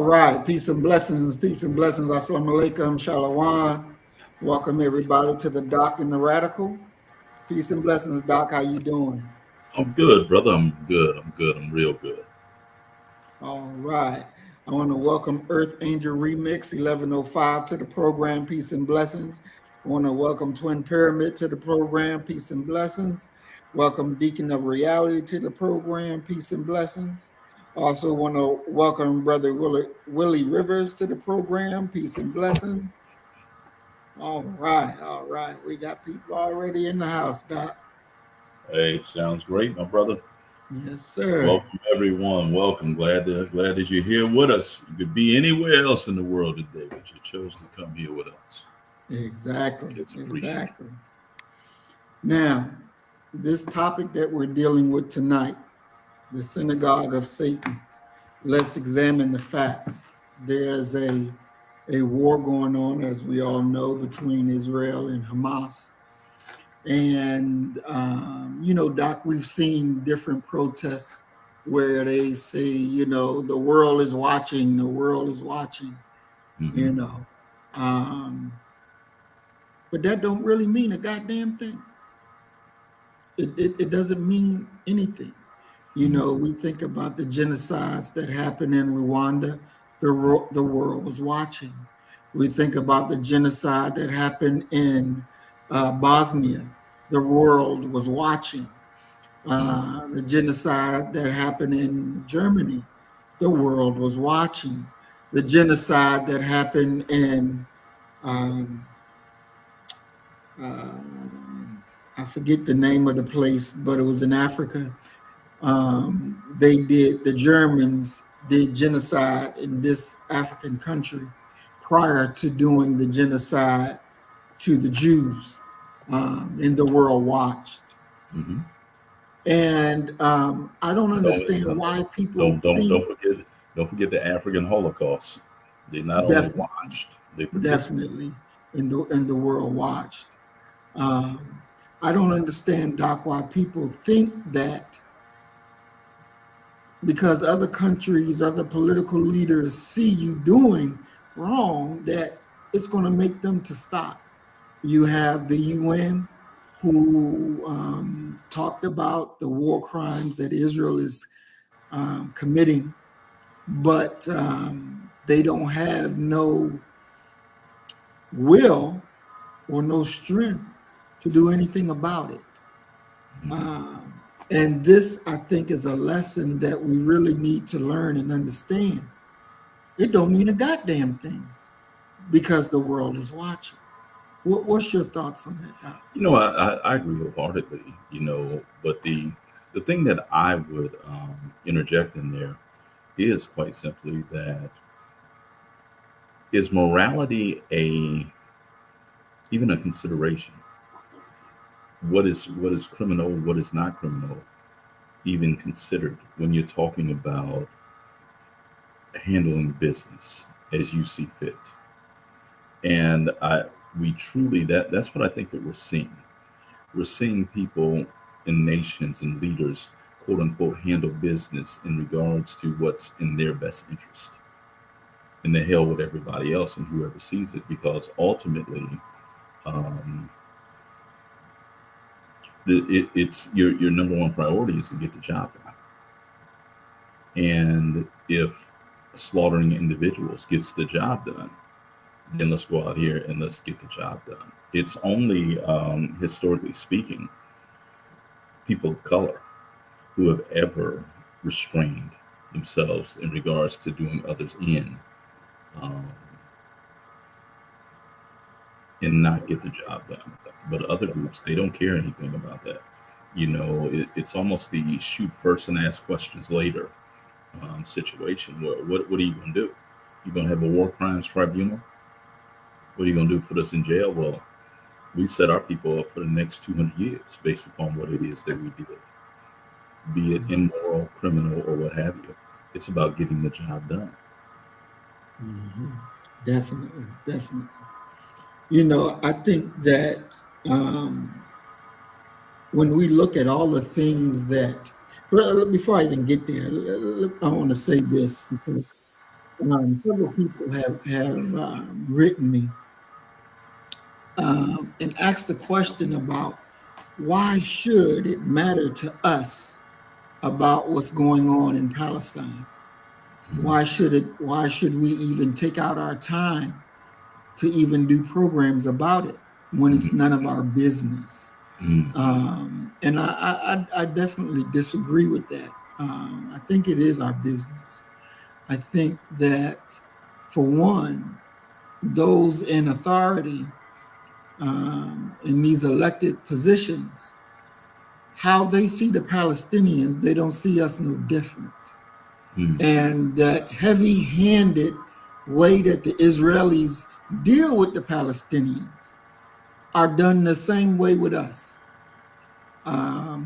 right. Peace and blessings. Peace and blessings. Assalamu alaikum. Shalom. Welcome everybody to the Doc and the Radical. Peace and blessings, Doc. How you doing? I'm good, brother. I'm good. I'm good. I'm real good. All right. I want to welcome Earth Angel Remix 1105 to the program. Peace and blessings. I want to welcome Twin Pyramid to the program. Peace and blessings. Welcome Deacon of Reality to the program. Peace and blessings. Also want to welcome Brother Willie Rivers to the program. Peace and blessings. All right. All right. We got people already in the house, Doc. Hey, sounds great, my brother. Yes, sir. Welcome, everyone. Welcome. Glad that you're here with us. You could be anywhere else in the world today, but you chose to come here with us. Exactly. It's appreciated. Exactly. Now, this topic that we're dealing with tonight, the Synagogue of Satan, let's examine the facts. There's a war going on, as we all know, between Israel and Hamas. And, Doc, we've seen different protests where they say, the world is watching, the world is watching, Mm-hmm. you know. But that don't really mean a goddamn thing. It doesn't mean anything. We think about the genocides that happened in Rwanda, the world was watching. We think about the genocide that happened in Bosnia, the world was watching. The genocide that happened in Germany, the world was watching. The genocide that happened in um, uh, I forget the name of the place, but it was in Africa. The Germans did genocide in this African country prior to doing the genocide to the Jews, and the world watched. Mm-hmm. And I don't understand Don't, why people don't don't think. don't forget don't forget the African Holocaust. They not only Definitely, watched, they participated. definitely in the world watched. Um, I don't understand, Doc, why people think that because other countries, other political leaders see you doing wrong, that it's going to make them to stop. You have the UN who talked about the war crimes that Israel is committing, but they don't have no will or no strength to do anything about it. And this, I think, is a lesson that we really need to learn and understand. It don't mean a goddamn thing because the world is watching. What's your thoughts on that, Doc? I agree wholeheartedly. But the thing that I would interject in there is quite simply that is morality a even a consideration? What is criminal? What is not criminal? Even considered when you're talking about handling business as you see fit. And we truly that's what I think that we're seeing. We're seeing people in nations and leaders, quote unquote, handle business in regards to what's in their best interest. And the hell with everybody else and whoever sees it, because ultimately, um, it's your number one priority is to get the job done. And if slaughtering individuals gets the job done, then let's go out here and let's get the job done. It's only, historically speaking, people of color who have ever restrained themselves in regards to doing others in, um, and not get the job done. But other groups, they don't care anything about that. It's almost the shoot first and ask questions later situation. What are you going to do? You going to have a war crimes tribunal? What are you going to do? Put us in jail? Well, we've set our people up for the next 200 years based upon what it is that we did, be it immoral, criminal, or what have you. It's about getting the job done. Mm-hmm. Definitely, definitely. I think that when we look at all the things that, well, before I even get there, I want to say this because Several people have written me and asked the question about why should it matter to us about what's going on in Palestine? Why should we even take out our time to even do programs about it when it's none of our business? And I definitely disagree with that. I think it is our business. I think that, for one, those in authority in these elected positions, how they see the Palestinians, they don't see us no different. And that heavy-handed way that the Israelis deal with the Palestinians are done the same way with us.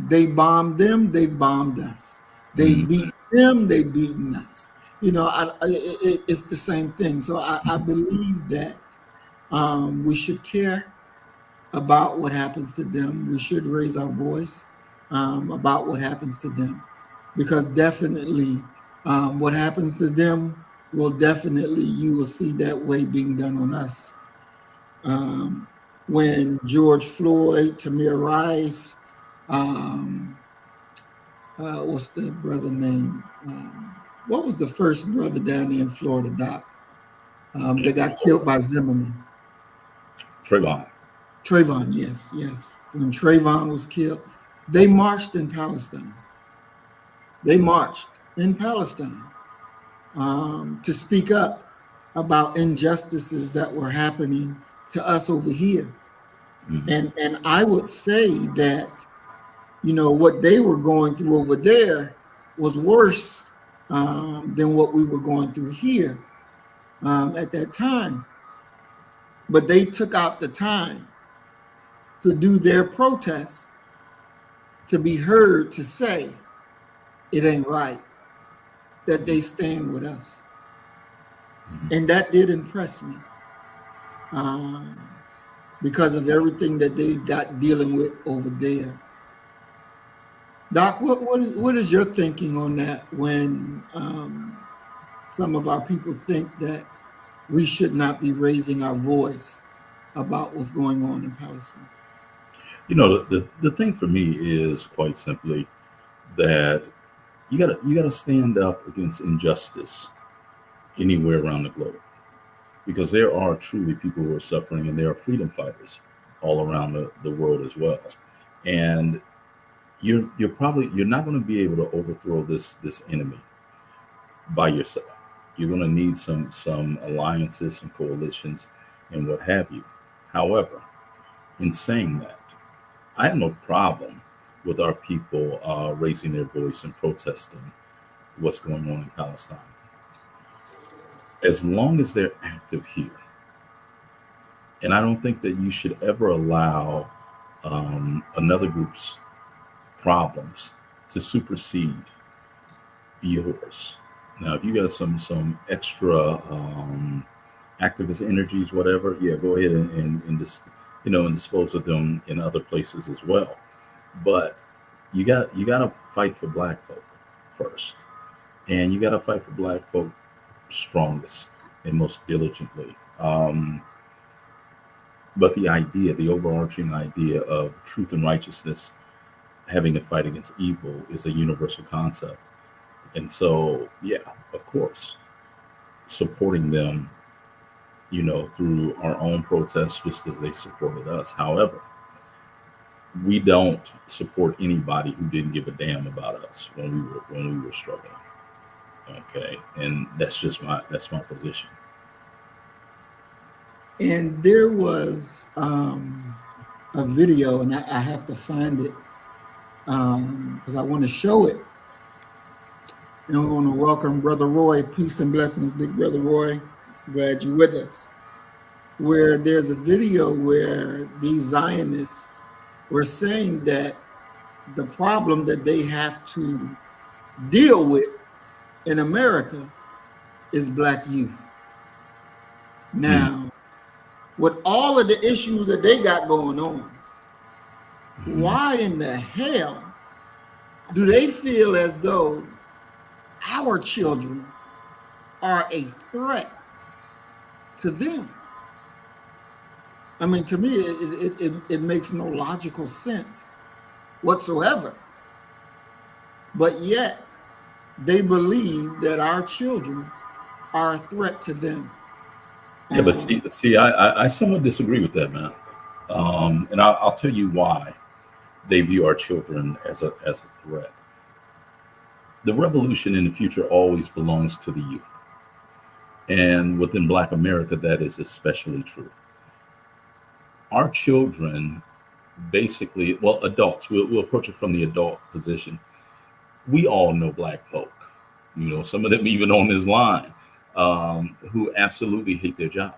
They bombed them, they bombed us. They beat them, they beaten us. It's the same thing. So I believe that we should care about what happens to them. We should raise our voice about what happens to them, because definitely what happens to them will definitely, you will see that way being done on us. When George Floyd, Tamir Rice, what's the brother name? What was the first brother down there in Florida, Doc? That got killed by Zimmerman? Trayvon, yes. When Trayvon was killed, they marched in Palestine. They marched in Palestine to speak up about injustices that were happening to us over here. And I would say that, what they were going through over there was worse than what we were going through here at that time. But they took out the time to do their protest, to be heard, to say it ain't right, that they stand with us. And that did impress me because of everything that they got dealing with over there. Doc, what is your thinking on that when some of our people think that we should not be raising our voice about what's going on in Palestine? The thing for me is quite simply that you gotta stand up against injustice anywhere around the globe, because there are truly people who are suffering, and there are freedom fighters all around the world as well. And you're not going to be able to overthrow this enemy by yourself. You're going to need some alliances, some coalitions, and what have you. However, in saying that, I have no problem with our people raising their voice and protesting what's going on in Palestine, as long as they're active here. And I don't think that you should ever allow another group's problems to supersede yours. Now, if you got some extra activist energies, whatever, yeah, go ahead and dispose of them in other places as well. But you got to fight for Black folk first, and you got to fight for Black folk strongest and most diligently. But the overarching idea of truth and righteousness having to fight against evil is a universal concept. And so, yeah, of course, supporting them, through our own protests, just as they supported us. However, we don't support anybody who didn't give a damn about us when we were struggling. Okay, and that's my position. And there was a video, and I have to find it because I want to show it. And I want to welcome Brother Roy. Peace and blessings, Big Brother Roy. Glad you're with us. Where there's a video where these Zionists were saying that the problem that they have to deal with in America is Black youth. Now, with all of the issues that they got going on, why in the hell do they feel as though our children are a threat to them. I mean, to me, it makes no logical sense whatsoever. But yet, they believe that our children are a threat to them. Yeah, but Um, I somewhat disagree with that, man. And I'll tell you why they view our children as a threat. The revolution in the future always belongs to the youth, and within Black America, that is especially true. Our children, basically, well, adults. We'll approach it from the adult position. We all know Black folk. You know, some of them even on this line, who absolutely hate their job,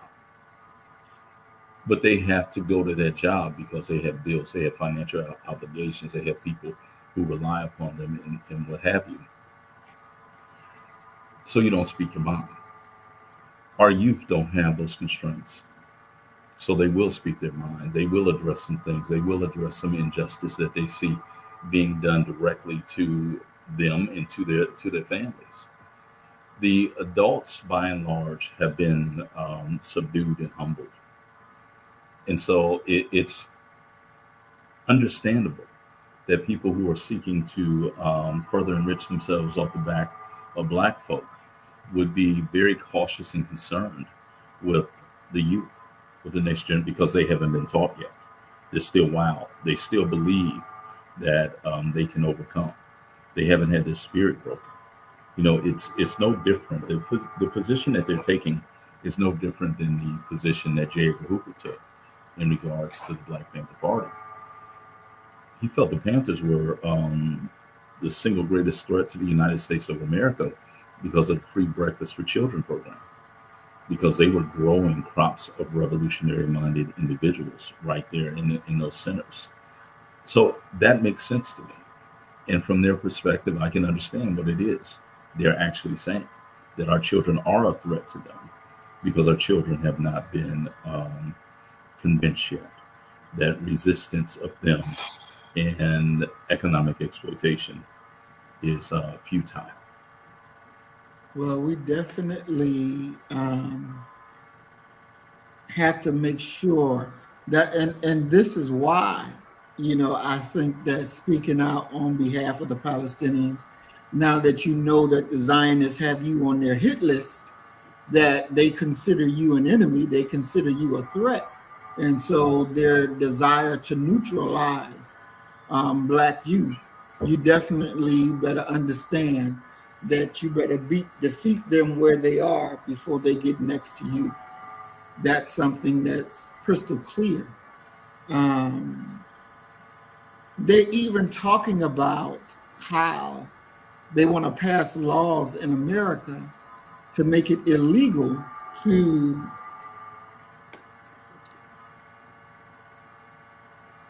but they have to go to that job because they have bills, they have financial obligations, they have people who rely upon them, and what have you. So you don't speak your mind. Our youth don't have those constraints. So they will speak their mind. They will address some things. They will address some injustice that they see being done directly to them and to their families. The adults, by and large, have been subdued and humbled, and so it's understandable that people who are seeking to further enrich themselves off the back of Black folk would be very cautious and concerned with the youth, with the next gen, because they haven't been taught yet. They're still wild. They still believe that they can overcome. They haven't had their spirit broken. You know, it's no different. The position that they're taking is no different than the position that J. Edgar Hoover took in regards to the Black Panther Party. He felt the Panthers were the single greatest threat to the United States of America because of the free breakfast for children program, because they were growing crops of revolutionary minded individuals right there in those centers. So that makes sense to me. And from their perspective, I can understand what it is they're actually saying, that our children are a threat to them because our children have not been convinced yet that resistance of them and economic exploitation is futile. well, we definitely have to make sure that, and this is why, I think that speaking out on behalf of the Palestinians, now that you know that the Zionists have you on their hit list, that they consider you an enemy, they consider you a threat. And so their desire to neutralize Black youth, you definitely better understand that you better defeat them where they are before they get next to you. That's something that's crystal clear. Um, they're even talking about how they want to pass laws in America to make it illegal to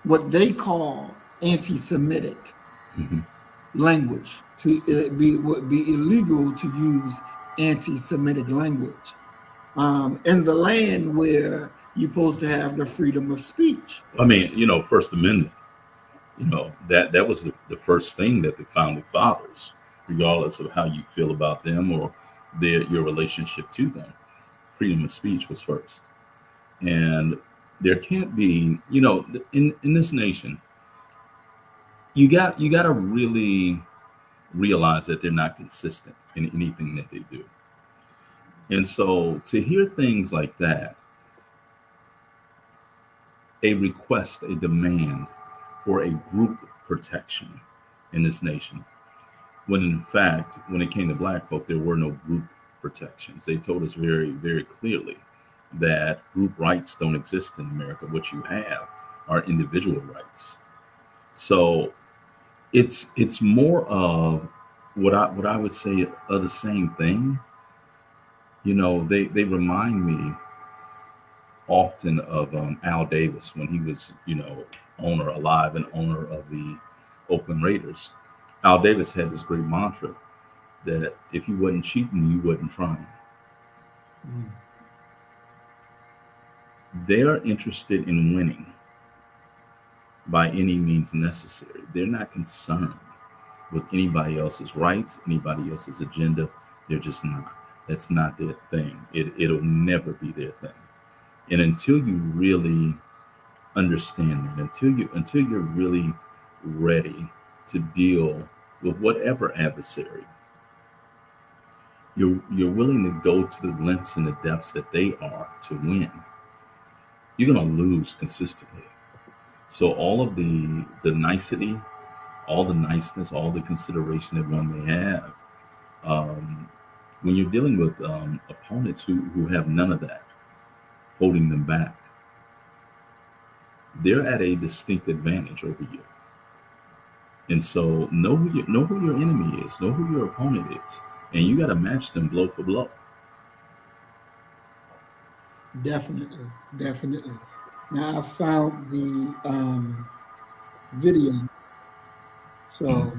what they call anti-Semitic Mhm. language. To would be illegal to use anti-Semitic language in the land where you're supposed to have the freedom of speech. I mean, you know, First Amendment, you know, that was the first thing that the founding fathers, regardless of how you feel about them or your relationship to them, freedom of speech was first. And there can't be, you know, in this nation, you got to really realize that they're not consistent in anything that they do. And so to hear things like that, a request, a demand for a group protection in this nation, when in fact, when it came to Black folk, there were no group protections. They told us very, very clearly that group rights don't exist in America. What you have are individual rights. So it's more of what I would say are the same thing. You know, they remind me often of Al Davis when he was, you know, owner alive and owner of the Oakland Raiders. Al Davis had this great mantra that if you wasn't cheating, you wasn't trying. Mm. They're interested in winning by any means necessary. They're not concerned with anybody else's rights, anybody else's agenda. They're just not. That's not their thing. It'll never be their thing. And until you really understand that, until you're really ready to deal with whatever adversary, you're willing to go to the lengths and the depths that they are to win, you're gonna lose consistently. So all of the nicety, all the niceness, all the consideration that one may have, um, when you're dealing with opponents who have none of that holding them back, they're at a distinct advantage over you. And so know who your enemy is, know who your opponent is, and you got to match them blow for blow. Definitely, definitely. Now I found the video, Mhm. so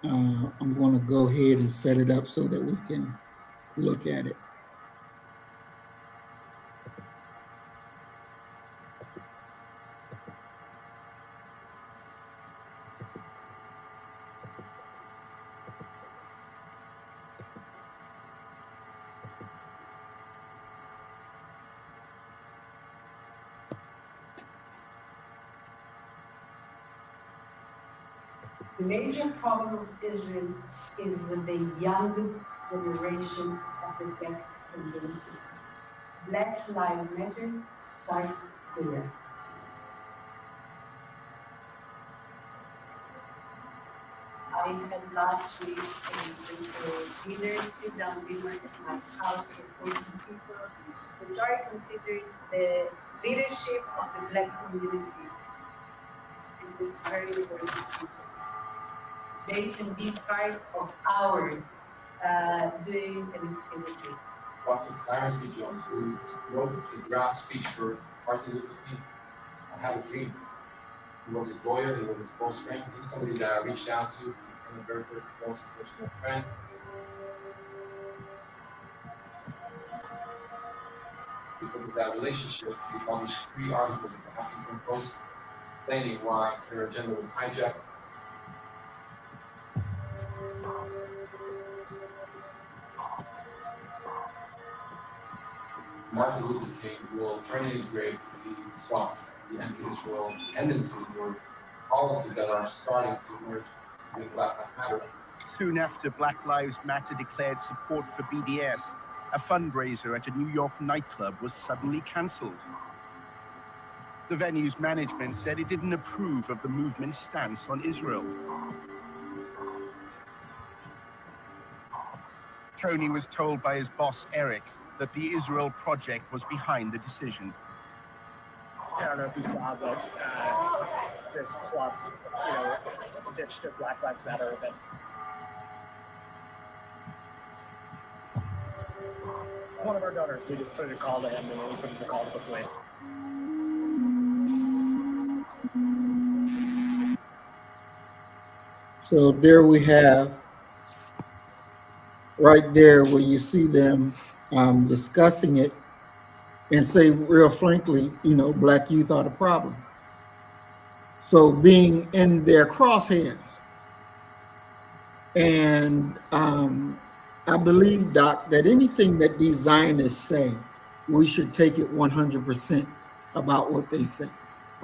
I'm going to go ahead and set it up so that we can look at it. The major problem of Israel is the young generation of the black community. Black Lives Matter starts there. I had last week a dinner, sit-down dinner at my house for 40 people, which are considered the leadership of the black community. It was very important people. They can be part of our doing an activity. Dr. Clarence B. Jones, who wrote the draft speech for Martin Luther King, I Have a Dream. He was his lawyer, he was his close friend, he's somebody that I reached out to, became a very, very close personal friend. Because of that relationship, he published 3 articles in the Huffington Post explaining why their agenda was hijacked. Martin Luther King will turn in his grave if he saw the anti-Israel tendencies or policies that are starting to emerge in Black Lives Matter. Soon after Black Lives Matter declared support for BDS, a fundraiser at a New York nightclub was suddenly cancelled. The venue's management said it didn't approve of the movement's stance on Israel. Tony was told by his boss, Eric, that the Israel Project was behind the decision. I don't know if you saw, but this club, ditched a Black Lives Matter event. One of our donors, we just put a call to him and we put the call to the police. So there we have, right there where you see them discussing it and say real frankly, black youth are the problem. So being in their crosshairs. And I believe, Doc, that anything that these Zionists say, we should take it 100% about what they say.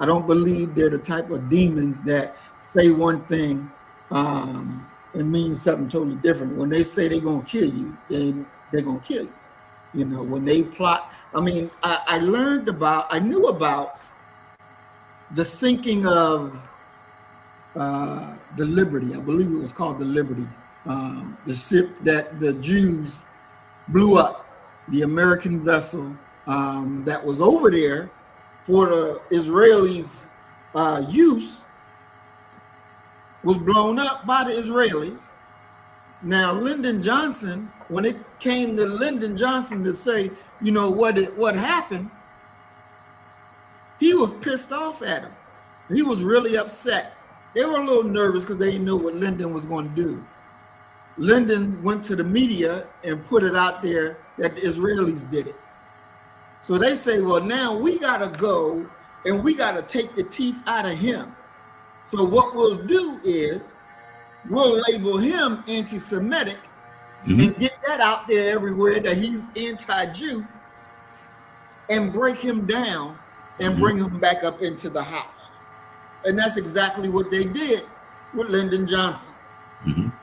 I don't believe they're the type of demons that say one thing and means something totally different. When they say they're going to kill you, then they're going to kill you. When they plot, I knew about the sinking of the Liberty. I believe it was called the Liberty. The ship that the Jews blew up, the American vessel that was over there for the Israelis' use, was blown up by the Israelis. Now, Lyndon Johnson, when it came to Lyndon Johnson to say, what happened, he was pissed off at him. He was really upset. They were a little nervous because they didn't know what Lyndon was going to do. Lyndon went to the media and put it out there that the Israelis did it. So they say, well, now we got to go and we got to take the teeth out of him. So what we'll do is we'll label him anti-Semitic and get that out there everywhere that he's anti-Jew and break him down and bring him back up into the house. And that's exactly what they did with Lyndon Johnson.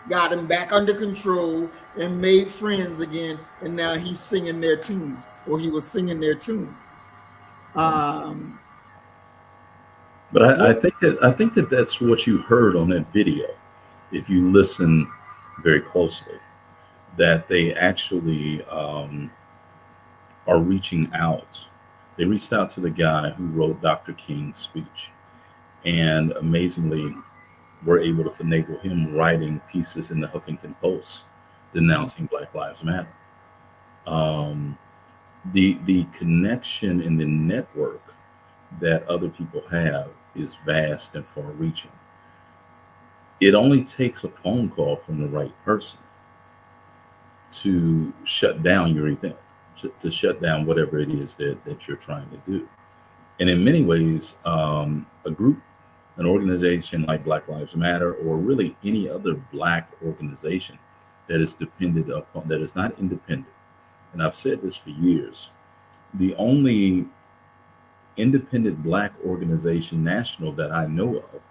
Got him back under control and made friends again. And now he's singing their tunes, or he was singing their tune. But I think that that's what you heard on that video. If you listen very closely, that they actually are reaching out. They reached out to the guy who wrote Dr. King's speech, and amazingly were able to finagle him writing pieces in the Huffington Post denouncing Black Lives Matter. The connection in the network that other people have is vast and far-reaching. It only takes a phone call from the right person to shut down your event, to shut down whatever it is that you're trying to do. And in many ways, a group, an organization like Black Lives Matter, or really any other Black organization that is dependent upon, that is not independent. And I've said this for years, the only independent Black organization national that I know of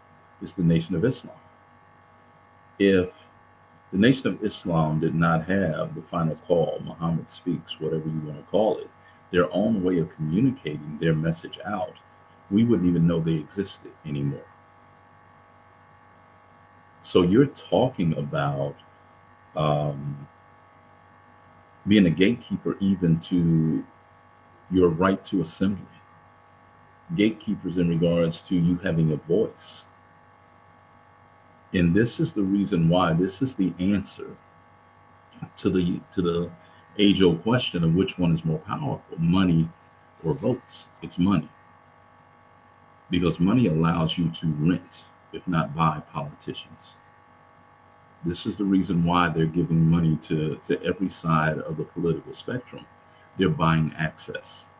is the Nation of Islam. If the Nation of Islam did not have the final call, Muhammad speaks, whatever you want to call it, their own way of communicating their message out, we wouldn't even know they existed anymore. So you're talking about being a gatekeeper even to your right to assembly. Gatekeepers in regards to you having a voice. And this is the reason why, this is the answer to the age-old question of which one is more powerful, money or votes. It's money. Because money allows you to rent, if not buy, politicians. This is the reason why they're giving money to every side of the political spectrum. They're buying access.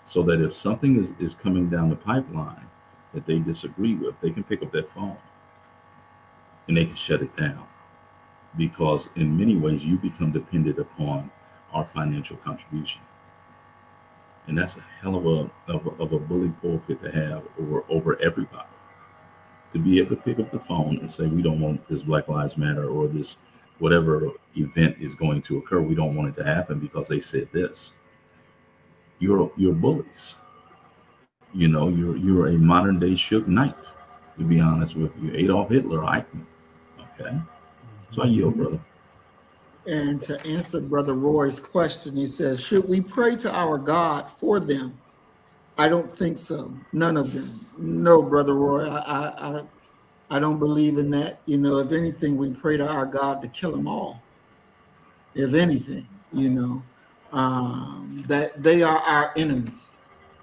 So that if something is coming down the pipeline that they disagree with, they can pick up that phone and they can shut it down. Because in many ways, you become dependent upon our financial contribution. And that's a hell of a bully pulpit to have over everybody. To be able to pick up the phone and say, we don't want this Black Lives Matter or this whatever event is going to occur. We don't want it to happen because they said this. You're bullies. You know, you're a modern day Suge Knight, to be honest with you. Adolf Hitler, Eichmann. Okay. So I yield, brother. And to answer Brother Roy's question, he says, should we pray to our God for them? I don't think so. None of them. No, Brother Roy, I don't believe in that. You know, if anything, we pray to our God to kill them all. If anything, you know, that they are our enemies.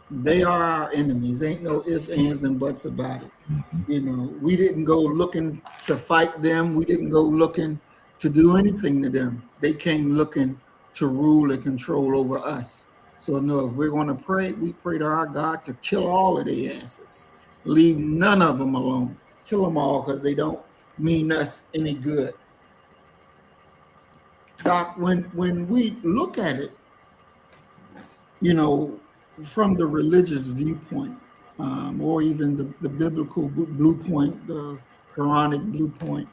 They are our enemies. Ain't no ifs, ands, and buts about it. You know, we didn't go looking to fight them. We didn't go looking to do anything to them. They came looking to rule and control over us. So no, if we're going to pray, we pray to our God to kill all of their asses. Leave none of them alone. Kill them all because they don't mean us any good. Doc, when we look at it, you know, from the religious viewpoint, or even the biblical viewpoint, the Quranic viewpoint,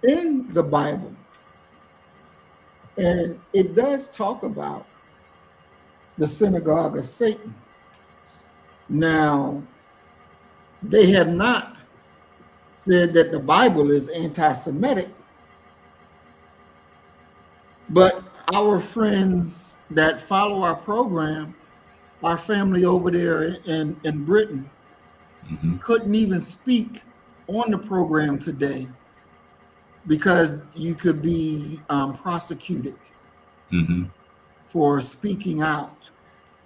in the Bible, and it does talk about the Synagogue of Satan. Now, they have not said that the Bible is anti-Semitic, but our friends that follow our program, our family over there in Britain, couldn't even speak on the program today because you could be prosecuted for speaking out.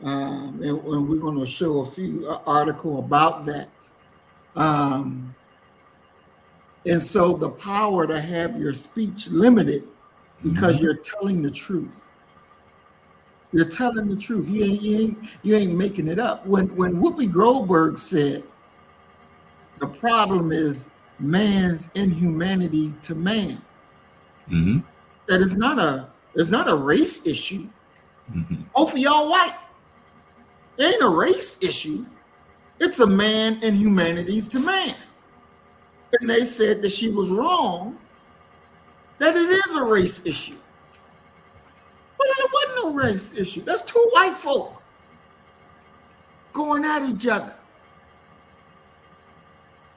And we're going to show a few article about that. And so the power to have your speech limited because you're telling the truth. You're telling the truth. You ain't making it up. When Whoopi Goldberg said, the problem is man's inhumanity to man. Mm-hmm. That it's not a race issue. Mm-hmm. Both of y'all white. It ain't a race issue. It's a man and humanities to man. And they said that she was wrong, that it is a race issue. But it wasn't no race issue. That's two white folk going at each other.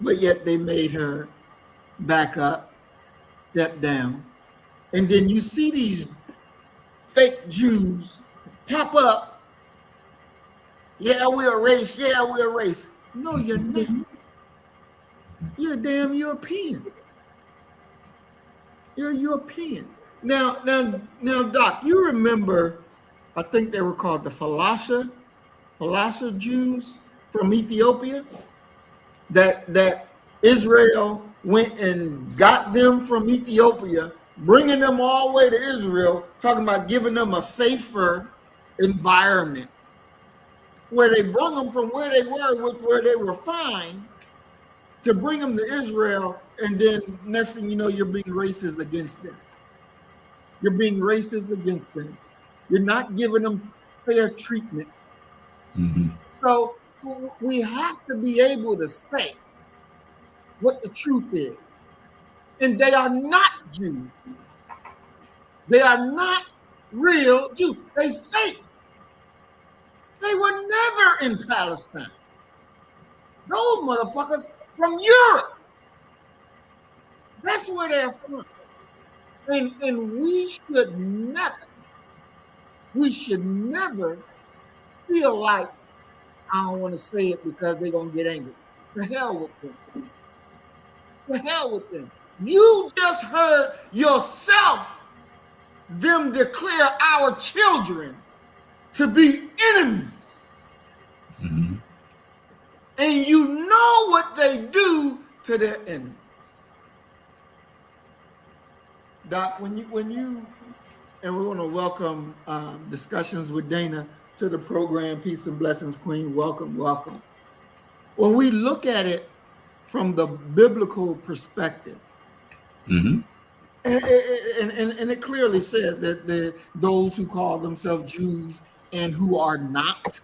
But yet they made her back up, step down. And then you see these fake Jews pop up. Yeah, we're a race. Yeah, we're a race. No, you're not. You're a damn European. You're European. Now, Doc, you remember, I think they were called the Falasha Jews from Ethiopia, that Israel went and got them from Ethiopia, bringing them all the way to Israel, talking about giving them a safer environment, where they brought them from where they were fine, to bring them to Israel, and then next thing you know, you're being racist against them. You're being racist against them. You're not giving them fair treatment. Mm-hmm. So we have to be able to say what the truth is. And they are not Jews. They are not real Jews. They fake. They were never in Palestine. Those motherfuckers from Europe. That's where they're from. And we should never feel like, I don't want to say it because they're going to get angry. The hell with them. The hell with them. You just heard yourself them declare our children to be enemies. Mm-hmm. And you know what they do to their enemies. Doc, when you and we want to welcome Discussions with Dana to the program. Peace and Blessings, Queen. Welcome, welcome. When we look at it from the biblical perspective, Mm-hmm. and it clearly says that those who call themselves Jews and who are not,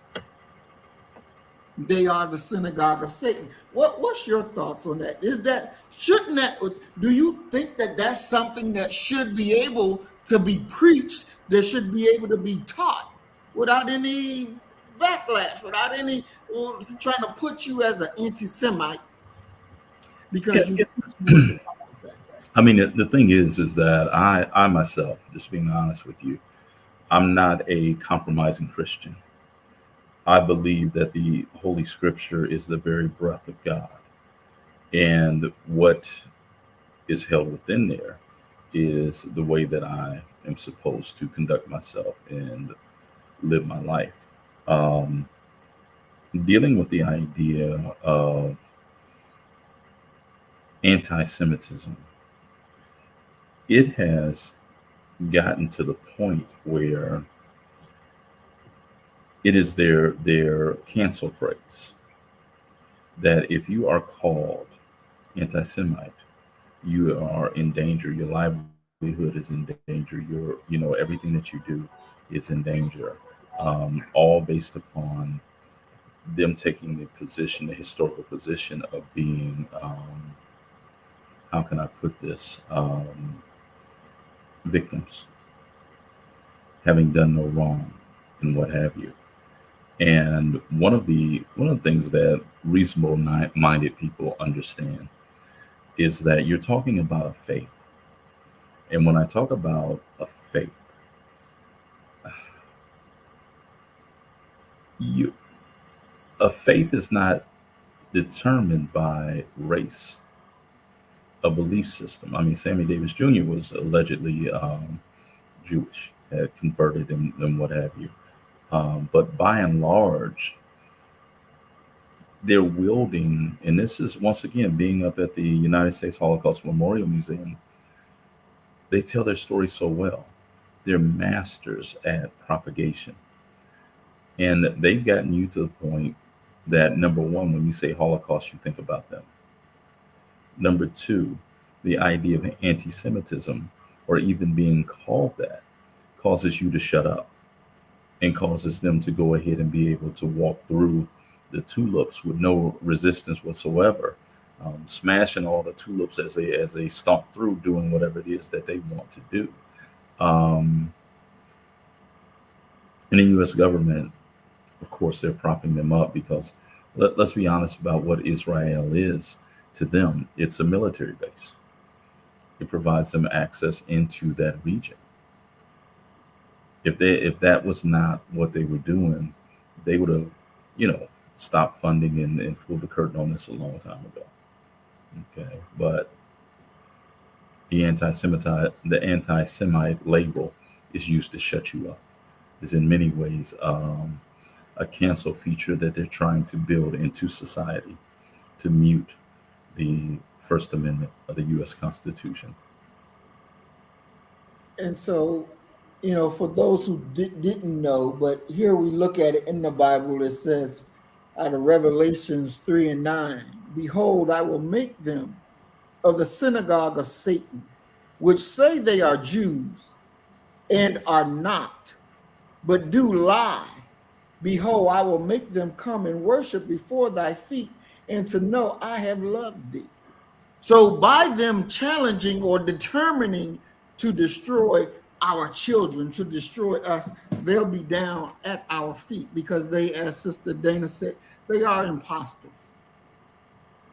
they are the synagogue of Satan. What's your thoughts on that? Do you think that that's something that should be able to be preached, that should be able to be taught without any backlash, without any trying to put you as an anti-Semite because you I mean, the thing is that I myself, just being honest with you, I'm not a compromising Christian. I believe that the Holy Scripture is the very breath of God. And what is held within there is the way that I am supposed to conduct myself and live my life. Dealing with the idea of anti-Semitism, it has gotten to the point where it is their cancel phrase that if you are called anti-Semite, you are in danger. Your livelihood is in danger. Everything that you do is in danger. All based upon them taking the historical position of being, how can I put this, victims, having done no wrong, and what have you. And one of the things that reasonable-minded people understand is that you're talking about a faith. And when I talk about a faith, a faith is not determined by race, a belief system. I mean, Sammy Davis Jr. was allegedly Jewish, had converted and what have you. But by and large, they're wielding, and this is once again being up at the United States Holocaust Memorial Museum, they tell their story so well. They're masters at propagation. And they've gotten you to the point that, number one, when you say Holocaust, you think about them. Number two, the idea of anti-Semitism or even being called that causes you to shut up and causes them to go ahead and be able to walk through the tulips with no resistance whatsoever, smashing all the tulips as they stomp through, doing whatever it is that they want to do. And the U.S. government, of course, they're propping them up because let's be honest about what Israel is to them. It's a military base. It provides them access into that region. If that was not what they were doing, they would have, stopped funding and pulled the curtain on this a long time ago. Okay, but the anti-Semite label is used to shut you up. Is in many ways a cancel feature that they're trying to build into society to mute the First Amendment of the U.S. Constitution. And so, for those who didn't know, but here we look at it in the Bible, it says out of Revelations 3:9, behold, I will make them of the synagogue of Satan, which say they are Jews and are not, but do lie. Behold, I will make them come and worship before thy feet, and to know I have loved thee. So by them challenging or determining to destroy our children, to destroy us, they'll be down at our feet because they, as Sister Dana said, they are imposters.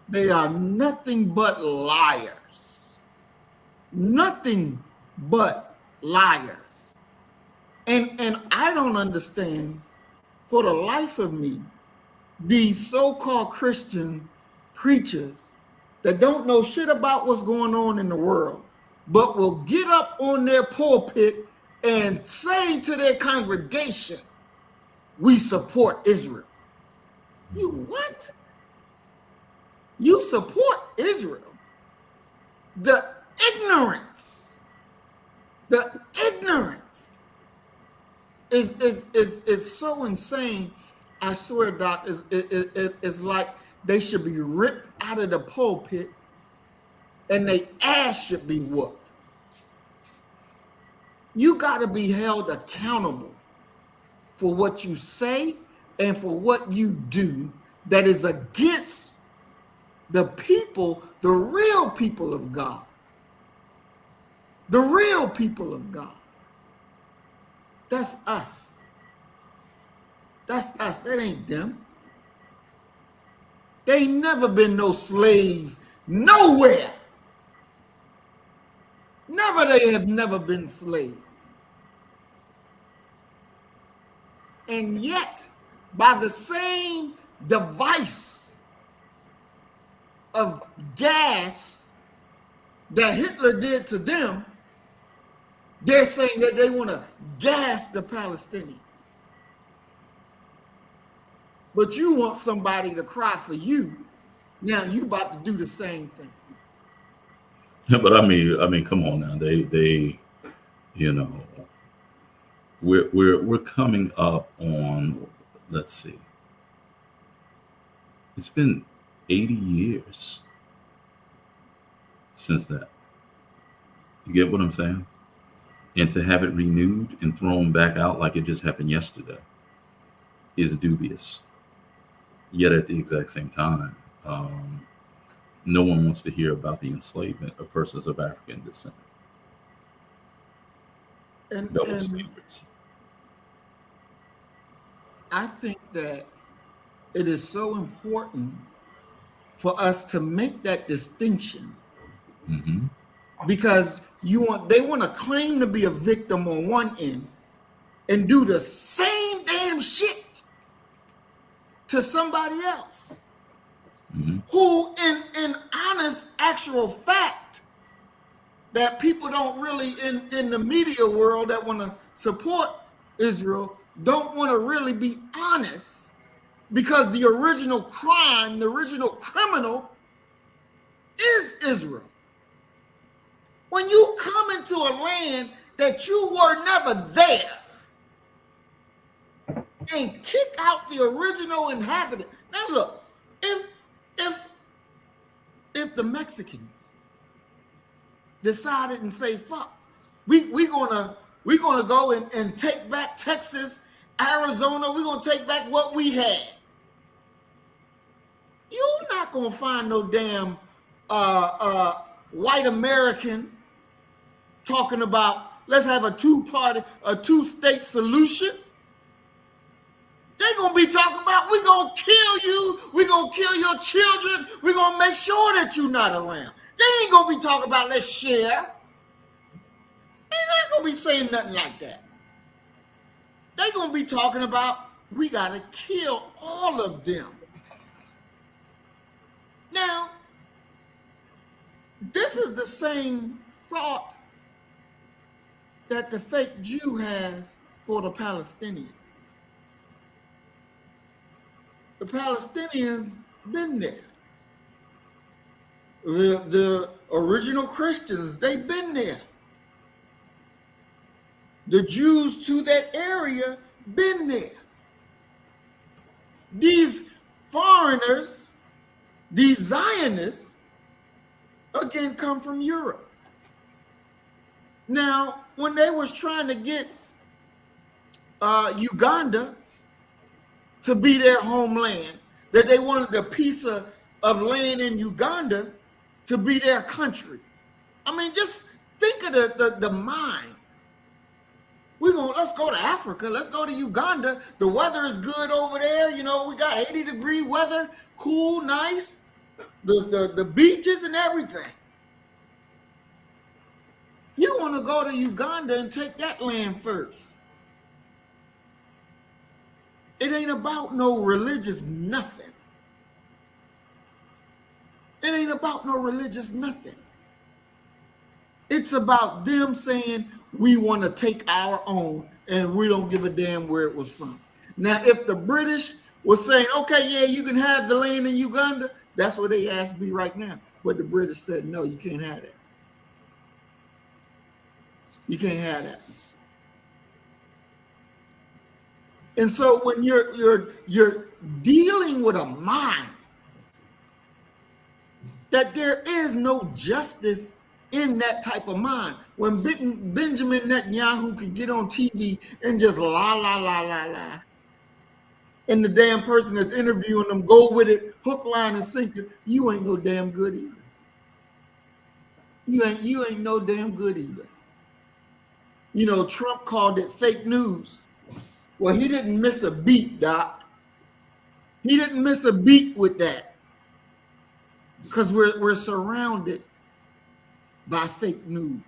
They are nothing but liars. Nothing but liars. And I don't understand for the life of me these so-called Christian preachers that don't know shit about what's going on in the world, but will get up on their pulpit and say to their congregation, we support Israel. You what? You support Israel? The ignorance is so insane. I swear, Doc, it's like they should be ripped out of the pulpit and their ass should be whooped. You got to be held accountable for what you say and for what you do that is against the people, the real people of God. The real people of God. That's us. That's us. That ain't them. They ain't never been no slaves nowhere. They have never been slaves. And yet, by the same device of gas that Hitler did to them, they're saying that they want to gas the Palestinians. But you want somebody to cry for you. Now you about to do the same thing. But I mean, come on now. They, we're coming up on, let's see. It's been 80 years since that. You get what I'm saying? And to have it renewed and thrown back out like it just happened yesterday is dubious. Yet at the exact same time, no one wants to hear about the enslavement of persons of African descent. Double standards. I think that it is so important for us to make that distinction. Mm-hmm. Because they want to claim to be a victim on one end and do the same damn shit to somebody else, mm-hmm. who in honest actual fact that people don't really in the media world that want to support Israel don't want to really be honest, because the original crime, the original criminal is Israel. When you come into a land that you were never there and kick out the original inhabitant. Now look, if the Mexicans decided and say, fuck, we're gonna go and take back Texas, Arizona. We're gonna take back what we had. You're not gonna find no damn white American talking about let's have a two-state solution. They're gonna be talking about we're gonna kill you, we're gonna kill your children, we're gonna make sure that you're not around. They ain't gonna be talking about let's share. They're not gonna be saying nothing like that. They're gonna be talking about we gotta kill all of them. Now, this is the same thought that the fake Jew has for the Palestinians. The Palestinians been there. The original Christians, they've been there. The Jews to that area been there. These foreigners, these Zionists, again, come from Europe. Now, when they was trying to get Uganda to be their homeland, that they wanted a piece of land in Uganda to be their country. I mean, just think of the mind. Let's go to Africa. Let's go to Uganda. The weather is good over there. You know, we got 80-degree weather, cool, nice. The beaches and everything. You want to go to Uganda and take that land first. It ain't about no religious nothing. It ain't about no religious nothing. It's about them saying we want to take our own and we don't give a damn where it was from. Now, if the British was saying, okay, yeah, you can have the land in Uganda, that's what they asked me right now. But the British said, no, you can't have that. You can't have that. And so when you're dealing with a mind that there is no justice in that type of mind, when Benjamin Netanyahu could get on TV and just la, and the damn person that's interviewing them go with it, hook, line, and sinker, you ain't no damn good either. You ain't no damn good either. You know, Trump called it fake news. Well, he didn't miss a beat, Doc. He didn't miss a beat with that. Because we're surrounded by fake news.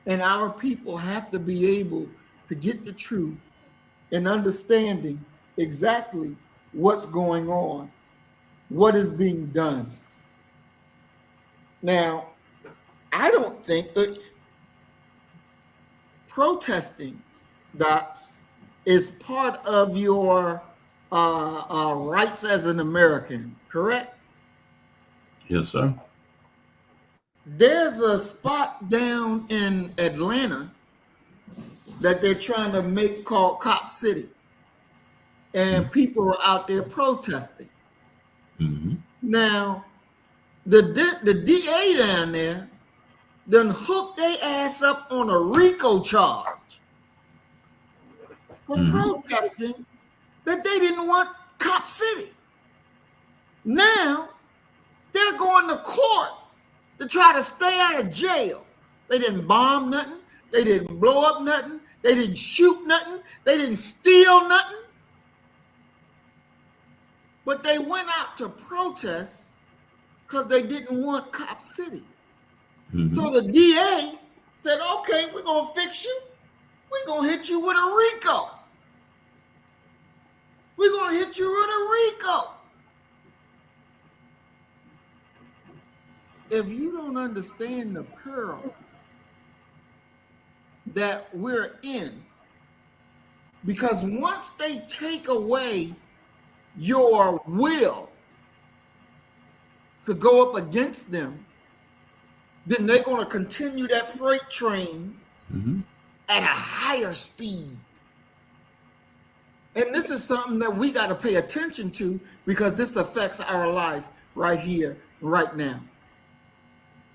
And our people have to be able to get the truth and understanding exactly what's going on, what is being done. Now, I don't think protesting, Doc, is part of your rights as an American, correct? Yes, sir. There's a spot down in Atlanta that they're trying to make called Cop City. And people are out there protesting. Mm-hmm. Now, the DA down there done hooked their ass up on a RICO charge for protesting that they didn't want Cop City. Now, they're going to court to try to stay out of jail. They didn't bomb nothing. They didn't blow up nothing. They didn't shoot nothing. They didn't steal nothing. But they went out to protest because they didn't want Cop City. Mm-hmm. So the DA said, okay, we're going to fix you. We're going to hit you with a RICO. We're going to hit you with a RICO. If you don't understand the peril that we're in, because once they take away your will to go up against them, then they're going to continue that freight train at a higher speed. And this is something that we got to pay attention to because this affects our life right here, right now.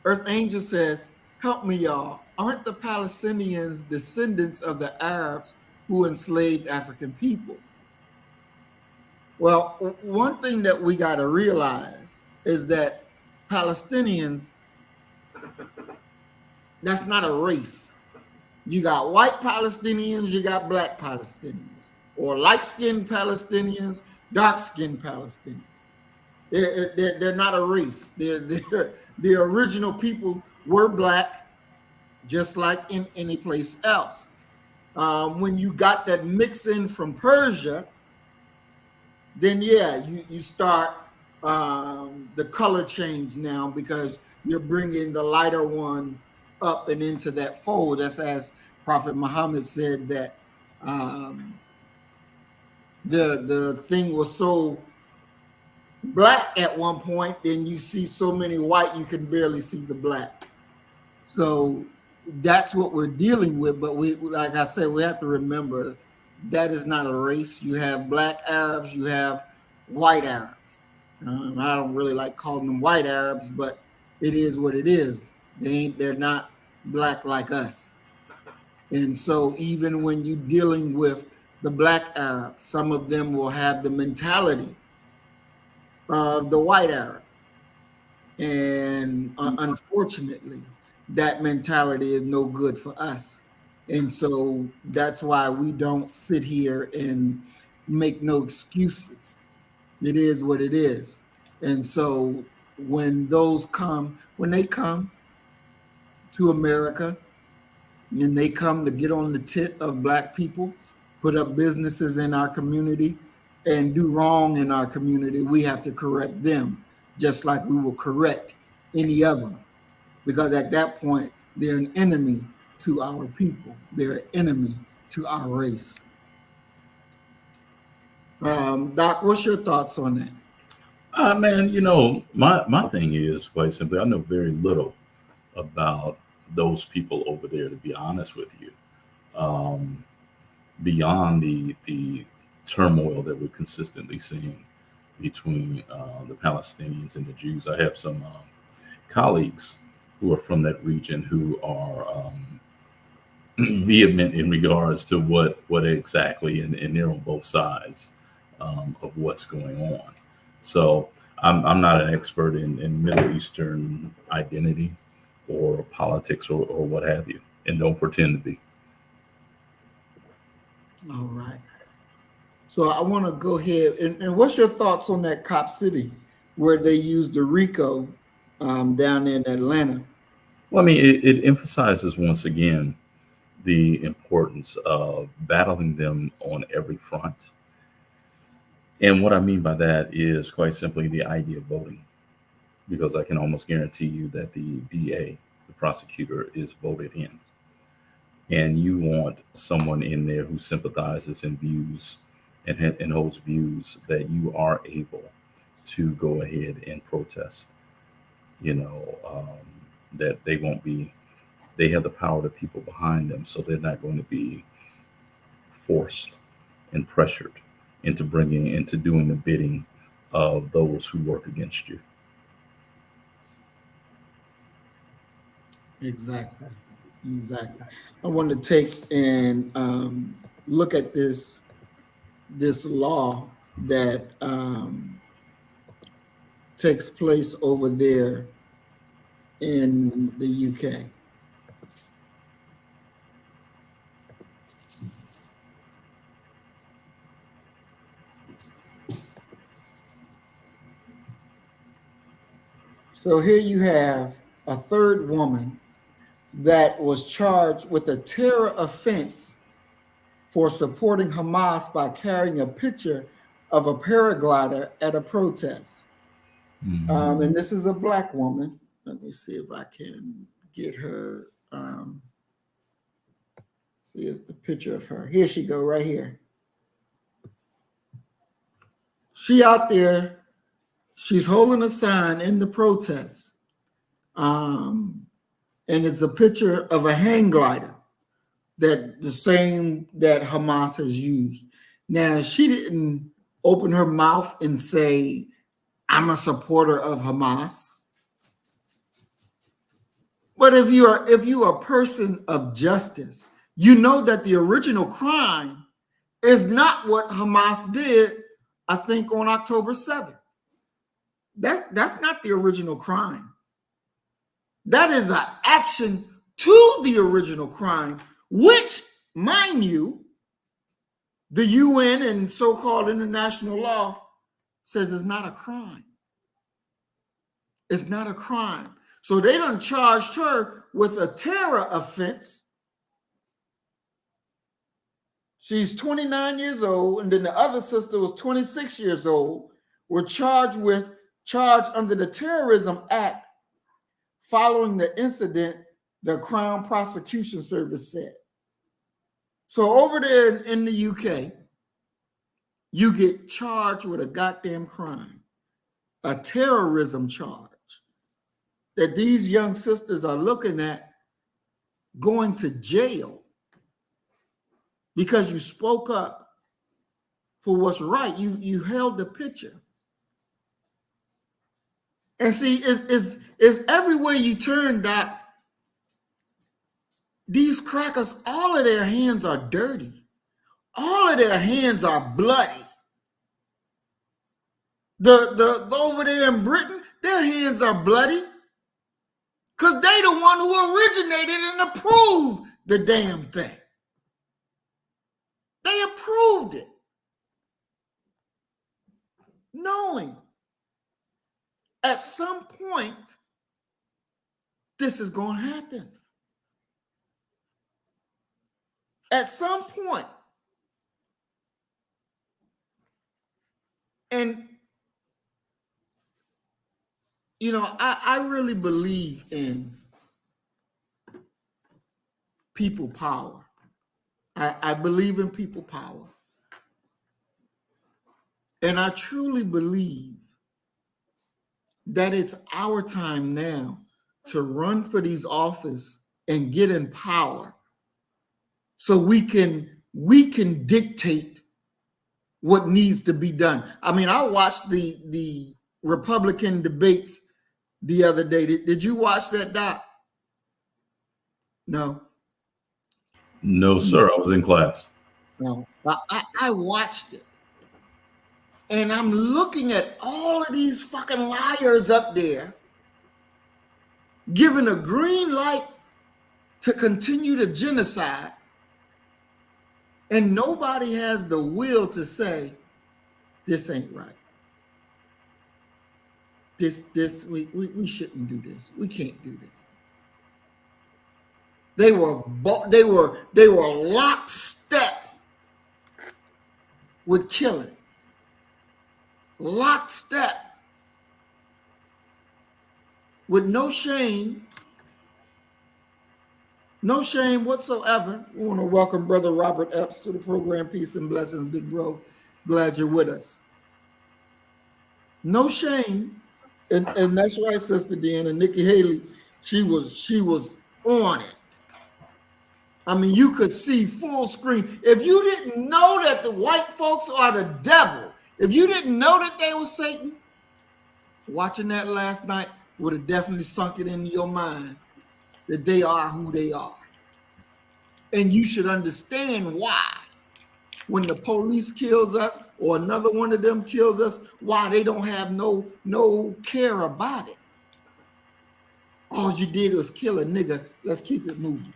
Earth Angel says, help me, y'all. aren't the Palestinians descendants of the Arabs who enslaved African people? Well, one thing that we got to realize is that Palestinians, that's not a race. You got white Palestinians, you got black Palestinians, or light-skinned Palestinians, dark-skinned Palestinians. They're not a race. The original people were black, just like in any place else. When you got that mix in from Persia, then yeah, you start the color change now because you're bringing the lighter ones up and into that fold. That's as Prophet Muhammad said that the thing was so black at one point, then you see so many white you can barely see the black. So that's what we're dealing with. But we, like I said, we have to remember that is not a race. You have black Arabs, you have white Arabs. I don't really like calling them white Arabs, but it is what it is. They're not black like us. And so even when you're dealing with the black Arab, some of them will have the mentality of the white Arab. And unfortunately, that mentality is no good for us. And so that's why we don't sit here and make no excuses. It is what it is. And so when they come to America and they come to get on the tit of black people, put up businesses in our community and do wrong in our community, we have to correct them just like we will correct any of them. Because at that point, they're an enemy to our people. They're an enemy to our race. Doc, what's your thoughts on that? Man, you know, my thing is quite simply, I know very little about those people over there, to be honest with you. Beyond the turmoil that we're consistently seeing between the Palestinians and the Jews, I have some colleagues who are from that region who are vehement in regards to what exactly, and they're on both sides of what's going on. So I'm not an expert in Middle Eastern identity or politics or what have you, and don't pretend to be. All right. So I want to go ahead and what's your thoughts on that Cop City where they used the RICO down in Atlanta? Well, I mean, it emphasizes once again the importance of battling them on every front. And what I mean by that is quite simply the idea of voting, because I can almost guarantee you that the DA, the prosecutor, is voted in. And you want someone in there who sympathizes and views and holds views that you are able to go ahead and protest. You know, that they have the power of the people behind them, so they're not going to be forced and pressured into doing the bidding of those who work against you. Exactly. I want to take and look at this law that takes place over there in the UK. So here you have a third woman that was charged with a terror offense for supporting Hamas by carrying a picture of a paraglider at a protest. Mm-hmm. And this is a black woman. Let me see if I can get her. See if the picture of her. Here she go, right here. She out there. She's holding a sign in the protest. And it's a picture of a hang glider, that the same that Hamas has used. Now, she didn't open her mouth and say, I'm a supporter of Hamas. But if you're a person of justice, you know that the original crime is not what Hamas did, I think, on October 7th. That's not the original crime. That is an action to the original crime, which, mind you, the UN and so-called international law says is not a crime. It's not a crime. So they done charged her with a terror offense. She's 29 years old, and then the other sister was 26 years old, were charged under the Terrorism Act following the incident, the Crown Prosecution Service said. So over there in the UK, you get charged with a goddamn crime, a terrorism charge that these young sisters are looking at going to jail because you spoke up for what's right. You held the picture. And see, it's everywhere you turn, Doc. These crackers, all of their hands are dirty. All of their hands are bloody. The over there in Britain, their hands are bloody because they the one who originated and approved the damn thing. They approved it, knowing at some point this is going to happen. At some point. And, you know, I really believe in people power. I believe in people power. And I truly believe that it's our time now to run for these offices and get in power so we can dictate what needs to be done. I mean, I watched the Republican debates the other day. Did you watch that, Doc? No. No, sir. I was in class. No. I watched it. And I'm looking at all of these fucking liars up there giving a green light to continue the genocide. And nobody has the will to say, this ain't right. We shouldn't do this. We can't do this. They were lockstep with killing. Lockstep with no shame whatsoever. We want to welcome Brother Robert Epps to the program. Peace and blessings, big bro. Glad you're with us. No shame. And that's right, Sister Deanna. Nikki Haley, she was on it. I mean, you could see full screen. If you didn't know that the white folks are the devil, if you didn't know that they were Satan, watching that last night would have definitely sunk it into your mind that they are who they are. And you should understand why. When the police kills us or another one of them kills us, why they don't have no care about it. All you did was kill a nigga. Let's keep it moving.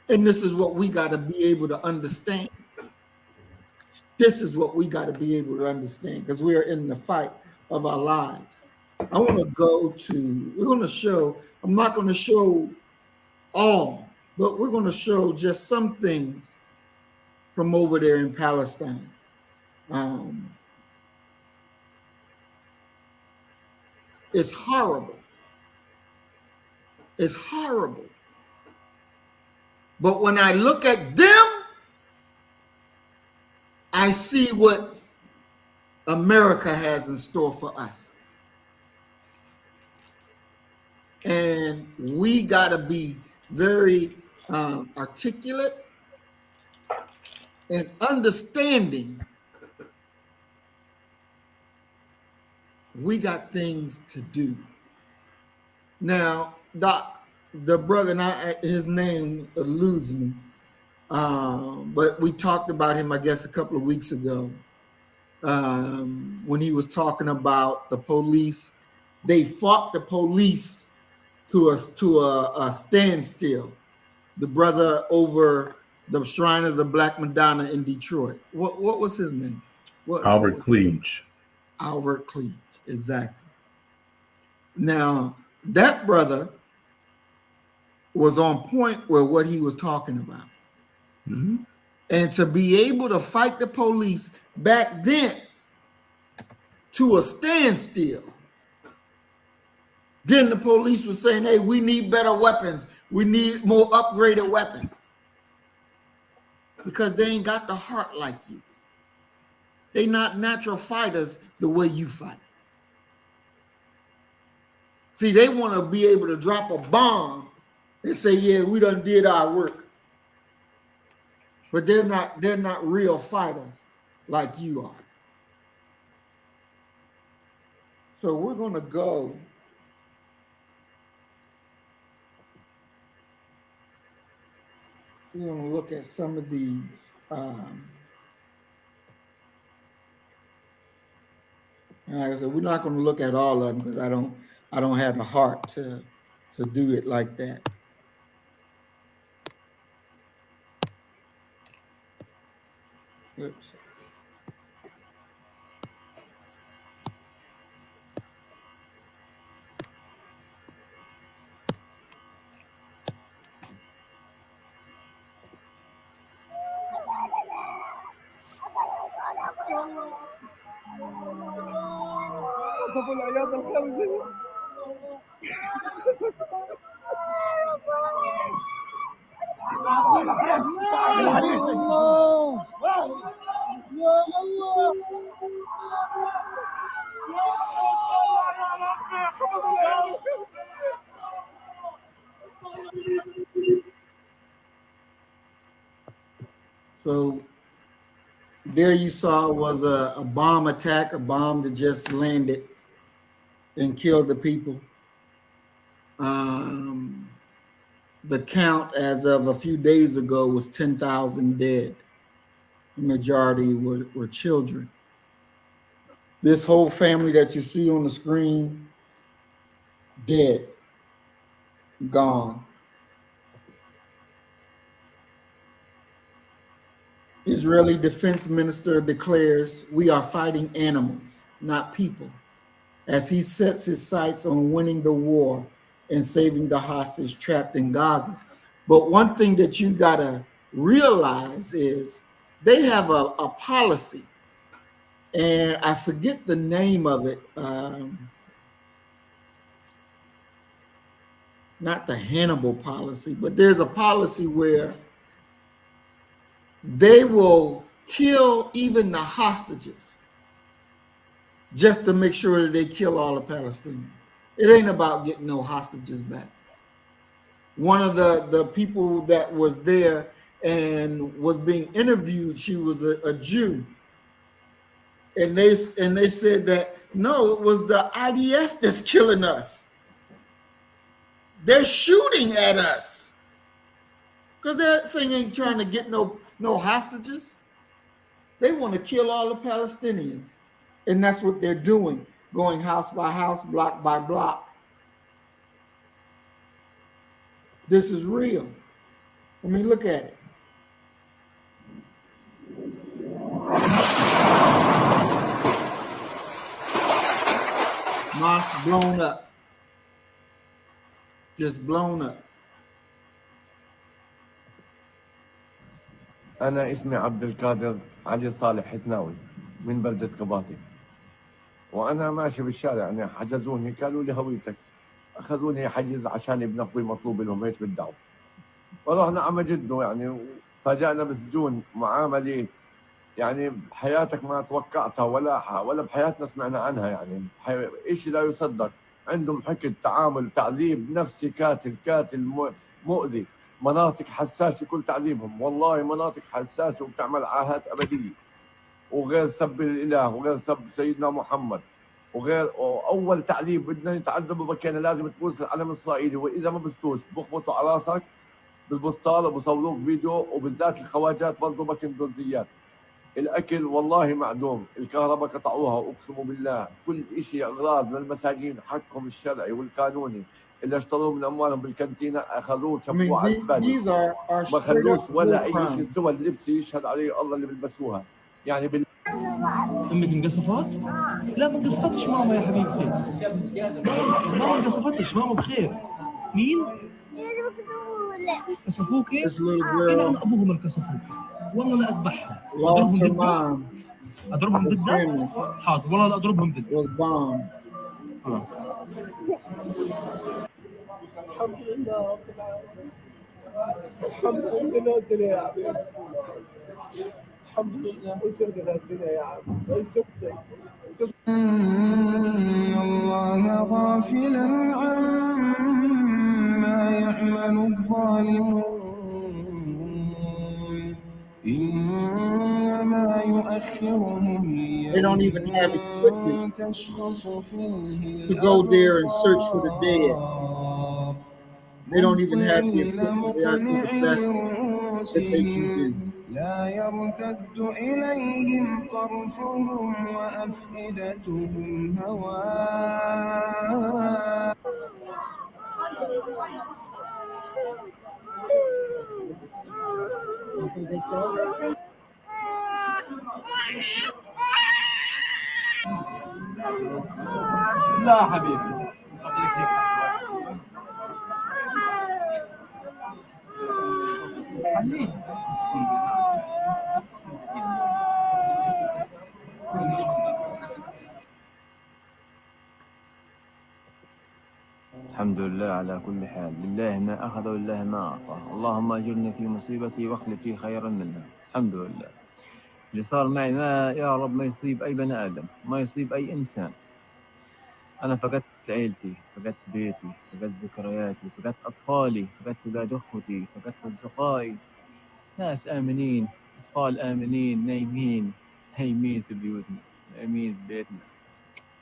And this is what we got to be able to understand. This is what we got to be able to understand because we are in the fight of our lives. I want to we're going to show, I'm not going to show all, but we're going to show just some things from over there in Palestine. It's horrible. It's horrible. But when I look at them, I see what America has in store for us. And we got to be very articulate and understanding we got things to do. Now, Doc, the brother, and his name eludes me, but we talked about him, I guess, a couple of weeks ago when he was talking about the police. They fought the police to a standstill. The brother over the Shrine of the Black Madonna in Detroit. What was his name? What Albert was Cleage. Albert Cleage, exactly. Now, that brother was on point with what he was talking about. Mm-hmm. And to be able to fight the police back then to a standstill, then the police was saying, hey, we need better weapons. We need more upgraded weapons. Because they ain't got the heart like you. They not natural fighters the way you fight. See, they want to be able to drop a bomb and say, yeah, we done did our work. But they're not real fighters like you are. So we're going to go we're going to look at some of these like I said, we're not going to look at all of them because I don't have the heart to do it like that. Oops. So there you saw was a bomb attack, a bomb that just landed and killed the people. The count as of a few days ago was 10,000 dead. The majority were children. This whole family that you see on the screen, dead, gone. Israeli defense minister declares we are fighting animals, not people, as he sets his sights on winning the war and saving the hostage trapped in Gaza. But one thing that you got to realize is they have a policy, and I forget the name of it. Not the Hannibal policy, but there's a policy where they will kill even the hostages just to make sure that they kill all the Palestinians. It ain't about getting no hostages back. One of the people that was there and was being interviewed, she was a Jew. And they said that, no, it was the IDF that's killing us. They're shooting at us. Because that thing ain't trying to get no hostages. They want to kill all the Palestinians. And that's what they're doing, going house by house, block by block. This is real. I mean, look at it. Mosque blown up. Just blown up. أنا اسمي عبد القادر علي صالح حتناوي من بلدة قباطي، وأنا ماشي بالشارع يعني حجزوني قالوا لي هويتك، أخذوني حجز عشان ابن أخوي مطلوب لهم هيك بالدعوة، ورحنا عم جده يعني فاجأنا بالسجون معاملة يعني بحياتك ما توقعتها ولا بحياتنا سمعنا عنها، يعني إشي لا يصدق. عندهم حقد، تعامل، تعذيب نفسي، قاتل مؤذي، مناطق حساسة كل تعذيبهم، والله مناطق حساسة وبتعمل عاهات أبدية، وغير سب الإله وغير سب سيدنا محمد وغير اول تعذيب بدنا يتعذبوا بكينا لازم تبوس العلم الاسرائيلي، واذا ما بستوس بخبطوا على راسك بالبسطال وبصوروك فيديو، وبالذات الخواجات برضه بكندوزيات. الاكل والله معدوم، الكهرباء قطعوها اقسم بالله، كل شيء اغراض للمساجين حقهم الشرعي والقانوني اللي اشتروه من اموالهم بالكانتينا اخذوه I mean, شبكوه على الزباله، these are ما straight up خلوش ولا war اي شيء crimes. سوى اللبس يشهد عليه الله اللي بيلبسوها. يعني امك انقصفت؟ لا ما انقصفتش ماما يا حبيبتي. ماما انقصفتش، ماما بخير. مين؟ كسفوكي؟ This little إلى أن girl أبوهم الكسفوكي. والله لا أذبحهم. lost أضربهم her ضدك؟ mom. أضربهم Her ضدك؟ family حاضر والله لا أضربهم ضدك. was bombed. الحمد لله رب العالمين. الحمد لله الدنيا يا عمي. الحمد لله وشكرا الدنيا يا عمي. شفتك. الله غافلا عما يعمل الظالمون إنما يؤخرهم They don't even have equipment ليوم تشخص فيه to go there and search for the dead. الأبصار They don't even have the مهطعين equipment. They are do the مقنعي best that they can do. رؤوسهم لا يرتد إليهم طرفهم وأفئدتهم هواء لا حبيبي. الحمد لله على كل حال، لله ما أخذ ولله ما أعطى، اللهم أجرني في مصيبتي واخلف لي خيرا منها. الحمد لله. اللي صار معي ما يا رب ما يصيب أي بني آدم، ما يصيب أي إنسان. أنا فقدت عيلتي، فقدت بيتي، فقدت ذكرياتي، فقدت أطفالي، فقدت أولاد أخوتي، فقدت أصدقائي، ناس آمنين، أطفال آمنين نايمين في بيوتنا، نايمين في بيتنا.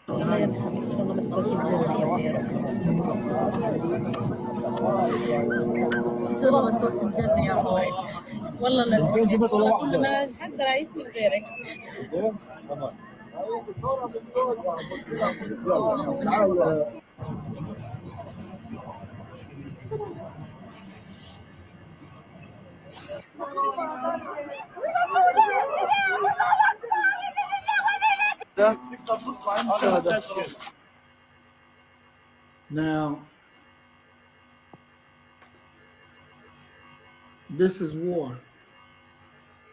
الله يرحمه ان شاء الله مسوي الجنه يا ولدي. ان شاء الله مسوي الجنه يا ولدي. والله لا انا حقدر اعيش من غيرك. Now, this is war.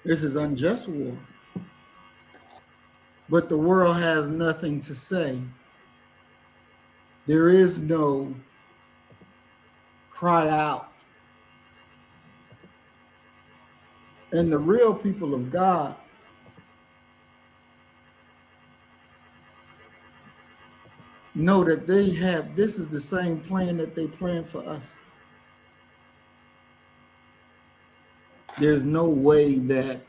This is unjust war. But the world has nothing to say. There is no cry out. And the real people of God know that this is the same plan that they planned for us. There's no way that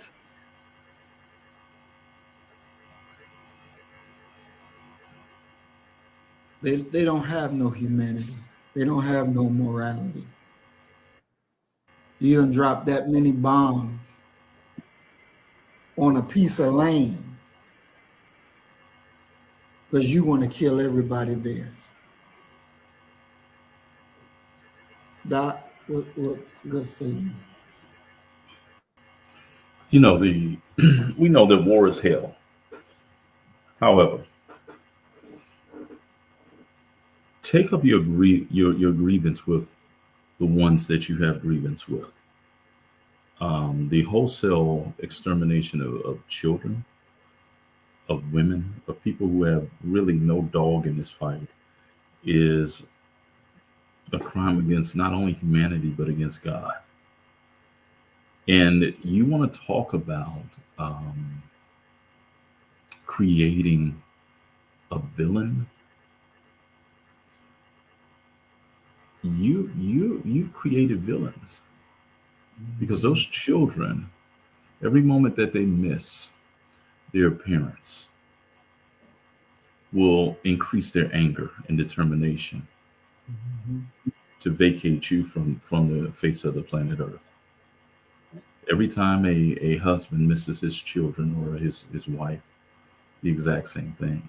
they don't have no humanity. They don't have no morality. You done drop that many bombs on a piece of land because you want to kill everybody there. Doc, what's saying? You know, we know that war is hell. However, take up your grievance with the ones that you have grievance with. The wholesale extermination of children, of women, of people who have really no dog in this fight is a crime against not only humanity, but against God. And you want to talk about creating a villain? You've created villains because those children, every moment that they miss their parents, will increase their anger and determination to vacate you from the face of the planet Earth. Every time a husband misses his children or his wife, the exact same thing.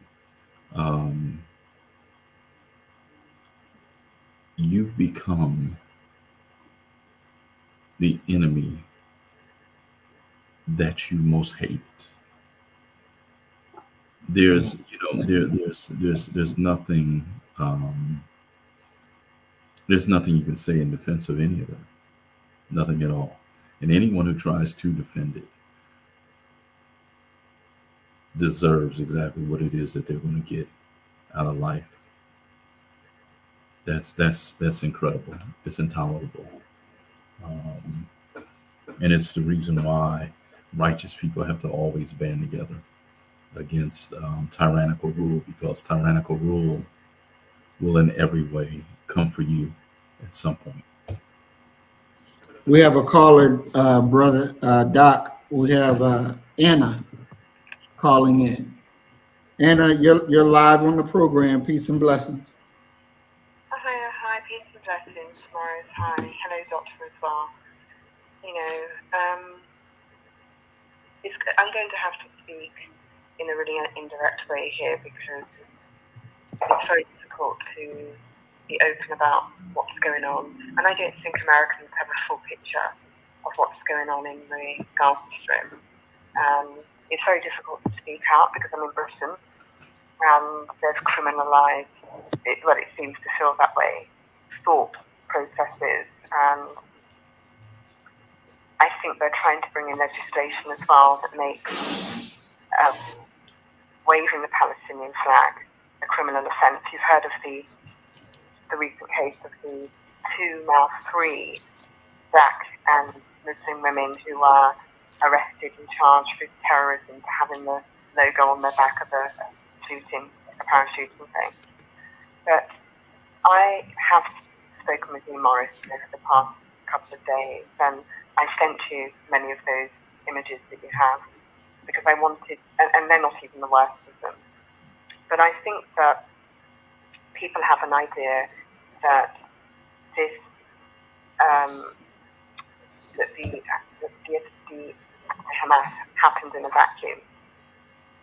You become the enemy that you most hate. There's there's nothing there's nothing you can say in defense of any of that. Nothing at all. And anyone who tries to defend it deserves exactly what it is that they're going to get out of life. That's incredible. It's intolerable. And it's the reason why righteous people have to always band together against tyrannical rule, because tyrannical rule will in every way come for you at some point. We have a caller, brother Doc. We have Anna calling in. Anna, you're live on the program. Peace and blessings. Hi, peace and blessings, Morris. Hi, hello, Doctor, as well. I'm going to have to speak in a really indirect way here, because it's very difficult to be open about what's going on. And I don't think Americans have a full picture of what's going on in the Gaza Strip. It's very difficult to speak out because I'm in Britain, and there's criminalized, it seems to feel that way, thought processes, and I think they're trying to bring in legislation as well that makes waving the Palestinian flag a criminal offence. You've heard of the recent case of the now three Black and Muslim women who are arrested and charged with terrorism for having the logo on their back of a parachuting thing. But I have spoken with you, Morris, over the past couple of days, and I sent you many of those images that you have, because I wanted, and they're not even the worst of them, but I think that people have an idea that this, that the Hamas happened in a vacuum,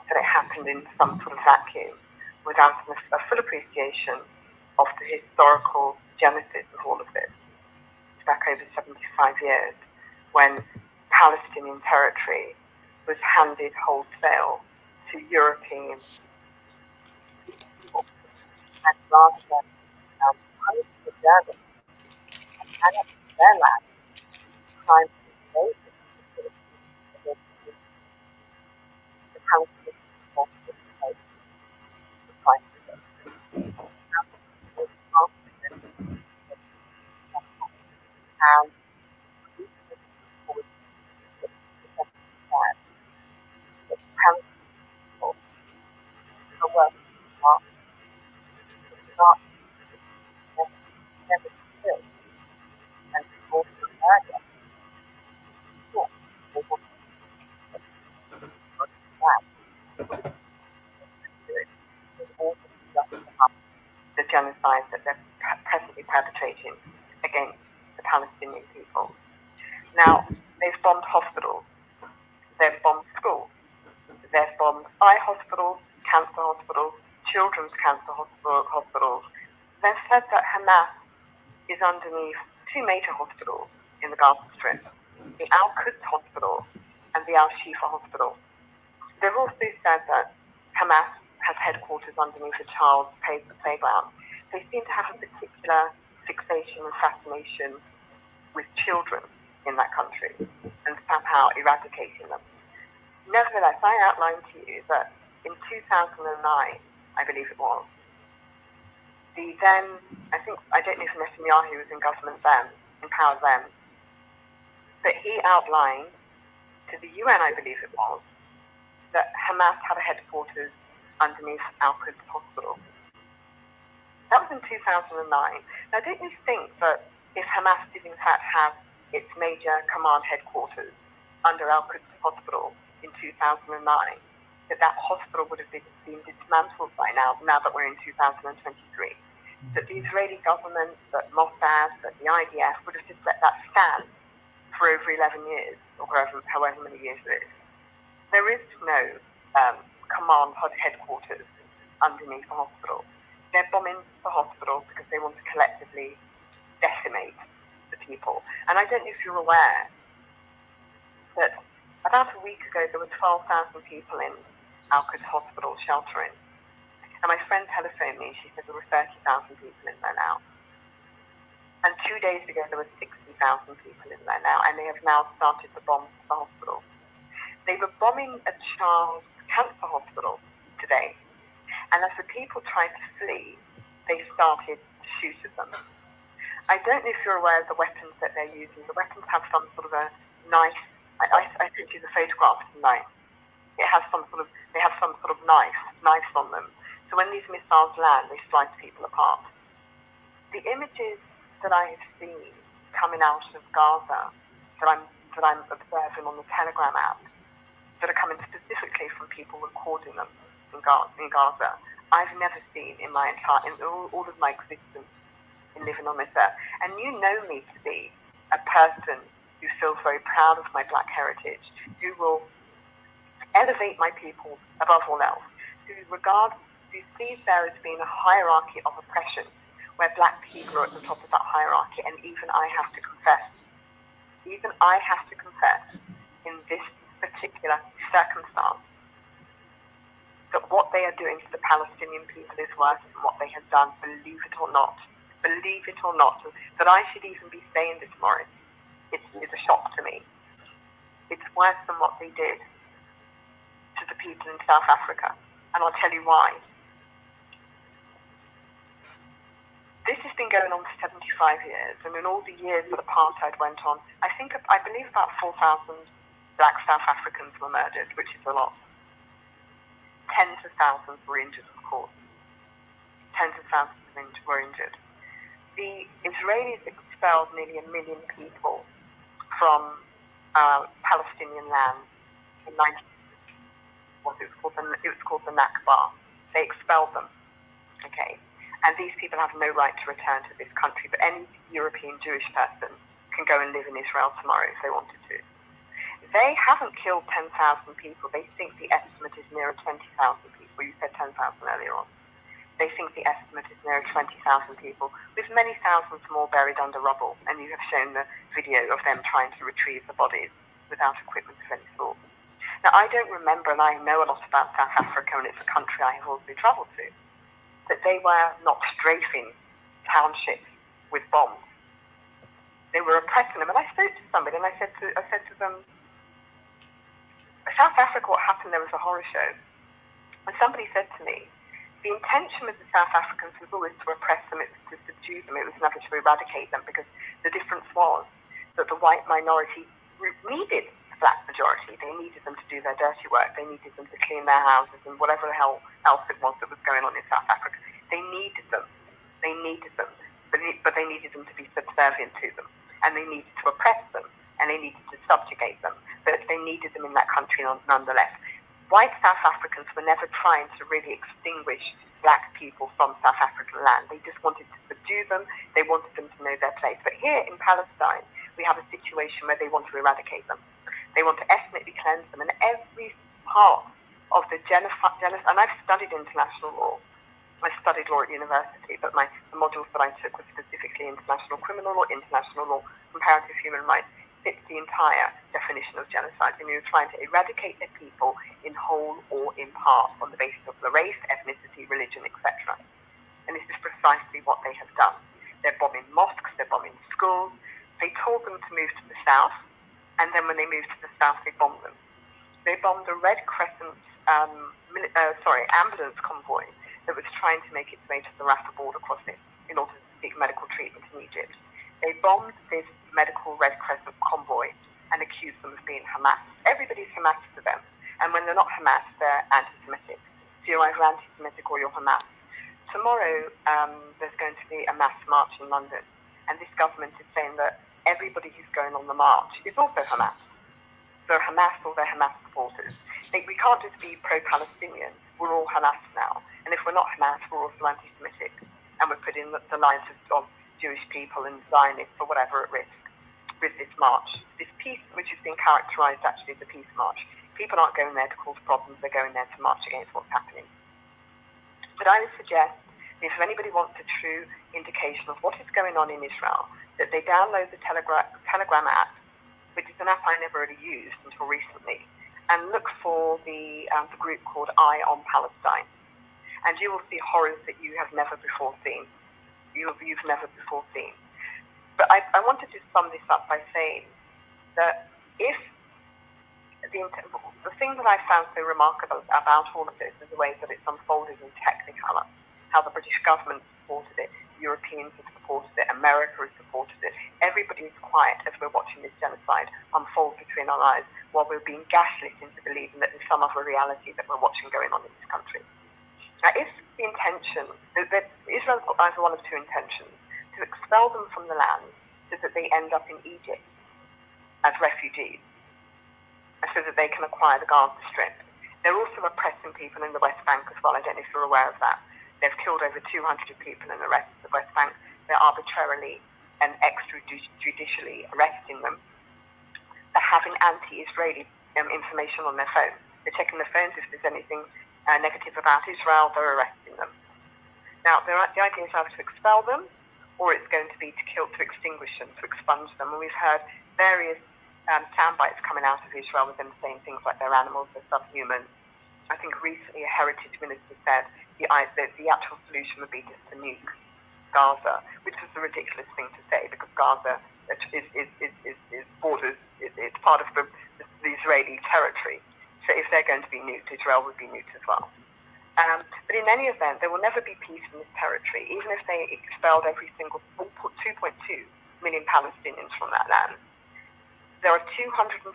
that it happened in some sort of vacuum, without a full appreciation of the historical genesis of all of this, back over 75 years, when Palestinian territory was handed wholesale to European people, and rather than punish the Germans and annex their land, trying to invade the Palestinian people to fight for them. And the genocide that they're presently perpetrating against the Palestinian people. Now, they've bombed hospitals, they've bombed schools, they've bombed eye hospitals, cancer hospitals, children's cancer hospitals. They've said that Hamas is underneath two major hospitals in the Gaza Strip, the Al-Quds Hospital and the Al-Shifa Hospital. They've also said that Hamas has headquarters underneath a child's playground. They seem to have a particular fixation and fascination with children in that country and somehow eradicating them. Nevertheless, I outlined to you that in 2009, I believe it was, the then, I don't know if Netanyahu was in government then, in power then, but he outlined to the UN, I believe it was, that Hamas had a headquarters underneath Al-Quds Hospital. That was in 2009. Now, don't you think that if Hamas did in fact have its major command headquarters under Al-Quds Hospital in 2009, that hospital would have been dismantled by now that we're in 2023. That the Israeli government, that Mossad, that the IDF would have just let that stand for over 11 years, or however many years it is. There is no command headquarters underneath the hospital. They're bombing the hospital because they want to collectively decimate the people. And I don't know if you're aware that about a week ago there were 12,000 people in Al-Quds hospital sheltering. And my friend telephoned me, she said there were 30,000 people in there now. And 2 days ago there were 60,000 people in there now, and they have now started to bomb the hospital. They were bombing a child's cancer hospital today. And as the people tried to flee, they started to shoot at them. I don't know if you're aware of the weapons that they're using. The weapons have some sort of a knife. I sent you the photograph of the knife. They have some sort of knives on them. So when these missiles land, they slice people apart. The images that I have seen coming out of Gaza, that I'm observing on the Telegram app, that are coming specifically from people recording them in Gaza, I've never seen in all of my existence in living on this earth. And you know me to be a person who feels very proud of my black heritage, who will elevate my people above all else, who sees there as being a hierarchy of oppression, where black people are at the top of that hierarchy, and even I have to confess in this particular circumstance that what they are doing to the Palestinian people is worse than what they have done, believe it or not, that I should even be saying this, Morris. It's a shock to me. It's worse than what they did to the people in South Africa, and I'll tell you why. This has been going on for 75 years, and in all the years that apartheid went on, I believe about 4,000 black South Africans were murdered, which is a lot. Tens of thousands were injured, of course. Tens of thousands were injured. The Israelis expelled nearly 1 million people from Palestinian land in it was called the Nakba. They expelled them. Okay. And these people have no right to return to this country, but any European Jewish person can go and live in Israel tomorrow if they wanted to. They haven't killed 10,000 people. They think the estimate is nearer 20,000 people. You said 10,000 earlier on. They think the estimate is nearer 20,000 people, with many thousands more buried under rubble. And you have shown the video of them trying to retrieve the bodies without equipment of any sort. Now, I don't remember, and I know a lot about South Africa, and it's a country I have also traveled to, that they were not strafing townships with bombs. They were oppressing them. And I spoke to somebody, and I said to them, South Africa, what happened there was a horror show. And somebody said to me, the intention of the South Africans was always to oppress them, it was to subdue them, it was never to eradicate them, because the difference was that the white minority needed the black majority. They needed them to do their dirty work. They needed them to clean their houses and whatever the hell else it was that was going on in South Africa. They needed them. But they needed them to be subservient to them. And they needed to oppress them. And they needed to subjugate them. But they needed them in that country nonetheless. White South Africans were never trying to really extinguish black people from South African land. They just wanted to subdue them. They wanted them to know their place. But here in Palestine, we have a situation where they want to eradicate them. They want to ethnically cleanse them. And every part of the genocide, and I've studied international law. I studied law at university, but the modules that I took were specifically international criminal law, international law, comparative human rights. Fits the entire definition of genocide. And you're trying to eradicate their people in whole or in part on the basis of the race, ethnicity, religion, etc. And this is precisely what they have done. They're bombing mosques, they're bombing schools. They told them to move to the south, and then when they moved to the south, they bombed them. They bombed a Red Crescent ambulance convoy that was trying to make its way to the Rafah border crossing in order to seek medical treatment in Egypt. They bombed this medical Red Crescent convoy and accused them of being Hamas. Everybody's Hamas to them. And when they're not Hamas, they're anti-Semitic. So you're either anti-Semitic or you're Hamas. Tomorrow, there's going to be a mass march in London. And this government is saying that everybody who's going on the march is also Hamas. they're Hamas or they're Hamas supporters. We can't just be pro-Palestinian. We're all Hamas now. And if we're not Hamas, we're also anti-Semitic. And we're putting the lives of Jewish people and Zionists or whatever at risk with this march. This peace, which has been characterized actually as a peace march. People aren't going there to cause problems. They're going there to march against what's happening. But I would suggest, if anybody wants a true indication of what is going on in Israel, that they download the Telegram app, which is an app I never really used until recently, and look for the group called Eye on Palestine. And you will see horrors that you have never before seen. You've never before seen. But I wanted to sum this up by saying that if the thing that I found so remarkable about all of this is the way that it's unfolded in Technicolor, how the British government supported it, Europeans have supported it, America has supported it. Everybody is quiet as we're watching this genocide unfold between our eyes while we're being gaslit into believing that there's some other reality that we're watching going on in this country. Now, if the intention, Israel's got either one of two intentions, to expel them from the land so that they end up in Egypt as refugees, so that they can acquire the Gaza Strip. They're also oppressing people in the West Bank as well. I don't know if you're aware of that. They've killed over 200 people in the rest of the West Bank. They're arbitrarily and extrajudicially arresting them. They're having anti-Israeli information on their phones. They're checking their phones. If there's anything negative about Israel, they're arresting them. Now, the idea is either to expel them, or it's going to be to kill, to extinguish them, to expunge them. And we've heard various sound bites coming out of Israel with them saying things like they're animals, they're subhuman. I think recently a heritage minister said the actual solution would be just to nuke Gaza, which is a ridiculous thing to say because Gaza is borders, it's part of the Israeli territory. So if they're going to be nuked, Israel would be nuked as well. But in any event, there will never be peace in this territory, even if they expelled every single 2.2 million Palestinians from that land. There are 240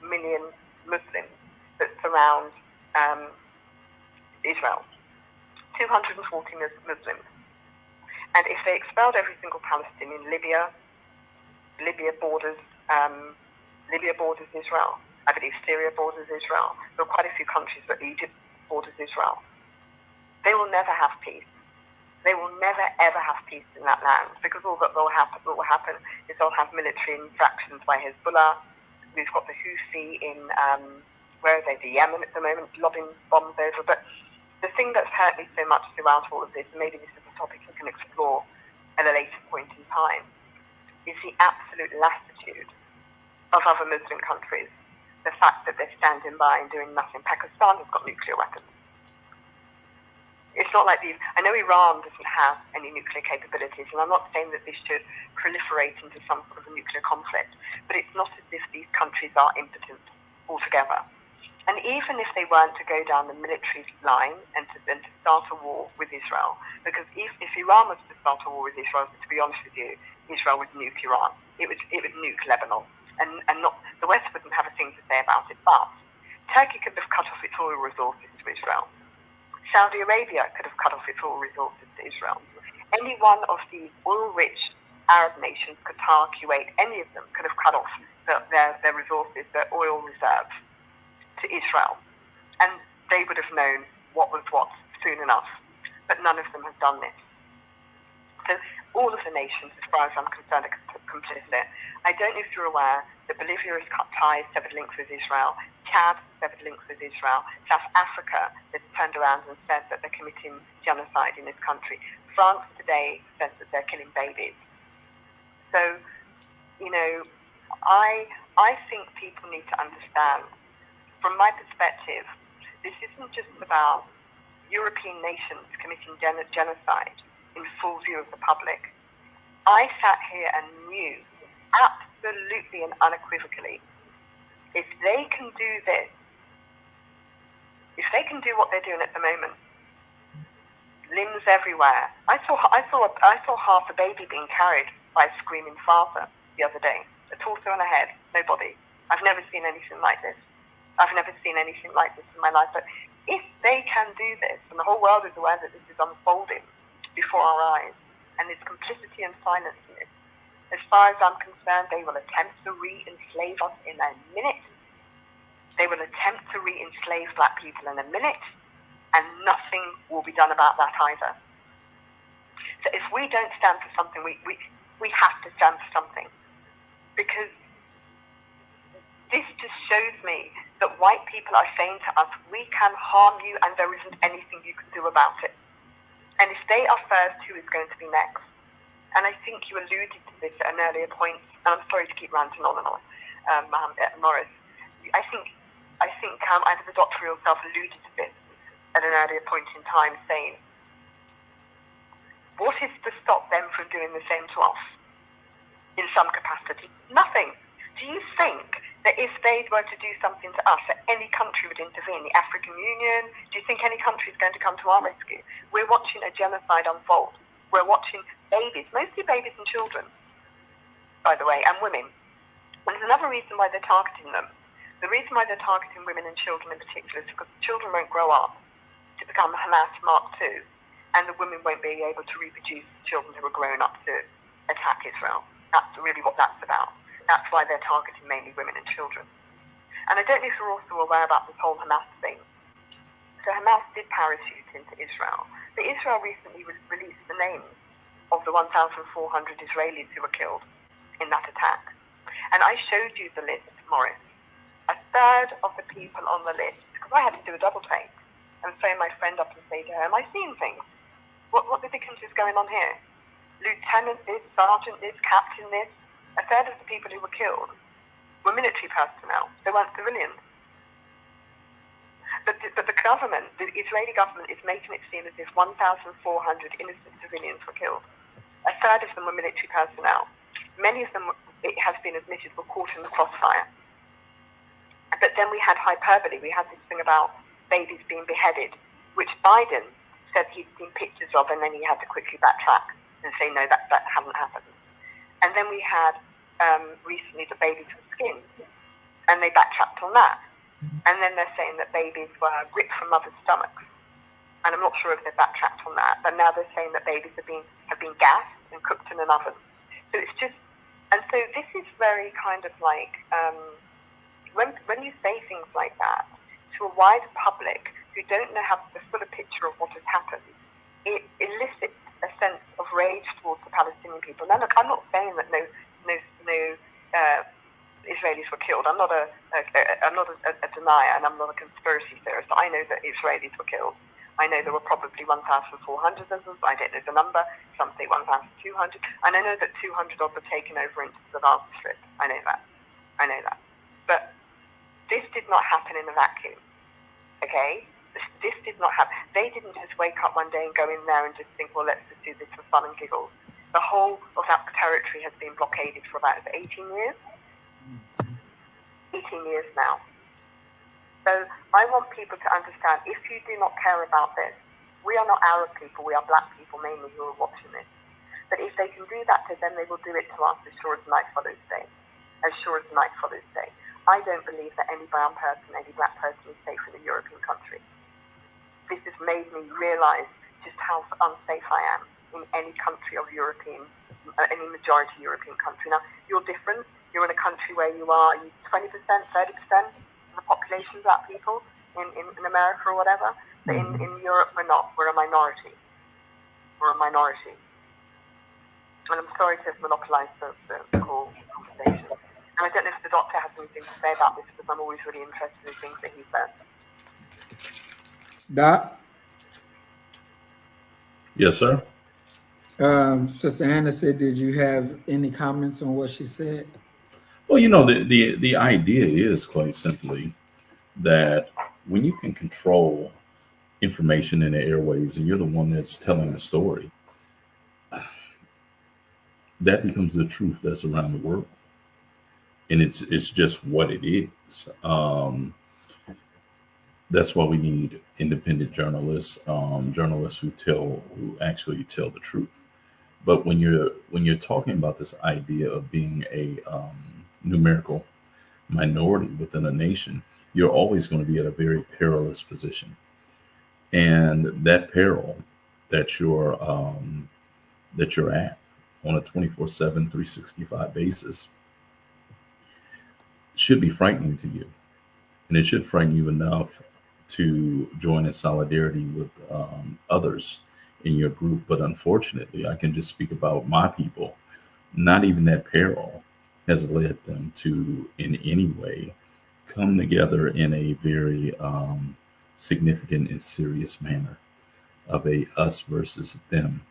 million Muslims that surround Israel. 240 Muslims. And if they expelled every single Palestinian, Libya borders Israel. I believe Syria borders Israel. There are quite a few countries, but Egypt borders Israel. They will never have peace. They will never ever have peace in that land because all that will happen is they'll have military infractions by Hezbollah. We've got the Houthi in where are they? The Yemen at the moment, lobbing bombs over. But the thing that's hurt me so much throughout all of this, and maybe this is a topic we can explore at a later point in time, is the absolute lassitude of other Muslim countries. The fact that they're standing by and doing nothing. Pakistan has got nuclear weapons. It's not like these. I know Iran doesn't have any nuclear capabilities, and I'm not saying that this should proliferate into some sort of a nuclear conflict, but it's not as if these countries are impotent altogether. And even if they weren't to go down the military line and to start a war with Israel, because if Iran was to start a war with Israel, to be honest with you, Israel would nuke Iran. It would nuke Lebanon, and not the West wouldn't have a thing to say about it. But Turkey could have cut off its oil resources to Israel. Saudi Arabia could have cut off its oil resources to Israel. Any one of these oil-rich Arab nations, Qatar, Kuwait, any of them could have cut off their resources, their oil reserves to Israel. And they would have known what was what soon enough. But none of them have done this. So all of the nations, as far as I'm concerned, are complicit. I don't know if you're aware that Bolivia has cut ties, severed links with Israel. Chad severed links with Israel. South Africa has turned around and said that they're committing genocide in this country. France today says that they're killing babies. So, I think people need to understand, from my perspective, this isn't just about European nations committing genocide in full view of the public. I sat here and knew absolutely and unequivocally, if they can do this, if they can do what they're doing at the moment, limbs everywhere. I saw half a baby being carried by a screaming father the other day. A torso and a head, no body. I've never seen anything like this. I've never seen anything like this in my life. But if they can do this, and the whole world is aware that this is unfolding before our eyes, and there's complicity and silence in this, as far as I'm concerned, they will attempt to re-enslave us in a minute, They will attempt to re-enslave black people in a minute, and nothing will be done about that either. So if we don't stand for something, we have to stand for something. Because this just shows me that white people are saying to us, we can harm you and there isn't anything you can do about it. And if they are first, who is going to be next? And I think you alluded to this at an earlier point, and I'm sorry to keep ranting on and on, Morris. I think either the doctor or yourself alluded to this at an earlier point in time, saying, what is to stop them from doing the same to us in some capacity? Nothing. Do you think that if they were to do something to us, that any country would intervene? The African Union? Do you think any country is going to come to our rescue? We're watching a genocide unfold. We're watching babies, mostly babies and children, by the way, and women. And there's another reason why they're targeting them. The reason why they're targeting women and children in particular is because the children won't grow up to become Hamas Mark II, and the women won't be able to reproduce children who are grown up to attack Israel. That's really what that's about. That's why they're targeting mainly women and children. And I don't know if you're also aware about this whole Hamas thing. So Hamas did parachute into Israel. But Israel recently released the names of the 1,400 Israelis who were killed in that attack. And I showed you the list, Morris. A third of the people on the list, because I had to do a double take and phone my friend up and say to her, am I seeing things? What the dickens is going on here? Lieutenant this, sergeant this, captain this. A third of the people who were killed were military personnel. They weren't civilians. But the government, the Israeli government, is making it seem as if 1,400 innocent civilians were killed. A third of them were military personnel. Many of them, it has been admitted, were caught in the crossfire. But then we had hyperbole. We had this thing about babies being beheaded, which Biden said he'd seen pictures of, and then he had to quickly backtrack and say, no, that hadn't happened. And then we had recently the babies were skinned, and they backtracked on that. And then they're saying that babies were ripped from mothers' stomachs. And I'm not sure if they've backtracked on that, but now they're saying that babies have been gassed and cooked in an oven. So it's just, and so this is very kind of like, when you say things like that to a wide public who don't know how the fuller picture of what has happened, it elicits a sense of rage towards the Palestinian people. Now, look, I'm not saying that no Israelis were killed. I'm not a denier, and I'm not a conspiracy theorist. I know that Israelis were killed. I know there were probably 1,400 of them. I don't know the number. Some say 1,200. And I know that 200 of them were taken over into the Gaza Strip. I know that. But this did not happen in a vacuum. Okay? This did not happen. They didn't just wake up one day and go in there and just think, well, let's just do this for fun and giggles. The whole of that territory has been blockaded for about 18 years. 18 years now. So I want people to understand, if you do not care about this, we are not Arab people, we are black people mainly who are watching this. But if they can do that to them, they will do it to us as sure as night follows day. As sure as night follows day. I don't believe that any brown person, any black person is safe in a European country. This has made me realise just how unsafe I am in any country of any majority European country. Now, you're different. You're in a country where you are 20%, 30% of the population black people in America or whatever. But in Europe, we're not. We're a minority. And I'm sorry to have monopolised the whole conversation. And I don't know if the doctor has anything to say about this, because I'm always really interested in things that he says. Doc? Yes, sir. Sister Hannah said, did you have any comments on what she said? Well, you know, the idea is quite simply that when you can control information in the airwaves and you're the one that's telling the story, that becomes the truth that's around the world. And it's just what it is. That's why we need independent journalists, journalists who actually tell the truth. But when you're talking about this idea of being a numerical minority within a nation, you're always going to be at a very perilous position. And that peril that you're at on a 24/7, 365 basis should be frightening to you. And it should frighten you enough to join in solidarity with others in your group. But unfortunately, I can just speak about my people. Not even that peril has led them to, in any way, come together in a very significant and serious manner of a us versus them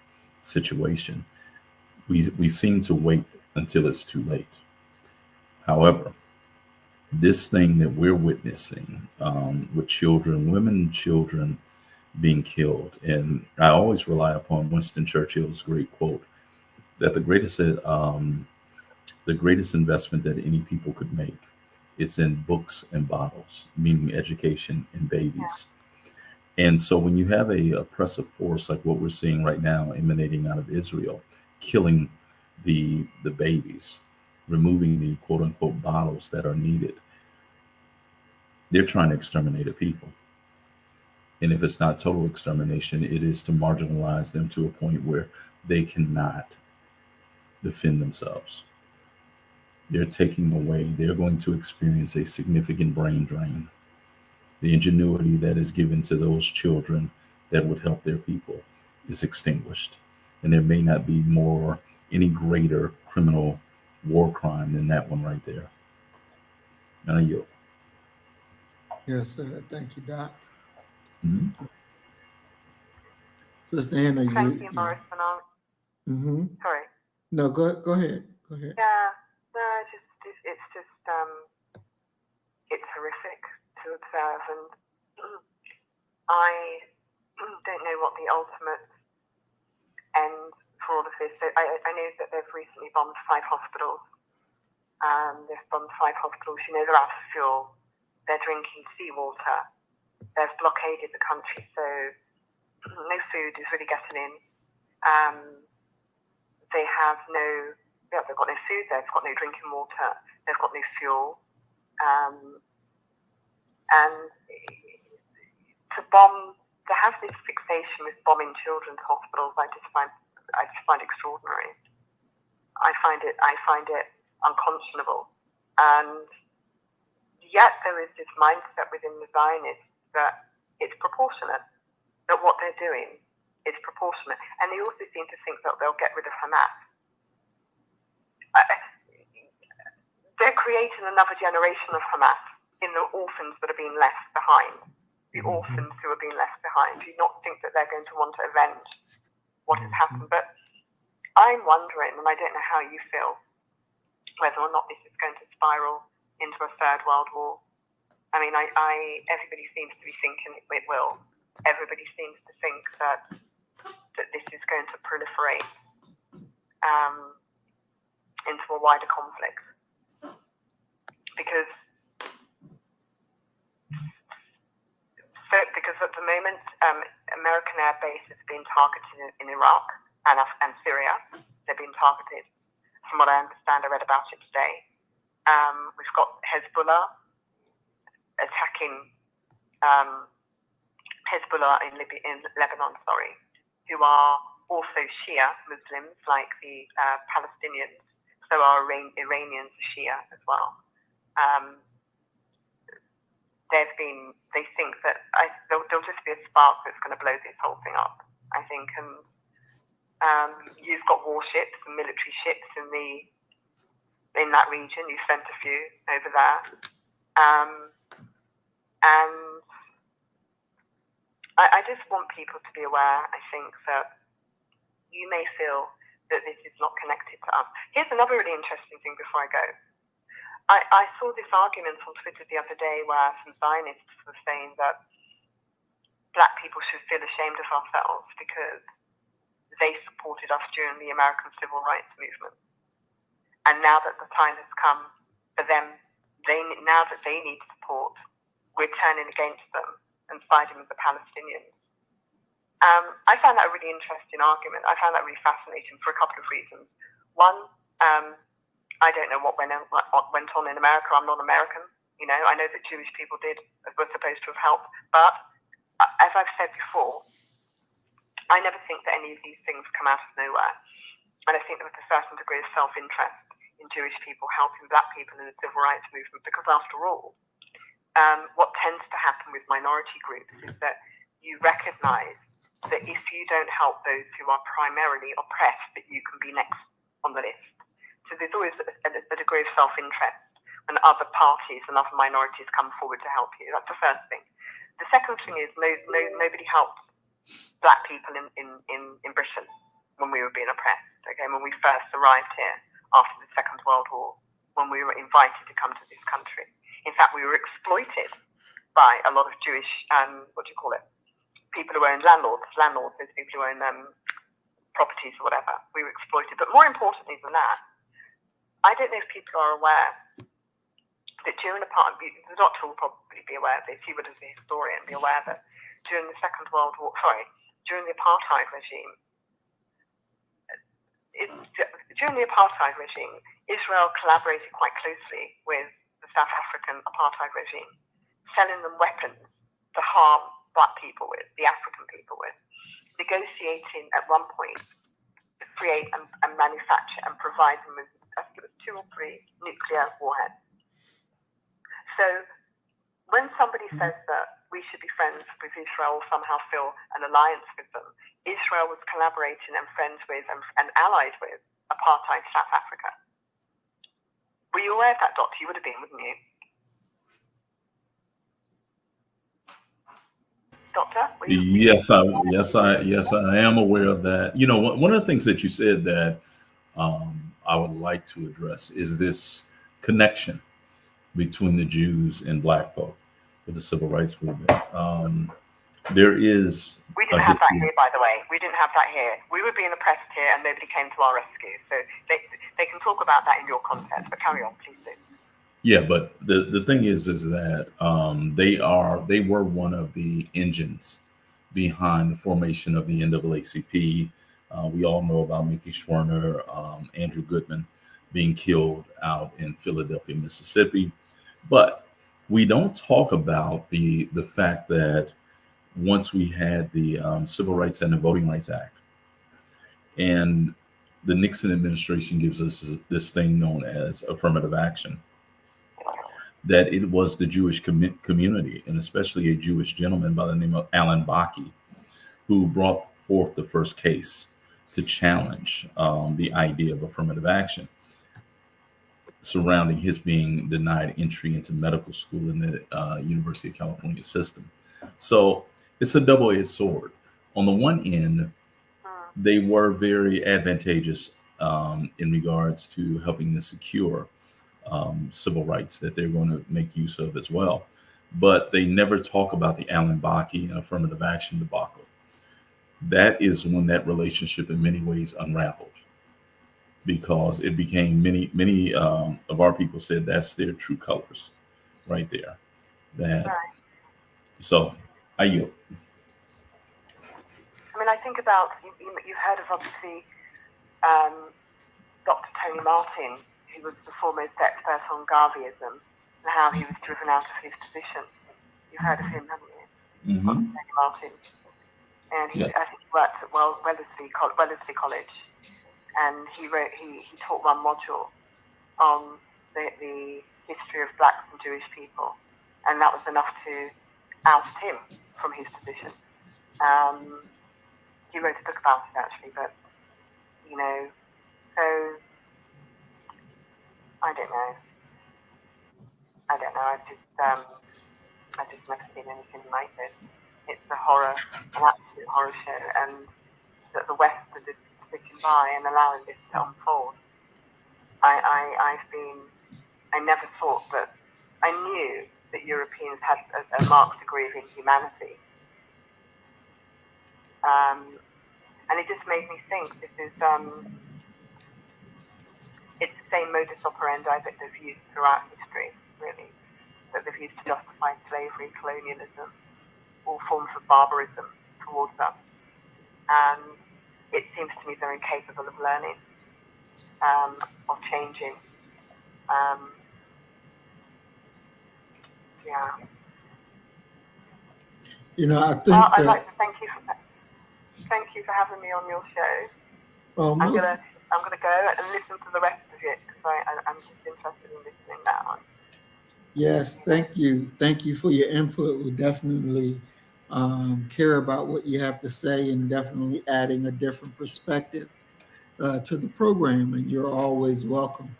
situation. We seem to wait until it's too late. However, this thing that we're witnessing with children, women and children being killed, and I always rely upon Winston Churchill's great quote that the greatest investment that any people could make, it's in books and bottles, meaning education and babies. And so when you have a oppressive force like what we're seeing right now emanating out of Israel, killing the babies, removing the quote unquote bottles that are needed, they're trying to exterminate a people. And if it's not total extermination, it is to marginalize them to a point where they cannot defend themselves. They're taking away, they're going to experience a significant brain drain. The ingenuity that is given to those children that would help their people is extinguished. And there may not be any greater criminal war crime than that one right there. And I yield. Yes, sir. Thank you, Doc. Mhm. Sister Hannah, Thank you, Morris. Sorry. No, go ahead. Go ahead. Yeah, no, it's horrific to observe, and I don't know what the ultimate end for all of this. So I know that they've recently bombed 5 hospitals. They've bombed 5 hospitals. You know, they're out of fuel. They're drinking seawater. They've blockaded the country, so no food is really getting in. They've got no food. They've got no drinking water. They've got no fuel. And to have this fixation with bombing children's hospitals, I just find extraordinary. I find it unconscionable, and yet there is this mindset within the Zionists that it's proportionate, that what they're doing is proportionate, and they also seem to think that they'll get rid of Hamas. They're creating another generation of Hamas in the orphans that are being left behind. The orphans who are being left behind. Do you not think that they're going to want to avenge what has happened? But I'm wondering, and I don't know how you feel, whether or not this is going to spiral into a third world war. I mean, everybody seems to be thinking it will. Everybody seems to think that this is going to proliferate into a wider conflict. Because at the moment, American air bases are being targeted in Iraq and Syria. They're being targeted. From what I understand, I read about it today. We've got Hezbollah attacking Hezbollah in Lebanon, who are also Shia Muslims like the Palestinians. So are Iranians Shia as well. They think that there'll just be a spark that's going to blow this whole thing up, I think. And you've got warships and military ships in that region. You sent a few over there, and I just want people to be aware. I think that you may feel that this is not connected to us. Here's another really interesting thing before I go. I saw this argument on Twitter the other day where some Zionists were saying that black people should feel ashamed of ourselves because they supported us during the American Civil Rights Movement. And now that the time has come for them, now that they need support, we're turning against them and siding with the Palestinians. I found that a really interesting argument. I found that really fascinating for a couple of reasons. One, I don't know what went on in America. I'm not American. You know, I know that Jewish people were supposed to have helped. But as I've said before, I never think that any of these things come out of nowhere. And I think there was a certain degree of self-interest in Jewish people helping black people in the civil rights movement, because after all, what tends to happen with minority groups is that you recognize that if you don't help those who are primarily oppressed, that you can be next on the list. So there's always a degree of self-interest when other parties and other minorities come forward to help you. That's the first thing. The second thing is nobody helped black people in Britain when we were being oppressed. Okay, when we first arrived here after the Second World War, when we were invited to come to this country. In fact, we were exploited by a lot of Jewish, people who own landlords, those people who own properties or whatever. We were exploited. But more importantly than that, I don't know if people are aware that during the doctor will probably be aware of this, he would as a historian be aware that during the during the apartheid regime, Israel collaborated quite closely with the South African apartheid regime, selling them weapons to harm black people with, the African people with, negotiating at one point to create and manufacture and provide them with, I think it was 2 or 3 nuclear warheads. So when somebody says that we should be friends with Israel or somehow feel an alliance with them, Israel was collaborating and friends with and allied with apartheid South Africa. Were you aware of that, Doctor? You would have been, wouldn't you? Doctor? Yes, I am aware of that. You know, one of the things that you said that I would like to address is this connection between the Jews and black folk with the civil rights movement. There is. We didn't have that here, by the way. We didn't have that here. We were being oppressed here, and nobody came to our rescue. So they can talk about that in your context, but carry on, please do. Yeah, but the thing is that they were one of the engines behind the formation of the NAACP. We all know about Mickey Schwerner, Andrew Goodman being killed out in Philadelphia, Mississippi. But we don't talk about the fact that once we had the Civil Rights and the Voting Rights Act, and the Nixon administration gives us this thing known as affirmative action, that it was the Jewish community, and especially a Jewish gentleman by the name of Alan Bakke, who brought forth the first case to challenge the idea of affirmative action surrounding his being denied entry into medical school in the University of California system. So it's a double-edged sword. On the one end, they were very advantageous in regards to helping to secure civil rights that they're going to make use of as well. But they never talk about the Alan Bakke and affirmative action debacle. That is when that relationship in many ways unraveled, because it became many of our people said that's their true colors right there. So I yield. I mean, I think about, you've heard of obviously Dr. Tony Martin, who was the foremost expert on Garveyism and how he was driven out of his position. You've heard of him, haven't you? Mm-hmm. Tony Martin. And I think he worked at Wellesley College, and he taught one module on the history of blacks and Jewish people, and that was enough to oust him from his position. He wrote a book about it actually, but so I don't know. I've just never seen anything like this. It's an absolute horror show, and that the West are just sitting by and allowing this to unfold. I never thought that. I knew that Europeans had a marked degree of inhumanity, and it just made me think this is. It's the same modus operandi that they've used throughout history, really, that they've used to justify slavery, colonialism, all forms of barbarism towards us. And it seems to me they're incapable of learning, of changing. I think I'd like to thank you for having me on your show. Well, I'm gonna go and listen to the rest of it because I'm just interested in listening now. Yes, thank you. Thank you for your input. We definitely care about what you have to say and definitely adding a different perspective to the program. And you're always welcome.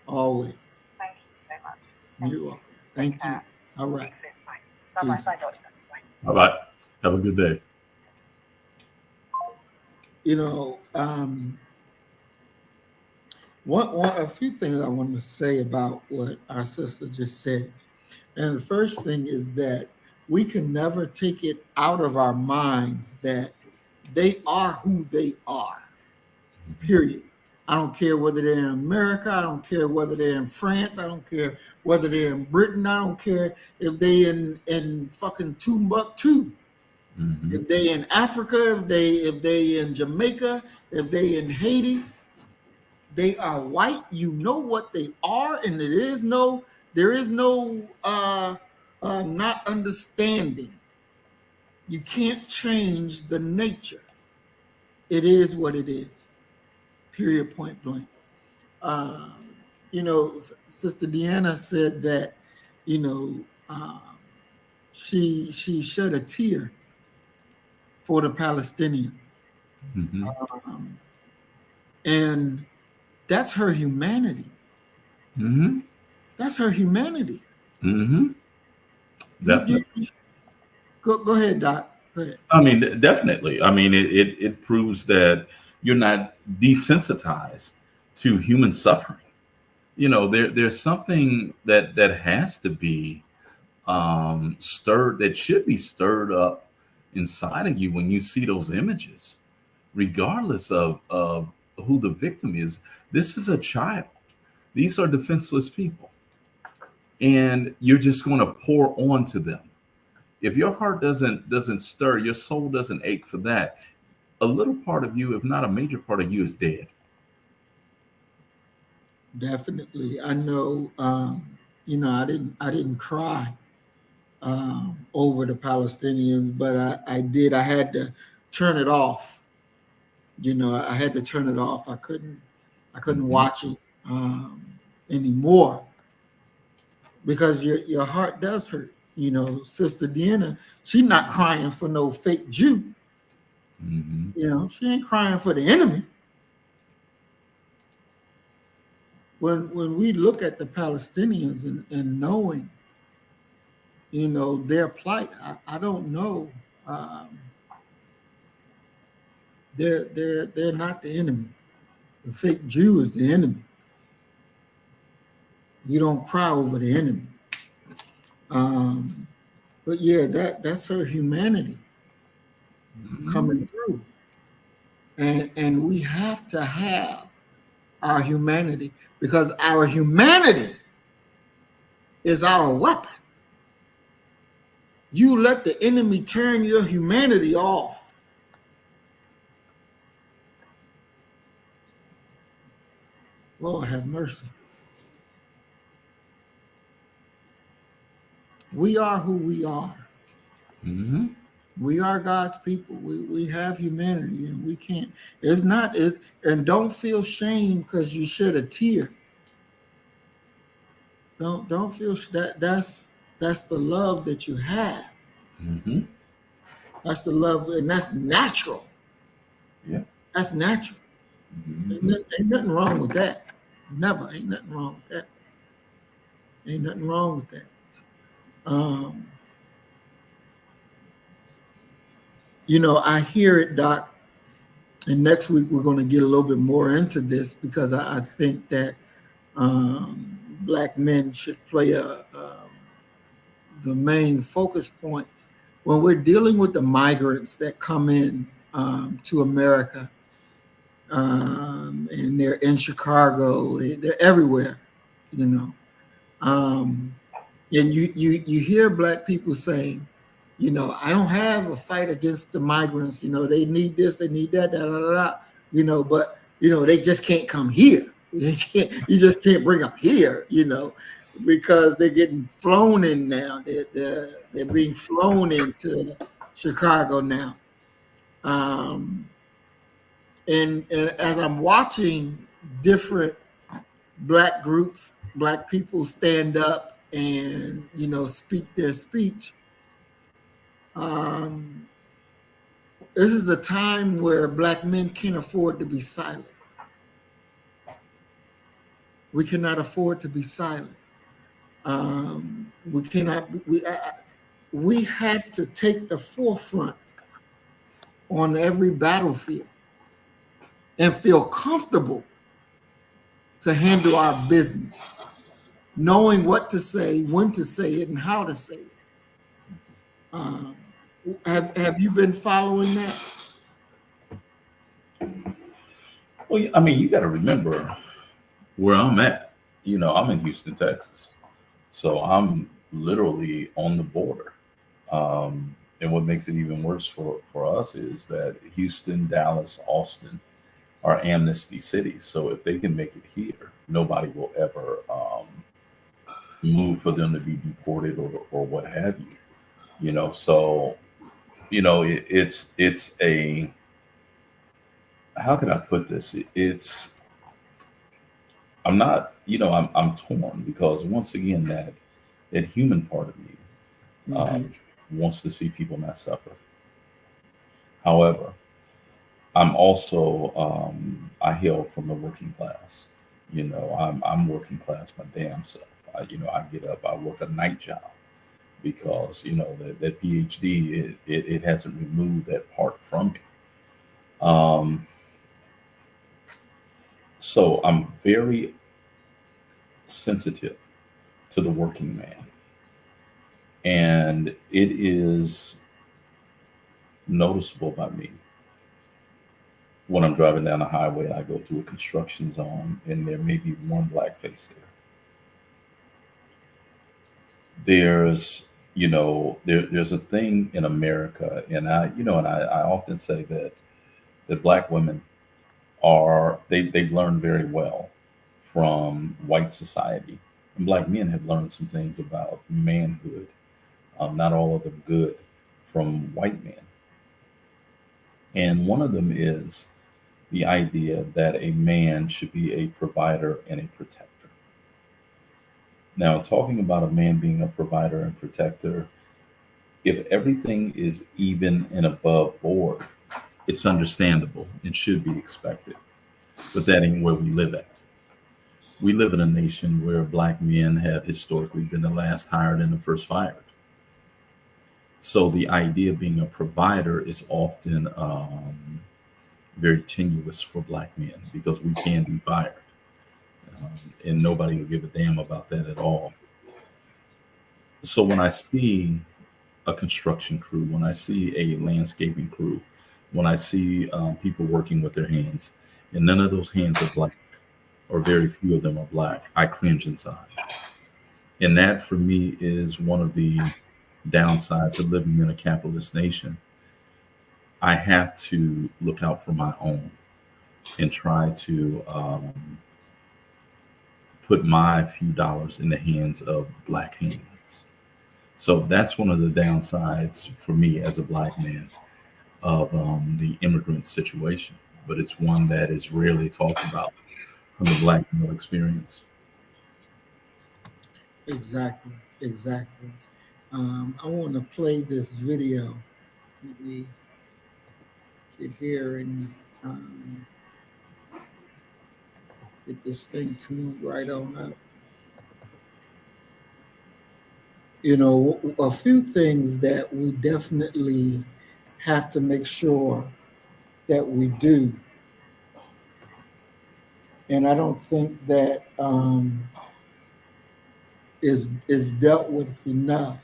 Always. Thank you so much. You're welcome. Thank you. All right. Speak soon. Bye. Bye-bye. Peace. Bye, Doctor. Bye. All right. Have a good day. You know, a few things I want to say about what our sister just said. And the first thing is that we can never take it out of our minds that they are who they are, period. I don't care whether they're in America. I don't care whether they're in France. I don't care whether they're in Britain. I don't care if they in fucking Timbuktu. Mm-hmm. If they in Africa, if they in Jamaica, if they in Haiti, they are white. You know what they are, and there is no not understanding. You can't change the nature. It is what it is. Period. Point blank. You know, Sister Deanna said that, you know, she shed a tear for the Palestinians. Mm-hmm. And that's her humanity. Mm-hmm. That's her humanity. Mm-hmm. Definitely. Go ahead, Doc. Go ahead. I mean, definitely. I mean, it proves that you're not desensitized to human suffering. You know, there's something that has to be stirred, that should be stirred up inside of you when you see those images, regardless of who the victim is. This is a child. These are defenseless people, and you're just going to pour onto them. If your heart doesn't stir, your soul doesn't ache for that, a little part of you, if not a major part of you, is dead. Definitely. I know, you know, I didn't cry over the Palestinians, but I did. I had to turn it off. You know, I had to turn it off. I couldn't watch it anymore because your heart does hurt. You know, Sister Deanna, she's not crying for no fake Jew. Mm-hmm. You know, she ain't crying for the enemy. When we look at the Palestinians and knowing, you know, their plight, I don't know. They're not the enemy. The fake Jew is the enemy. You don't cry over the enemy. But yeah, that's her humanity coming through. And we have to have our humanity because our humanity is our weapon. You let the enemy turn your humanity off. Lord have mercy. We are who we are. Mm-hmm. We are God's people. We have humanity, and we can't. It's not it. And don't feel shame because you shed a tear. Don't feel that. That's the love that you have. Mm-hmm. That's the love, and that's natural. Yeah. That's natural. Mm-hmm. Ain't nothing wrong with that. Never. Ain't nothing wrong with that. Ain't nothing wrong with that. You know, I hear it, Doc. And next week we're going to get a little bit more into this because I think that Black men should play the main focus point when we're dealing with the migrants that come in to America, and they're in Chicago, they're everywhere, you know. And you hear Black people saying, you know, I don't have a fight against the migrants. You know, they need this, they need that, da da da da. You know, but you know, they just can't come here. You just can't bring them here. You know, because they're getting flown in now. They're being flown into Chicago now. And as I'm watching different Black groups, Black people stand up and, speak their speech. This is a time where Black men can't afford to be silent. We cannot afford to be silent. We cannot. We have to take the forefront on every battlefield and feel comfortable to handle our business, knowing what to say, when to say it, and how to say it. Have you been following that? Well, I mean, you got to remember where I'm at. I'm in Houston, Texas. So I'm literally on the border. And what makes it even worse for us is that Houston, Dallas, Austin are amnesty cities. So if they can make it here, nobody will ever move for them to be deported or what have you. So, it's a, how can I put this? I'm not, I'm torn because once again, that human part of me wants to see people not suffer. However, I'm also, I hail from the working class. I'm working class my damn self. I get up, I work a night job because that PhD it hasn't removed that part from me. So I'm very sensitive to the working man, and it is noticeable by me when I'm driving down the highway and I go through a construction zone and there may be one black face there. There's a thing in America, and I often say that black women they've learned very well from white society, and black men have learned some things about manhood, not all of them good, from white men. And one of them is the idea that a man should be a provider and a protector. Now, talking about a man being a provider and protector, if everything is even and above board, it's understandable and should be expected. But that ain't where we live at. We live in a nation where black men have historically been the last hired and the first fired. So the idea of being a provider is often very tenuous for black men because we can be fired. And nobody will give a damn about that at all. So when I see a construction crew, when I see a landscaping crew, when I see people working with their hands, and none of those hands are black, or very few of them are black, I cringe inside. And that for me is one of the downsides of living in a capitalist nation. I have to look out for my own and try to put my few dollars in the hands of black hands. So that's one of the downsides for me as a black man of the immigrant situation. But it's one that is rarely talked about from the black male experience. Exactly. I want to play this video. Let me get here and get this thing tuned right on up. A few things that we definitely have to make sure that we do. And I don't think that is dealt with enough.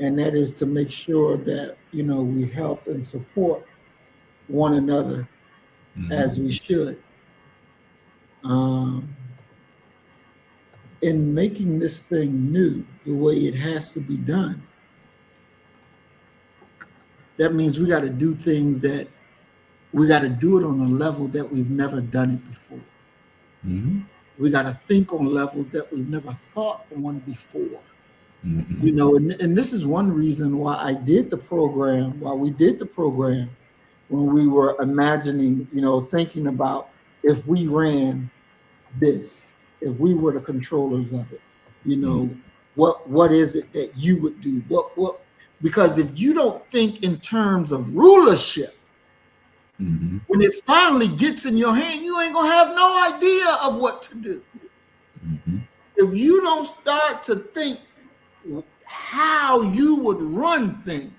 And that is to make sure that, we help and support one another as we should. In making this thing new the way it has to be done, that means we got to do things that we got to do it on a level that we've never done it before. We got to think on levels that we've never thought on before. And this is one reason why we did the program when we were imagining, thinking about if we ran this, if we were the controllers of it? What is it that you would do? What because if you don't think in terms of rulership, when it finally gets in your hand, you ain't gonna have no idea of what to do. If you don't start to think how you would run things,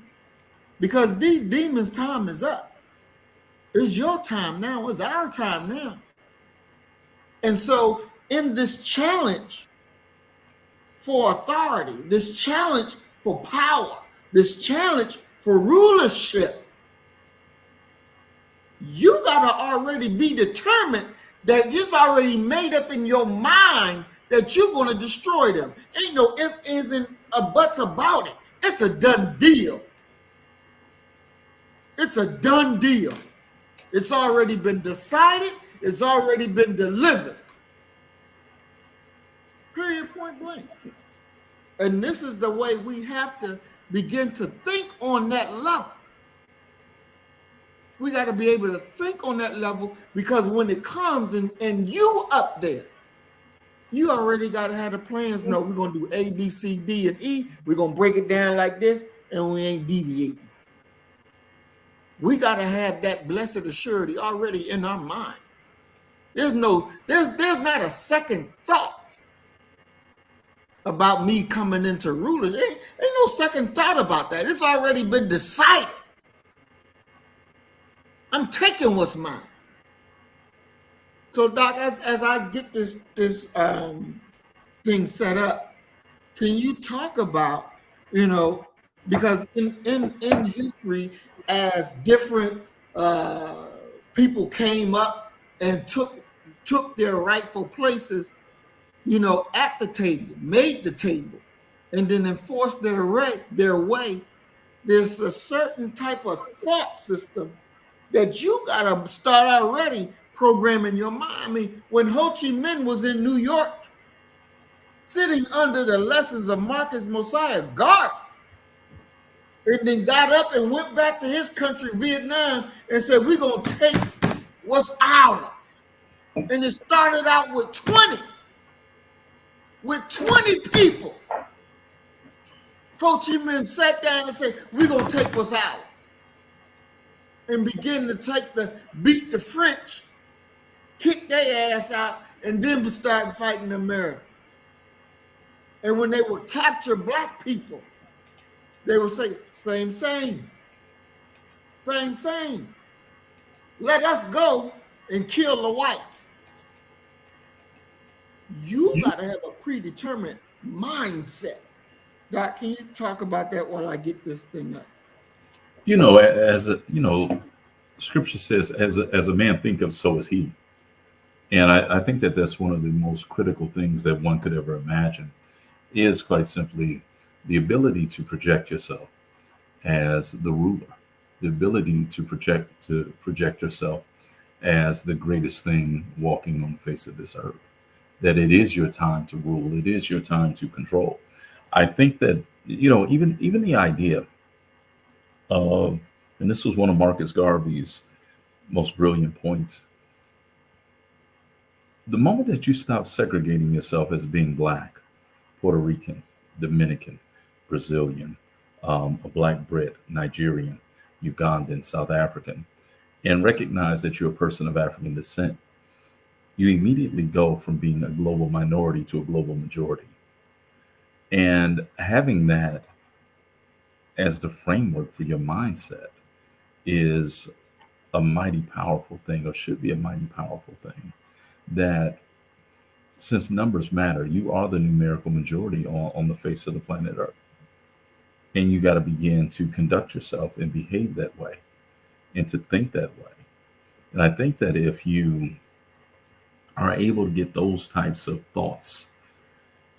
because these demons' time is up. It's your time now. It's our time now. And so in this challenge for authority, this challenge for power, this challenge for rulership, you got to already be determined that it's already made up in your mind that you're going to destroy them. Ain't no ifs, ands, and buts about it. It's a done deal. It's a done deal. It's already been decided. It's already been delivered. Period, point blank. And this is the way we have to begin to think on that level. We got to be able to think on that level, because when it comes and you up there, you already got to have the plans. No, we're going to do A, B, C, D, and E. We're going to break it down like this, and we ain't deviating. We got to have that blessed assurity already in our minds. There's not a second thought about me coming into rulers. Ain't no second thought about that. It's already been decided. I'm taking what's mine. So, Doc, as I get this thing set up, can you talk about, because in history, as different people came up and took their rightful places, at the table, made the table, and then enforced their way, there's a certain type of thought system that you got to start already programming your mind. I mean, when Ho Chi Minh was in New York, sitting under the lessons of Marcus Mosiah Garvey, and then got up and went back to his country, Vietnam, and said, we're going to take what's ours. And it started out with 20 people. Ho Chi Minh sat down and said, we're going to take what's ours. And begin to beat the French, kick their ass out, and then start fighting the Americans. And when they would capture black people, they would say, same. Let us go and kill the whites. You got to have a predetermined mindset. Doc, can you talk about that while I get this thing up? Scripture says, as a man thinketh, so is he. And I think that that's one of the most critical things that one could ever imagine, is quite simply the ability to project yourself as the ruler, the ability to project yourself as the greatest thing walking on the face of this earth, that it is your time to rule. It is your time to control. I think that, even the idea of, and this was one of Marcus Garvey's most brilliant points, the moment that you stop segregating yourself as being black, Puerto Rican, Dominican, Brazilian, a black Brit, Nigerian, Ugandan, South African, and recognize that you're a person of African descent, you immediately go from being a global minority to a global majority. And having that as the framework for your mindset is a mighty powerful thing, or should be a mighty powerful thing, that since numbers matter, you are the numerical majority on the face of the planet Earth. And you got to begin to conduct yourself and behave that way and to think that way. And I think that if you are able to get those types of thoughts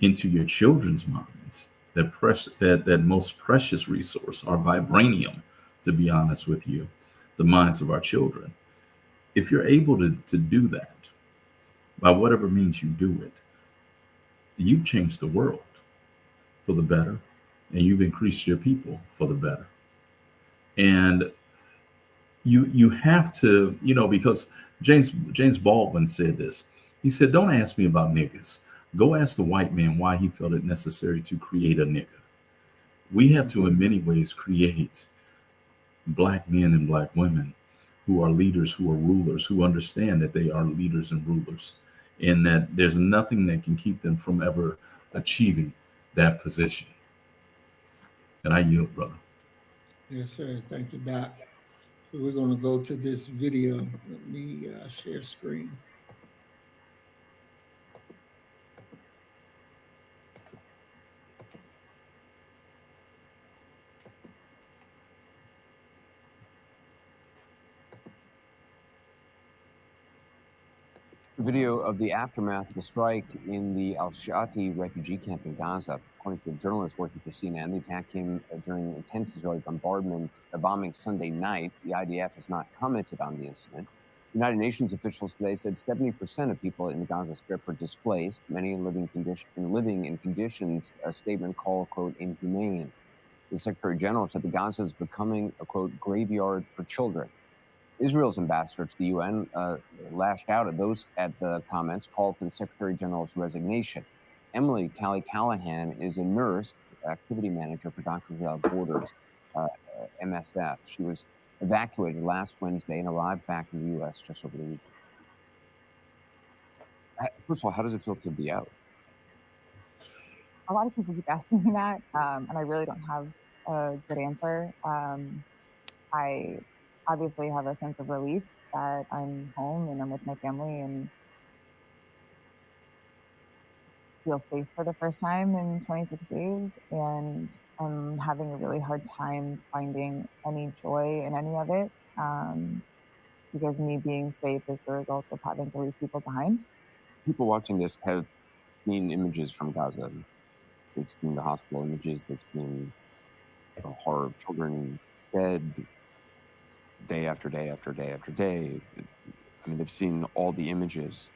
into your children's minds, that most precious resource, our vibranium, to be honest with you, the minds of our children, if you're able to do that, by whatever means you do it, you've changed the world for the better, and you've increased your people for the better. And you have to, because James Baldwin said this. He said, don't ask me about niggas. Go ask the white man why he felt it necessary to create a nigga. We have to, in many ways, create black men and black women who are leaders, who are rulers, who understand that they are leaders and rulers, and that there's nothing that can keep them from ever achieving that position. And I yield, brother. Yes, sir. Thank you, Doc. So we're going to go to this video. Let me share screen. Video of the aftermath of a strike in the al-Shati refugee camp in Gaza. According to a journalist working for CNN, the attack came during intense Israeli bombing Sunday night. The IDF has not commented on the incident. United Nations officials today said 70% of people in the Gaza Strip are displaced, many living in conditions a statement called, quote, inhumane. The Secretary General said that Gaza is becoming a, quote, graveyard for children. Israel's ambassador to the UN lashed out at the comments, called for the Secretary General's resignation. Emily Callahan is a nurse, activity manager for Doctors Without Borders, MSF. She was evacuated last Wednesday and arrived back in the U.S. just over the weekend. First of all, how does it feel to be out? A lot of people keep asking me that, and I really don't have a good answer. I obviously have a sense of relief that I'm home and I'm with my family and feel safe for the first time in 26 days. And I'm having a really hard time finding any joy in any of it, because me being safe is the result of having to leave people behind. People watching this have seen images from Gaza. They've seen the hospital images. They've seen the horror of children dead day after day after day after day. I mean, they've seen all the images.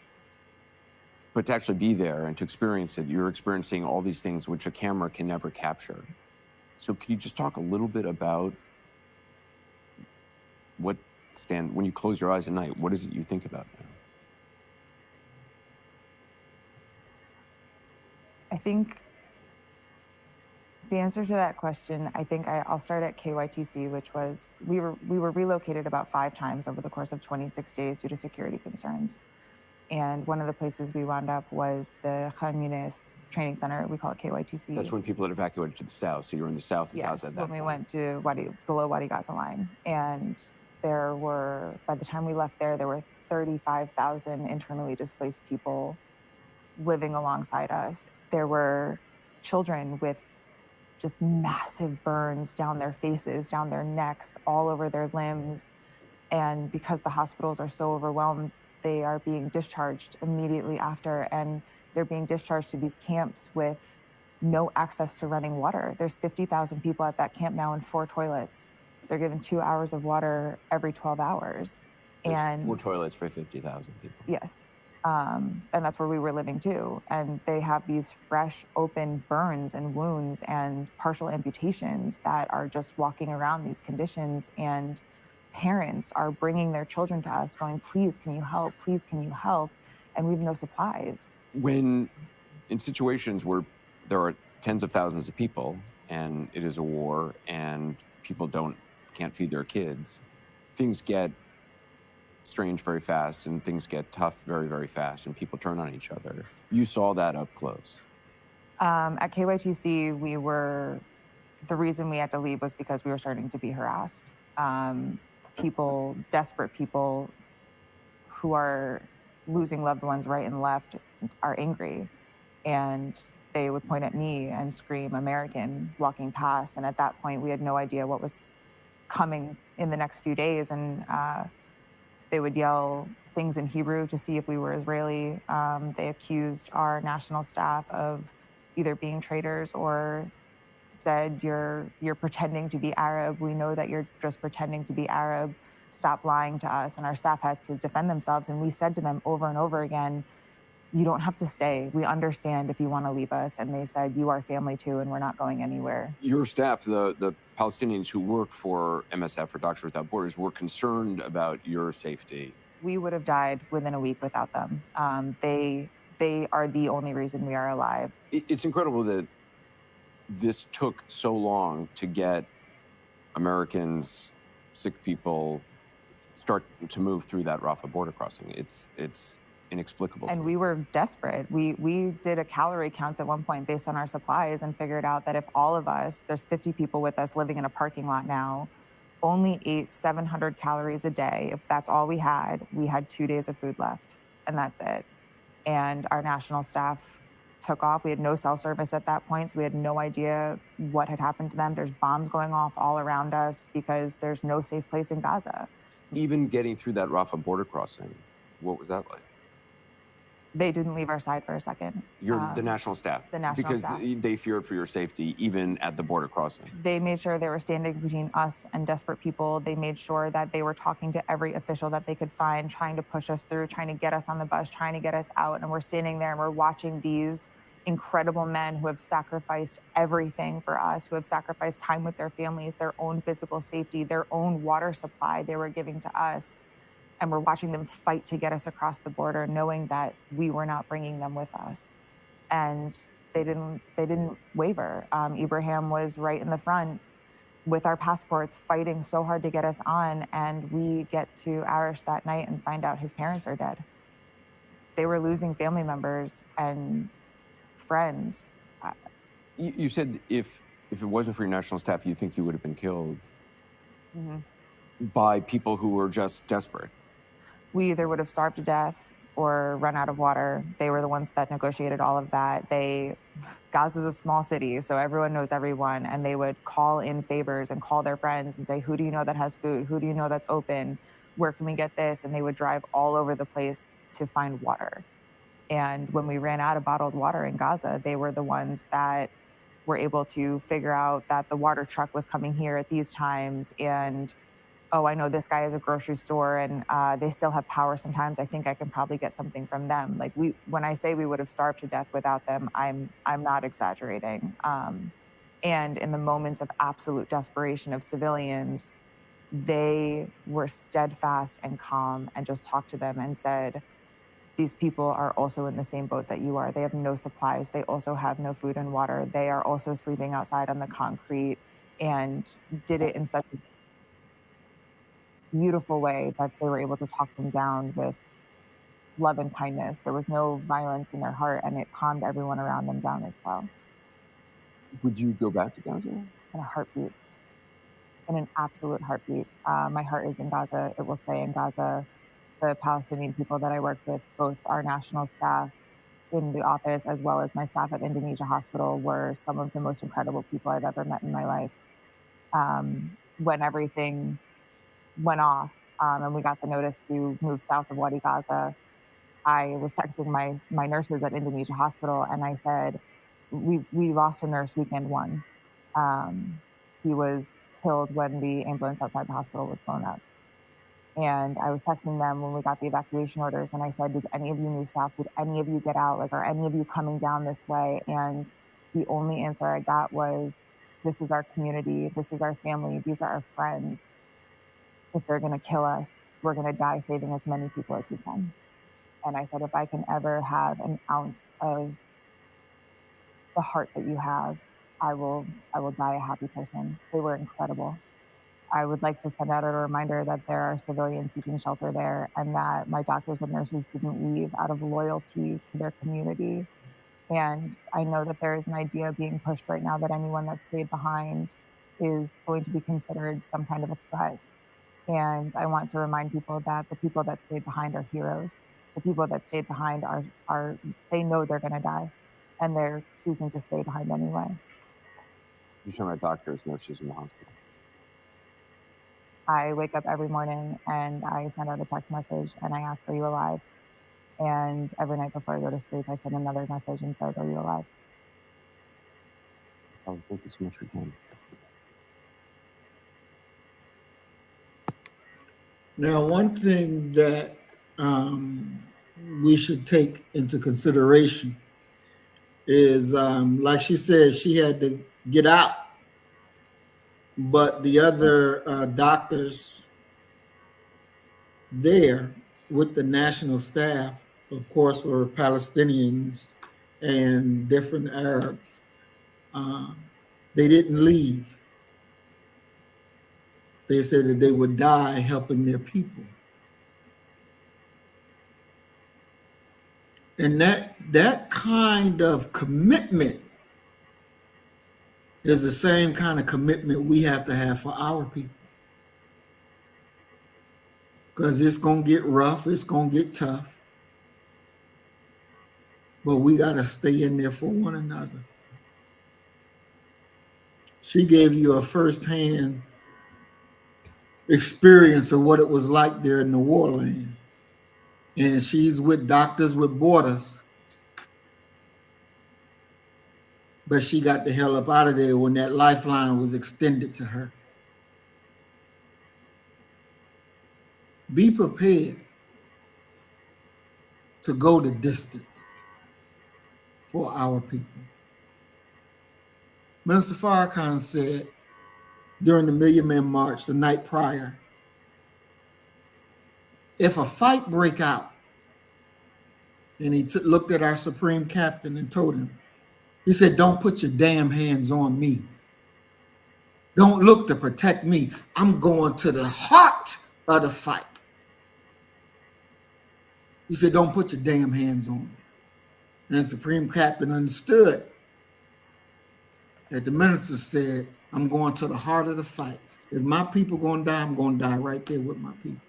But to actually be there and to experience it, you're experiencing all these things which a camera can never capture. So can you just talk a little bit about when you close your eyes at night, what is it you think about now? I think the answer to that question, I think I'll start at KYTC, which was, we were relocated about 5 times over the course of 26 days due to security concerns. And one of the places we wound up was the Khan Yunis Training Center. We call it KYTC. That's when people had evacuated to the south. So you're in the south of Gaza at that when we point. went to below Wadi Gaza line. And there were, by the time we left there were 35,000 internally displaced people living alongside us. There were children with just massive burns down their faces, down their necks, all over their limbs. And because the hospitals are so overwhelmed, they are being discharged immediately after. And they're being discharged to these camps with no access to running water. There's 50,000 people at that camp now and 4 toilets. They're given 2 hours of water every 12 hours. There's 4 toilets for 50,000 people. Yes. And that's where we were living too. And they have these fresh, open burns and wounds and partial amputations that are just walking around these conditions. And parents are bringing their children to us going, please, can you help? Please, can you help? And we have no supplies. When in situations where there are tens of thousands of people and it is a war and people can't feed their kids, things get strange very fast and things get tough very, very fast and people turn on each other. You saw that up close. At KYTC, the reason we had to leave was because we were starting to be harassed. Desperate people who are losing loved ones right and left are angry. And they would point at me and scream American walking past. And at that point, we had no idea what was coming in the next few days. And they would yell things in Hebrew to see if we were Israeli. They accused our national staff of either being traitors or said, you're pretending to be Arab. We know that you're just pretending to be Arab. Stop lying to us. And our staff had to defend themselves. And we said to them over and over again, you don't have to stay. We understand if you want to leave us. And they said, you are family too, and we're not going anywhere. Your staff, the Palestinians who work for MSF or Doctors Without Borders, were concerned about your safety. we would have died within a week without them. They are the only reason we are alive. It's incredible that this took so long to get Americans, sick people, start to move through that Rafah border crossing. It's inexplicable. And we were desperate. We did a calorie count at one point based on our supplies and figured out that if all of us, there's 50 people with us living in a parking lot now, only ate 700 calories a day, if that's all we had 2 days of food left, and that's it. And our national staff took off. We had no cell service at that point, so we had no idea what had happened to them. There's bombs going off all around us because there's no safe place in Gaza. Even getting through that Rafah border crossing, what was that like? They didn't leave our side for a second. You're the national staff. The national staff. Because they feared for your safety, even at the border crossing. They made sure they were standing between us and desperate people. They made sure that they were talking to every official that they could find, trying to push us through, trying to get us on the bus, trying to get us out. And we're standing there and we're watching these incredible men who have sacrificed everything for us, who have sacrificed time with their families, their own physical safety, their own water supply they were giving to us. And we're watching them fight to get us across the border, knowing that we were not bringing them with us. And they didn't waver. Ibrahim was right in the front with our passports, fighting so hard to get us on. And we get to Arish that night and find out his parents are dead. They were losing family members and friends. You said if it wasn't for your national staff, you think you would have been killed by people who were just desperate. We either would have starved to death or run out of water. They were the ones that negotiated all of that. Gaza's a small city, so everyone knows everyone, and they would call in favors and call their friends and say, who do you know that has food? Who do you know that's open? Where can we get this? And they would drive all over the place to find water. And when we ran out of bottled water in Gaza, they were the ones that were able to figure out that the water truck was coming here at these times, and oh, I know this guy has a grocery store and they still have power sometimes. I think I can probably get something from them. Like when I say we would have starved to death without them, I'm not exaggerating. And in the moments of absolute desperation of civilians, they were steadfast and calm and just talked to them and said, these people are also in the same boat that you are. They have no supplies. They also have no food and water. They are also sleeping outside on the concrete, and did it in such a beautiful way that they were able to talk them down with love and kindness. There was no violence in their heart, and it calmed everyone around them down as well. Would you go back to Gaza? In a heartbeat. In an absolute heartbeat. My heart is in Gaza. It will stay in Gaza. The Palestinian people that I worked with, both our national staff in the office as well as my staff at Indonesia Hospital, were some of the most incredible people I've ever met in my life. When everything went off and we got the notice to move south of Wadi Gaza, I was texting my nurses at Indonesia Hospital, and I said, we lost a nurse weekend one. He was killed when the ambulance outside the hospital was blown up. And I was texting them when we got the evacuation orders, and I said, did any of you move south? Did any of you get out? Like, are any of you coming down this way? And the only answer I got was, this is our community. This is our family. These are our friends. If they're going to kill us, we're going to die saving as many people as we can. And I said, if I can ever have an ounce of the heart that you have, I will die a happy person. They were incredible. I would like to send out a reminder that there are civilians seeking shelter there, and that my doctors and nurses didn't leave out of loyalty to their community. And I know that there is an idea being pushed right now that anyone that stayed behind is going to be considered some kind of a threat. And I want to remind people that the people that stayed behind are heroes. The people that stayed behind are they know they're going to die, and they're choosing to stay behind anyway. You're talking about doctors, nurses in the hospital. I wake up every morning and I send out a text message and I ask, are you alive? And every night before I go to sleep, I send another message and says, are you alive? Oh, thank you so much for your time. Now, one thing that we should take into consideration is, like she said, she had to get out, but the other doctors there with the national staff, of course, were Palestinians and different Arabs. They didn't leave. They said that they would die helping their people. And that kind of commitment is the same kind of commitment we have to have for our people. Because it's going to get rough, it's going to get tough. But we got to stay in there for one another. She gave you a firsthand experience of what it was like there in the warland. And she's with Doctors with Borders. But she got the hell up out of there when that lifeline was extended to her. Be prepared to go the distance for our people. Minister Farrakhan said during the Million Man March the night prior, if a fight break out, and he looked at our Supreme Captain and told him, he said, don't put your damn hands on me. Don't look to protect me. I'm going to the heart of the fight. He said, don't put your damn hands on me. And the Supreme Captain understood that the minister said, I'm going to the heart of the fight. If my people going to die, I'm going to die right there with my people.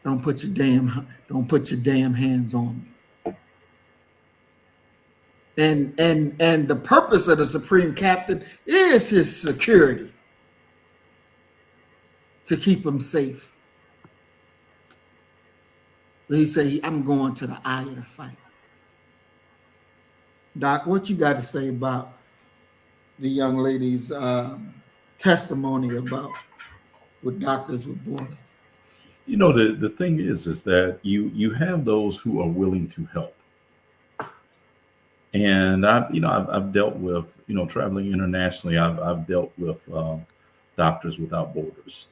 Don't put your damn hands on me. And the purpose of the Supreme Captain is his security, to keep him safe. But he said, I'm going to the eye of the fight. Doc, what you got to say about the young lady's testimony about with Doctors with Borders? You know, the thing is that you have those who are willing to help. And I've dealt with, traveling internationally, I've dealt with Doctors Without Borders.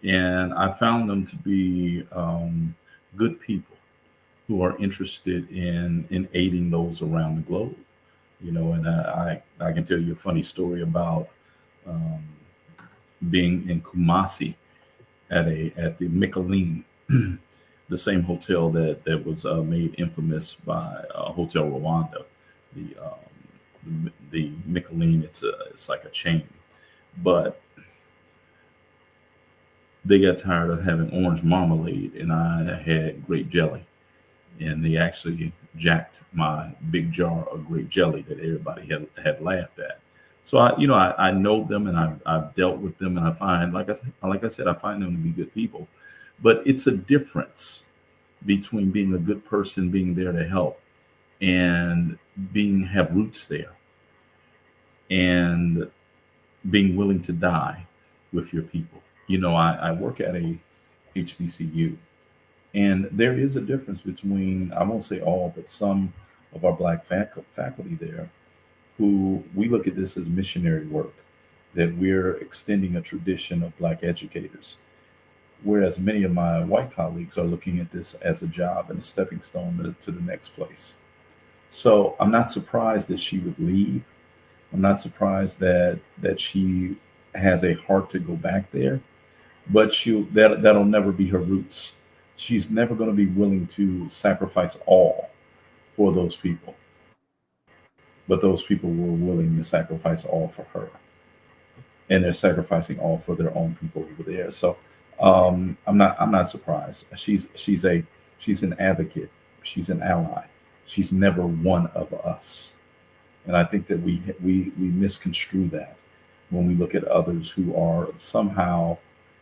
And I found them to be good people who are interested in aiding those around the globe. And I can tell you a funny story about being in Kumasi at the Michelin, the same hotel that was made infamous by Hotel Rwanda. The Michelin, it's like a chain, but they got tired of having orange marmalade, and I had grape jelly, and they actually jacked my big jar of grape jelly that everybody had laughed at. So I know them, and I've dealt with them, and I find, like I said, I find them to be good people. But it's a difference between being a good person, being there to help, and have roots there, and being willing to die with your people. I work at a HBCU, and there is a difference between, I won't say all, but some of our Black faculty there, who we look at this as missionary work, that we're extending a tradition of Black educators. Whereas many of my white colleagues are looking at this as a job and a stepping stone to the next place. So I'm not surprised that she would leave. I'm not surprised that she has a heart to go back there, but that'll never be her roots. She's never going to be willing to sacrifice all for those people. But those people were willing to sacrifice all for her. And they're sacrificing all for their own people over there. So I'm not surprised. She's an advocate. She's an ally. She's never one of us. And I think that we misconstrue that when we look at others who are somehow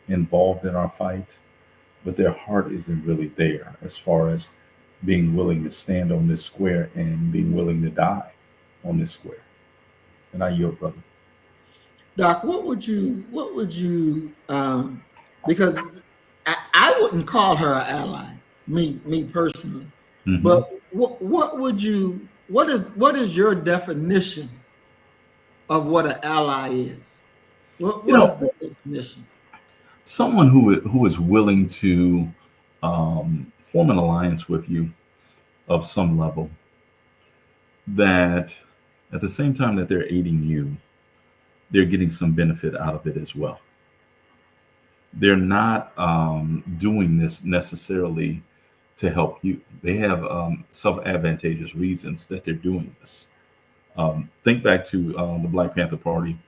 involved in our fight, but their heart isn't really there as far as being willing to stand on this square and being willing to die on this square. And I yield, brother. Doc, what would you because I wouldn't call her an ally, me personally. Mm-hmm. But what is your definition of what an ally is? What is the definition? Someone who is willing to form an alliance with you of some level, that at the same time that they're aiding you, they're getting some benefit out of it as well. They're not doing this necessarily to help you. They have self-advantageous reasons that they're doing this. Think back to the Black Panther Party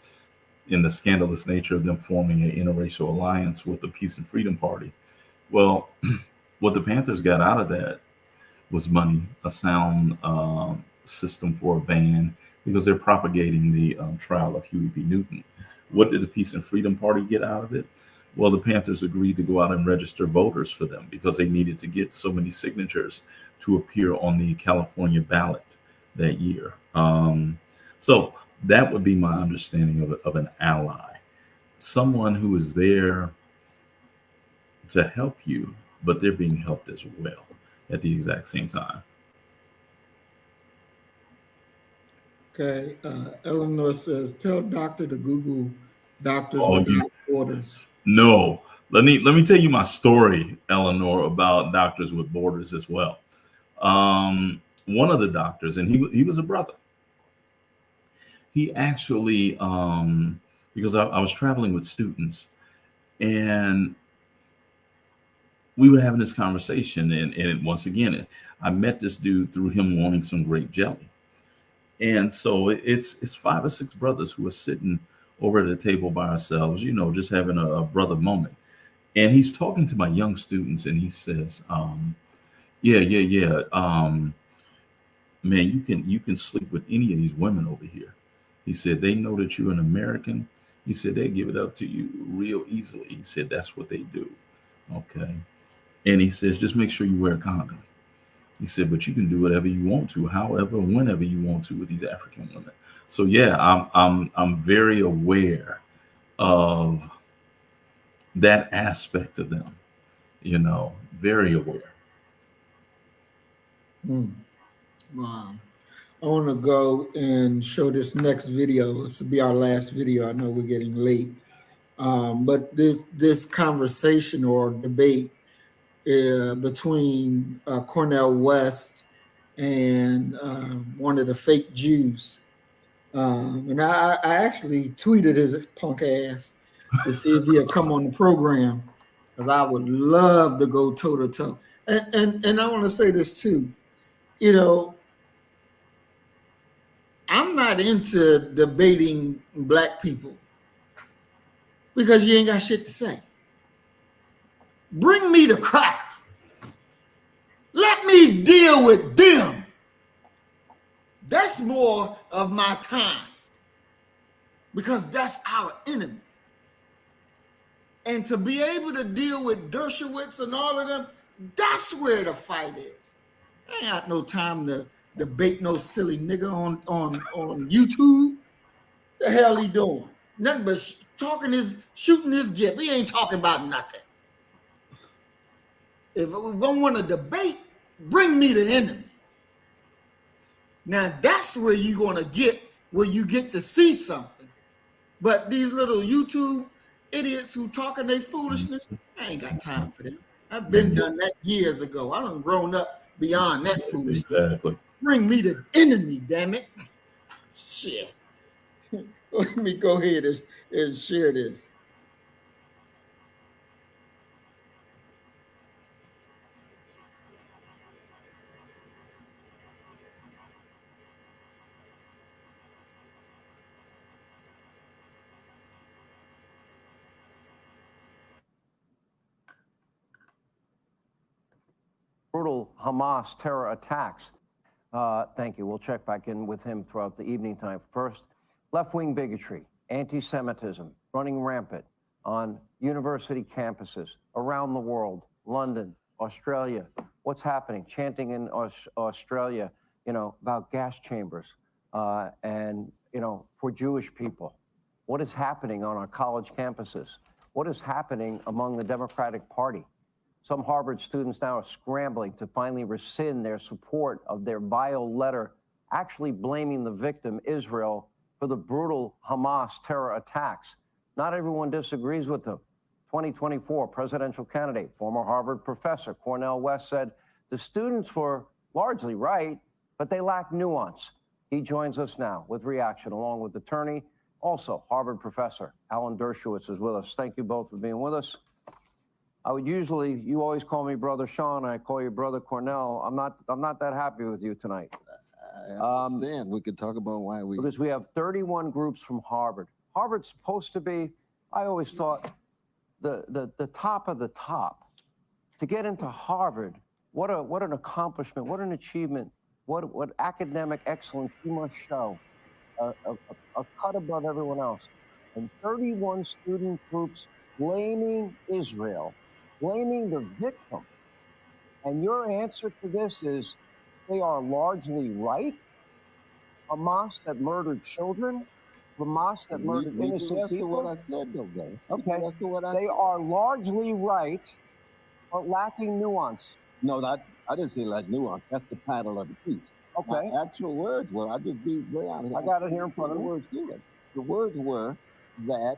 in the scandalous nature of them forming an interracial alliance with the Peace and Freedom Party. Well, what the Panthers got out of that was money, a sound system for a van, because they're propagating the trial of Huey P. Newton. What did the Peace and Freedom Party get out of it? Well, the Panthers agreed to go out and register voters for them because they needed to get so many signatures to appear on the California ballot that year. So that would be my understanding of an ally, someone who is there to help you, but they're being helped as well at the exact same time. Okay. Eleanor says, tell doctor to Google Doctors Oh, Without Borders. No. Let me tell you my story, Eleanor, about Doctors with Borders as well. One of the doctors, and he was a brother. He actually, because I was traveling with students, and we were having this conversation, and once again, I met this dude through him wanting some grape jelly. And so it's 5 or 6 brothers who are sitting over at the table by ourselves, just having a brother moment. And he's talking to my young students, and he says, man, you can sleep with any of these women over here. He said, they know that you're an American. He said, they give it up to you real easily. He said, that's what they do. Okay. And he says, just make sure you wear a condom. He said, but you can do whatever you want to, however, whenever you want to with these African women. So yeah, I'm very aware of that aspect of them, very aware. Wow. I want to go and show this next video. This will be our last video. I know we're getting late. But this conversation or debate between Cornel West and one of the fake Jews. And I actually tweeted his punk ass to see if he'll come on the program, because I would love to go toe to toe. And I want to say this too, I'm not into debating black people because you ain't got shit to say. Bring me the crack. Let me deal with them. That's more of my time, because that's our enemy. And to be able to deal with Dershowitz and all of them, that's where the fight is. I ain't got no time to debate no silly nigga on YouTube. The hell he doing? Nothing but shooting his gift. He ain't talking about nothing. If we don't want to debate, bring me the enemy. Now that's where you're gonna get where you get to see something. But these little YouTube idiots who talking their foolishness, I ain't got time for them. I've been done that years ago. I done grown up beyond that foolishness. Exactly. Bring me the enemy, damn it. Shit. Let me go ahead and share this. Brutal Hamas terror attacks. Thank you. We'll check back in with him throughout the evening time. First, left-wing bigotry, anti-Semitism running rampant on university campuses around the world, London, Australia. What's happening? Chanting in Australia, about gas chambers and, for Jewish people. What is happening on our college campuses? What is happening among the Democratic Party? Some Harvard students now are scrambling to finally rescind their support of their vile letter, actually blaming the victim, Israel, for the brutal Hamas terror attacks. Not everyone disagrees with them. 2024 presidential candidate, former Harvard professor Cornel West said the students were largely right, but they lack nuance. He joins us now with reaction, along with attorney, also Harvard professor Alan Dershowitz is with us. Thank you both for being with us. You always call me Brother Sean. I call you Brother Cornel. I'm not that happy with you tonight. I understand. We could talk about why we... Because we have 31 groups from Harvard. Harvard's supposed to be, I always thought, the top of the top. To get into Harvard, what an accomplishment, what an achievement, what academic excellence you must show, a cut above everyone else. And 31 student groups blaming Israel, blaming the victim. And your answer to this is they are largely right. Hamas that murdered children, Hamas that murdered innocent people. What I said, though, guys. Okay, That's what I they are largely right, but lacking nuance. No, I didn't say like nuance. That's the title of the piece. Okay. My actual words were, I just be very honest. I got it here in front of me. The words were that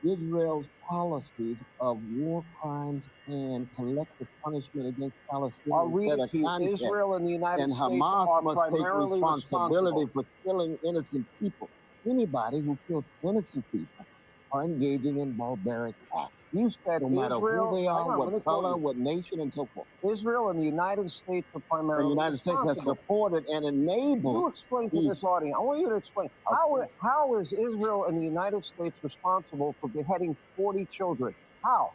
Israel's policies of war crimes and collective punishment against Palestinians Israel and the United and States Hamas are must take primarily responsibility responsible for killing innocent people. Anybody who kills innocent people are engaging in barbaric acts. You said no matter Israel, who they are, what color, what nation, and so forth. Israel and the United States are primarily The United States has supported and enabled. You explain to this audience. I want you to explain how is Israel and the United States responsible for beheading 40 children? How?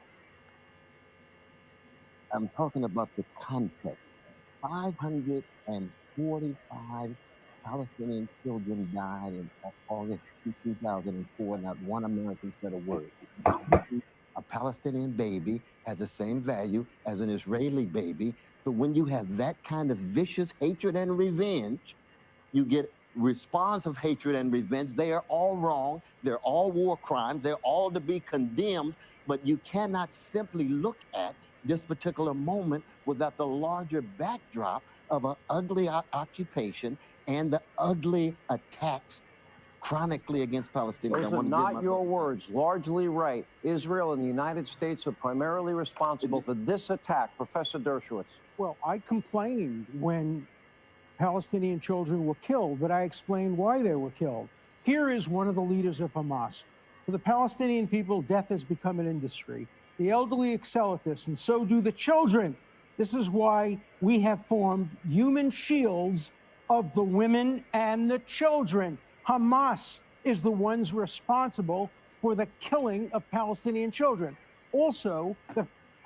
I'm talking about the context. 545 Palestinian children died in August 2004. Not one American said a word. A Palestinian baby has the same value as an Israeli baby. So when you have that kind of vicious hatred and revenge, you get response of hatred and revenge. They are all wrong. They're all war crimes. They're all to be condemned. But you cannot simply look at this particular moment without the larger backdrop of an ugly occupation and the ugly attacks chronically against Palestinians. Those are not your words. Largely right. Israel and the United States are primarily responsible for this attack. Professor Dershowitz. Well, I complained when Palestinian children were killed, but I explained why they were killed. Here is one of the leaders of Hamas. For the Palestinian people, death has become an industry. The elderly excel at this, and so do the children. This is why we have formed human shields of the women and the children. Hamas is the ones responsible for the killing of Palestinian children. Also,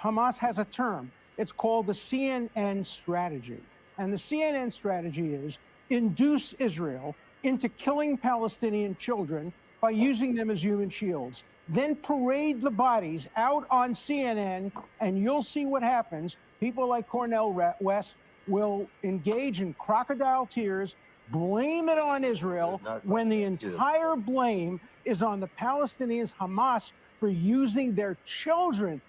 Hamas has a term. It's called the CNN strategy. And the CNN strategy is induce Israel into killing Palestinian children by using them as human shields. Then parade the bodies out on CNN, and you'll see what happens. People like Cornel West will engage in crocodile tears, blame it on Israel, when the entire blame is on the Palestinians, Hamas, for using their children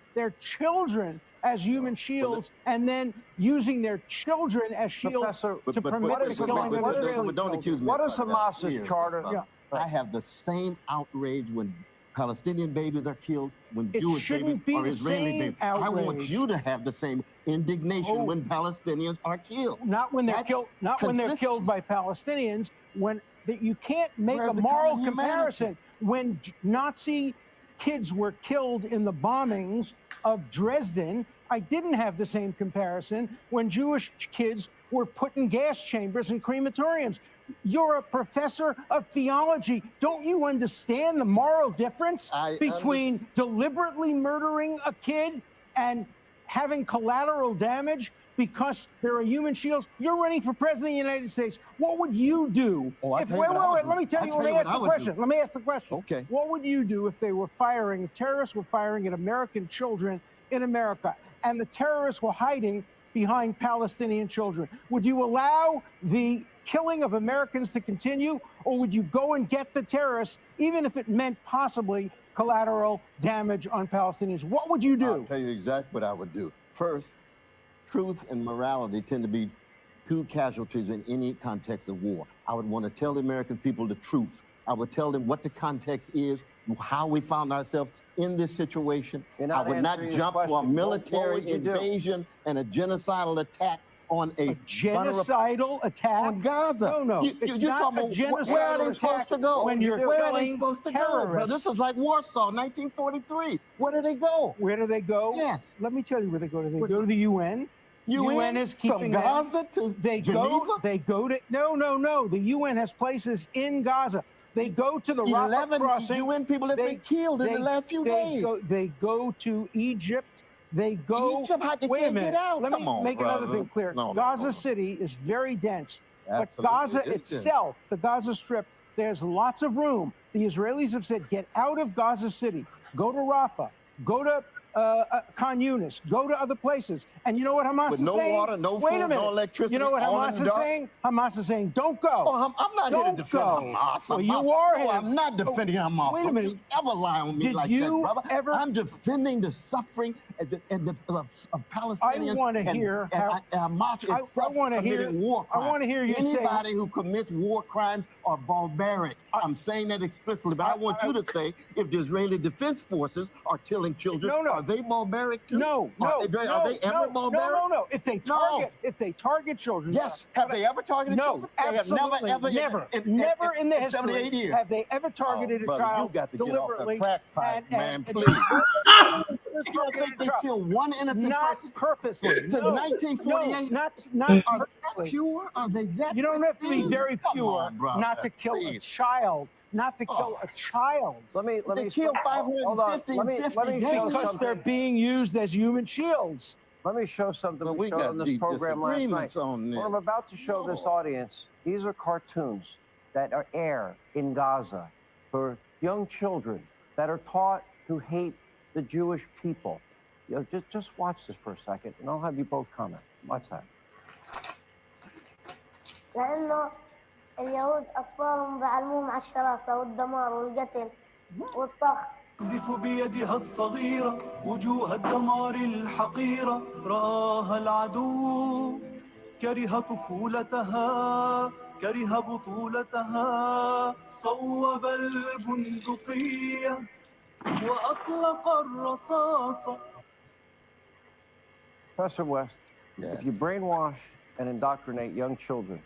as human shields, and then using their children as shields to permit the killing of Israeli don't accuse me. What is Hamas's charter? Yeah. I have the same outrage when Palestinian babies are killed, when Jewish babies or Israeli babies. I want you to have the same indignation when Palestinians are killed. Not when they're killed. Not when they're killed by Palestinians. When you can't make a moral comparison. When Nazi kids were killed in the bombings of Dresden, I didn't have the same comparison when Jewish kids were put in gas chambers and crematoriums. You're a professor of theology. Don't you understand the moral difference between deliberately murdering a kid and having collateral damage because there are human shields? You're running for president of the United States. What would you do? Let me ask the question. Okay. What would you do if terrorists were firing at American children in America, and the terrorists were hiding behind Palestinian children? Would you allow the killing of Americans to continue, or would you go and get the terrorists, even if it meant possibly collateral damage on Palestinians? What would you do? I'll tell you exactly what I would do. First, truth and morality tend to be two casualties in any context of war. I would want to tell the American people the truth. I would tell them what the context is, how we found ourselves in this situation. You're I not would not answering his jump for a question. What military would you do? invasion and a genocidal attack on a Genocidal attack on Gaza. No, it's not a genocidal where are they supposed attack to go? when you're where are they killing supposed to go, bro? This is like Warsaw, 1943. Where do they go? Where do they go? Yes. Let me tell you where they go. They go to the UN. UN is keeping from them. Gaza to Geneva? They go to no. The UN has places in Gaza. They go to the Rafah 11 crossing. UN people have been killed in the last few days. They go to Egypt. They go. Egypt, how they wait a can't minute. get out? Let Come me on, make another brother. thing clear. No, Gaza City is very dense, but Absolutely Gaza it's dense. itself, the Gaza Strip, there's lots of room. The Israelis have said, get out of Gaza City, go to Rafah, go to Khan Yunis, go to other places. And you know what Hamas With is no saying? water, no Wait food, a minute. no electricity, You know what all in Hamas the is dark? saying? Hamas is saying, don't go. Oh, I'm not here to Don't defend go. Hamas. Well, you are No, here. I'm not defending Hamas. Wait a Don't minute. you ever lie on me Did like you that, brother. ever- I'm defending the suffering of Palestinians. I want to and hear how Hamas itself committing war crimes. I want to hear you say. Anybody who commits war crimes are barbaric. I'm saying that explicitly, but I want you to say if the Israeli Defense Forces are killing children, are they barbaric too? No. Are they ever barbaric? No. If they target children. Yes. Have they ever targeted No, children? They have absolutely never never in the history 78 years. have they ever targeted a brother, child you got to get off the deliberately. crack pipe, man, please. You don't think they killed one innocent Not person? purposely. To No, 1948? not Are they purposely. that pure? Are they that You don't have to be pristine? very Come pure on, brother, not to kill a please. child. Not to kill a child. Let me They killed hold on. 550 Let me show Because they're something. being used as human shields. Let me show something Well, we we showed got on this deep program last night. disagreements on this. What I'm about to show this audience, these are cartoons that are air in Gaza for young children that are taught to hate the Jewish people. You know, just watch this for a second, and I'll have you both comment. Watch that. لأنه اليهود أطفالهم بيعلموهم على الشراسة والدمار والقتل والطخ. تقذف بيدها الصغيرة وجوه الدمار الحقيرة رآها العدو كره طفولتها كره بطولتها صوب البندقية وأطلق الرصاصة. Professor West, if you brainwash and indoctrinate young children,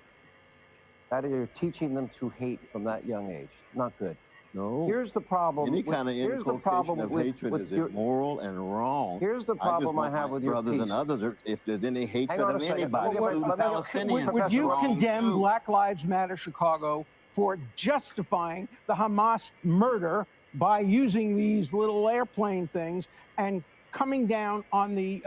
that is, you're teaching them to hate from that young age. Not good. No. Here's the problem. Any kind of inculcation of hatred is immoral and wrong. Here's the problem I have with your brothers piece. and others. If there's any hatred on a of second. anybody, Let me- including let me- Palestinians, Would you wrong condemn too. Black Lives Matter Chicago for justifying the Hamas murder by using these little airplane things and coming down on the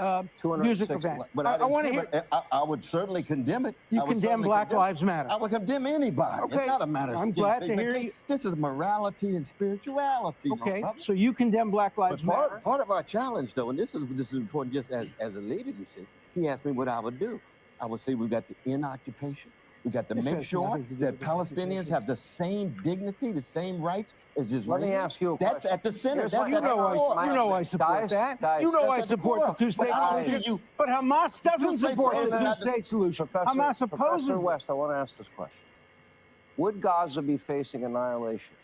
music event? But I want to hear. I would certainly condemn it. You I would condemn certainly Black condemn it. Lives Matter. I would condemn anybody. Okay. It's not a matter of I'm skin glad to hear pigmentation. This is morality and spirituality. Okay, brother. so you condemn Black Lives But Matter. part of our challenge, though, and this is important, just as a leader, you see, he asked me what I would do. I would say we've got to end occupation. We got to This make has sure nothing to do that with Palestinians have the same dignity, the same rights as Israelis. Let me ask you a That's question. at the center. Here's That's my- at the core. You know I support Guys, that. guys, You know I that's at the support core. the two-state But I don't solution. see you- But Hamas doesn't Two-state support the solution. two-state solution. Hamas Professor opposes it. West, I want to ask this question. Would Gaza be facing annihilation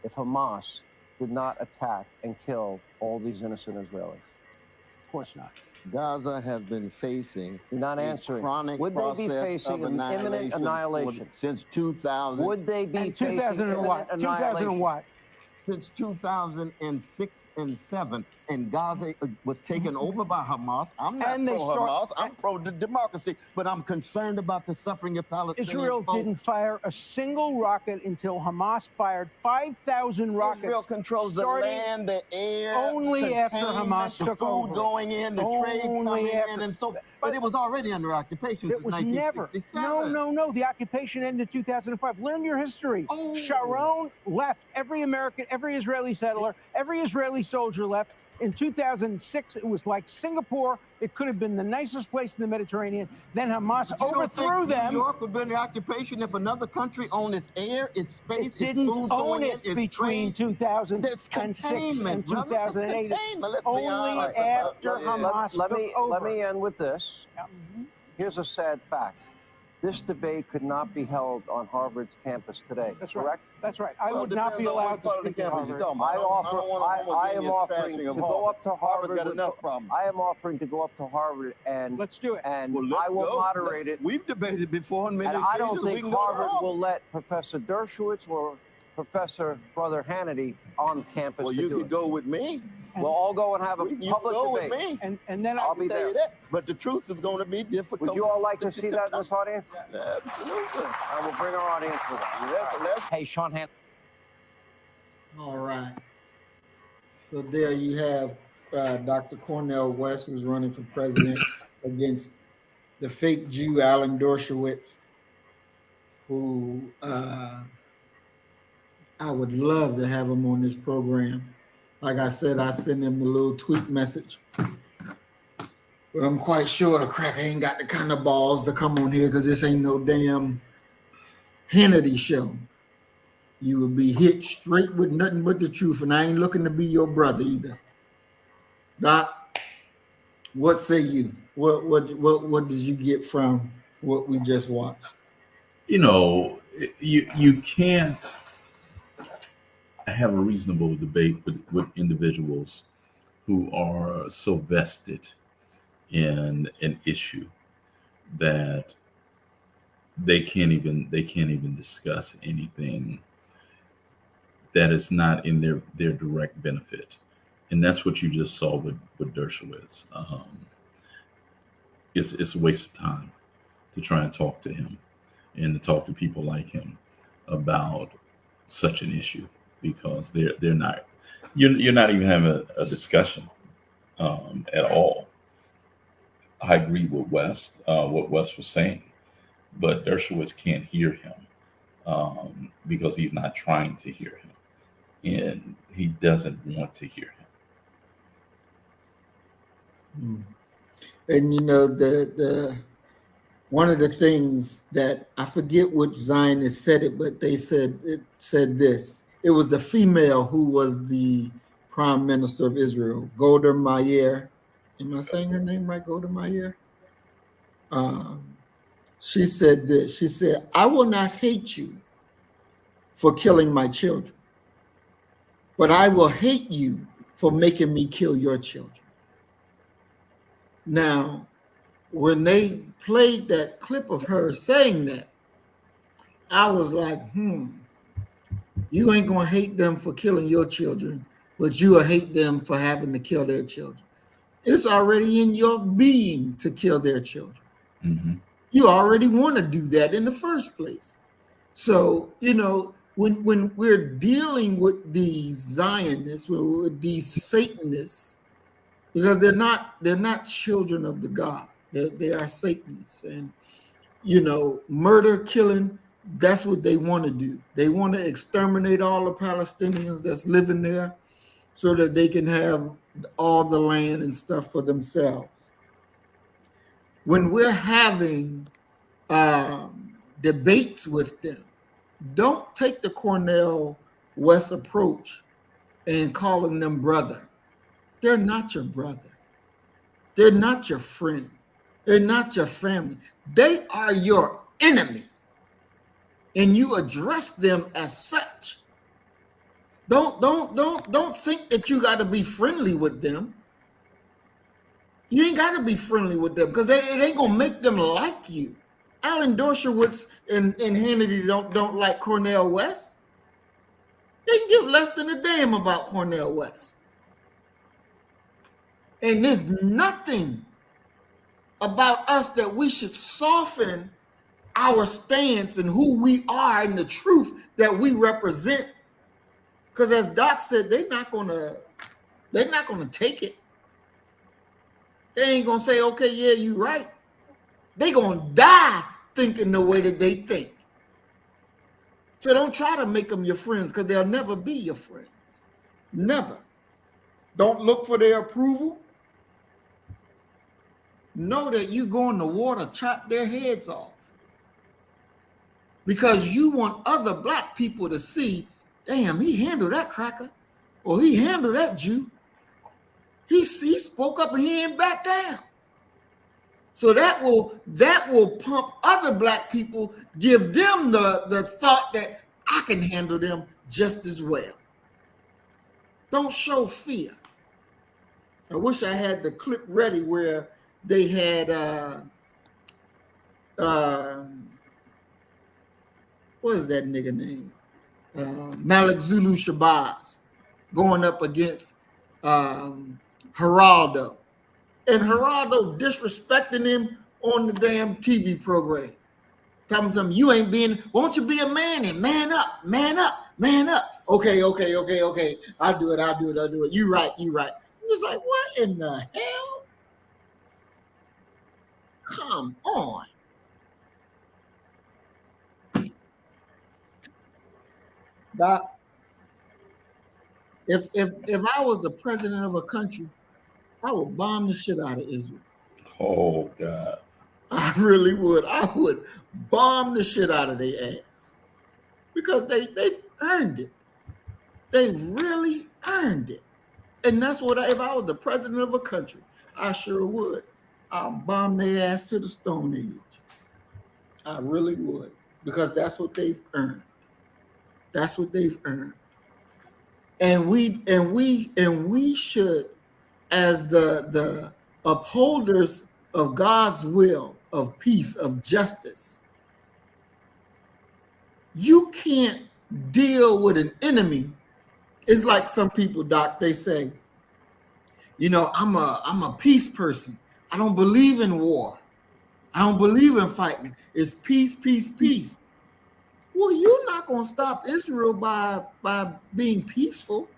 if Hamas did not attack and kill all these innocent Israelis? Of course not. Gaza has been facing You're not a answering. chronic Would they be process facing of an imminent annihilation? since 2000. Would they be And facing 2000 and what? imminent 2000 and annihilation? what? Since 2006 and 7, and Gaza was taken over by Hamas. I'm not And they pro-Hamas. I'm pro-democracy, but I'm concerned about the suffering of Palestinians. Israel didn't fire a single rocket until Hamas fired 5,000 rockets. Israel controls the starting land, the air, only after containment, Hamas the took food over. going in, the trade Only coming in, after- and so. But it was already under occupation It since was never. 1967. No. The occupation ended in 2005. Learn your history. Oh. Sharon left. Every American, every Israeli settler, every Israeli soldier left. In 2006, it was like Singapore. It could have been the nicest place in the Mediterranean. Then Hamas You don't overthrew think them. New York would be under occupation if another country owned its air, its It space, its didn't food own going in, it its between trade. 2006 There's and containment, brother. There's 2008. containment. Let's be Only honest. after Hamas Let took me over. end with this. Here's a sad fact. This debate could not be held on Harvard's campus today. That's right. Correct? That's right. I would not be allowed to speak at Harvard. I am offering to go up to Harvard. Got enough problems. I am offering to go up to Harvard and let's do it. And Well, let's I will go. moderate it. We've debated before on many And I don't occasions. We think can go to Harvard Harvard. will let Professor Dershowitz or Professor Brother Hannity on campus. Well, to you do could it. go with me. We'll all go and have a You public go debate. with me. And then I'll be tell you there. that. But the truth is going to be difficult. Would you all like to see that in this audience? Absolutely. I will bring our audience with us. Hey, Sean Hannity. All right. So there you have Dr. Cornel West, who's running for president against the fake Jew, Alan Dershowitz, who I would love to have him on this program. Like I said, I sent him the little tweet message. But I'm quite sure the cracker ain't got the kind of balls to come on here because this ain't no damn Hannity show. You would be hit straight with nothing but the truth, and I ain't looking to be your brother either. Doc, what say you? What did you get from what we just watched? You know, you can't have a reasonable debate with individuals who are so vested in an issue that they can't even discuss anything that is not in their direct benefit. And that's what you just saw with Dershowitz. It's a waste of time to try and talk to him and to talk to people like him about such an issue, because they're not, you're not even having a discussion at all. I agree with West, what West was saying, but Dershowitz can't hear him because he's not trying to hear him, and he doesn't want to hear him. And you know, the one of the things that I forget which Zionist said it, but they said this. It was the female who was the prime minister of Israel, Golda Meir. Am I saying her name right, Golda Meir? She said this. She said, "I will not hate you for killing my children, but I will hate you for making me kill your children." Now, when they played that clip of her saying that, I was like, you ain't gonna hate them for killing your children, but you will hate them for having to kill their children. It's already in your being to kill their children. Mm-hmm. You already want to do that in the first place. So, you know, when we're dealing with these Zionists, with these Satanists, because they're not children of the God. They are Satanists. And, you know, murder, killing, that's what they want to do. They want to exterminate all the Palestinians that's living there so that they can have all the land and stuff for themselves. When we're having debates with them, don't take the Cornel West approach and calling them brother. They're not your brother. They're not your friend. They're not your family. They are your enemy. And you address them as such. Don't think that you got to be friendly with them. You ain't got to be friendly with them because it ain't gonna make them like you. Alan Dershowitz and Hannity don't like Cornel West. They can give less than a damn about Cornel West. And there's nothing about us that we should soften our stance and who we are and the truth that we represent. Because as Doc said, they're not gonna take it. They ain't gonna say, okay, yeah, you're right. They're gonna die thinking the way that they think. So don't try to make them your friends because they'll never be your friends. Never. Don't look for their approval. Know that you go in the water, chop their heads off. Because you want other black people to see, damn, he handled that cracker, or he handled that Jew. He spoke up and he ain't back down. So that will pump other black people, give them the thought that I can handle them just as well. Don't show fear. I wish I had the clip ready where they had what is that nigga name? Malik Zulu Shabazz going up against Geraldo. And Geraldo disrespecting him on the damn TV program. Telling him, you ain't being, won't you be a man and man up, man up, man up. Okay. I'll do it. You right. I'm just like, what in the hell? Come on. Doc, if I was the president of a country, I would bomb the shit out of Israel. Oh, God. I really would. I would bomb the shit out of their ass. Because they've earned it. They've really earned it. And that's what if I was the president of a country, I sure would. I'll bomb their ass to the Stone Age. I really would. Because that's what they've earned. That's what they've earned. And we should, as the upholders of God's will, of peace, of justice, you can't deal with an enemy. It's like some people, Doc, they say, I'm a peace person. I don't believe in war. I don't believe in fighting. It's peace, peace, peace. Well, you're not going to stop Israel by being peaceful.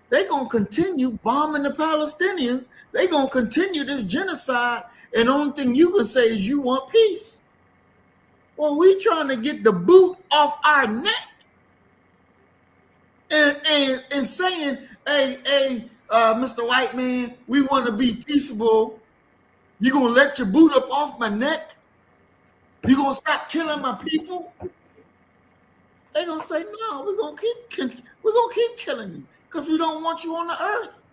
They're going to continue bombing the Palestinians. They're going to continue this genocide. And the only thing you can say is you want peace. Well, we trying to get the boot off our neck and saying, hey, Mr. White Man, we want to be peaceable. You going to let your boot up off my neck? You going to stop killing my people? They're going to say, no, we're going to keep killing you because we don't want you on the earth.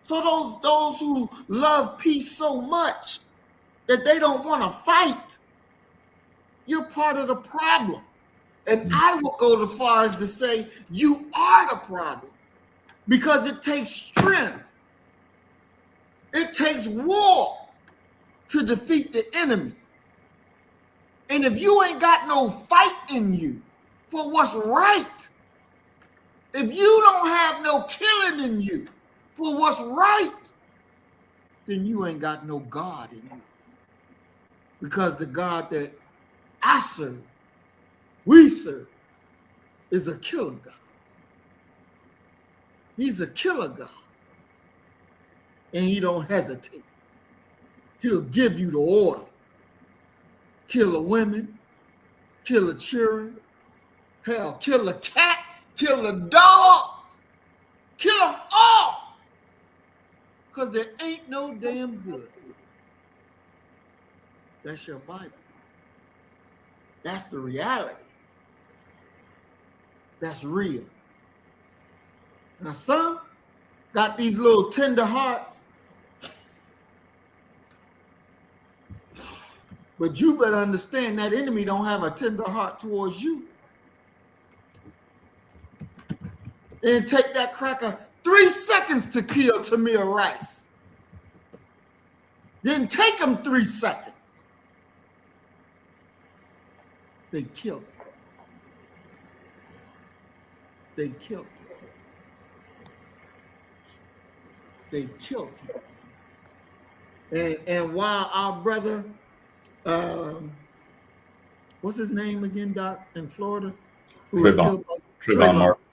So those who love peace so much that they don't want to fight, you're part of the problem. And I will go as far as to say you are the problem because it takes strength. It takes war to defeat the enemy. And if you ain't got no fight in you for what's right, if you don't have no killing in you for what's right, then you ain't got no God in you. Because the God that I serve, we serve, is a killer God. He's a killer God. And he don't hesitate. He'll give you the order. Kill the women, kill the children, hell, kill the cat, kill the dogs, kill them all. Because there ain't no damn good. That's your Bible. That's the reality. That's real. Now some got these little tender hearts. But you better understand that enemy don't have a tender heart towards you. And take that cracker 3 seconds to kill Tamir Rice. Didn't take him 3 seconds. They killed him. They killed him. They killed him. And while our brother, what's his name again, Doc, in Florida? Who was killed by Trayvon Martin.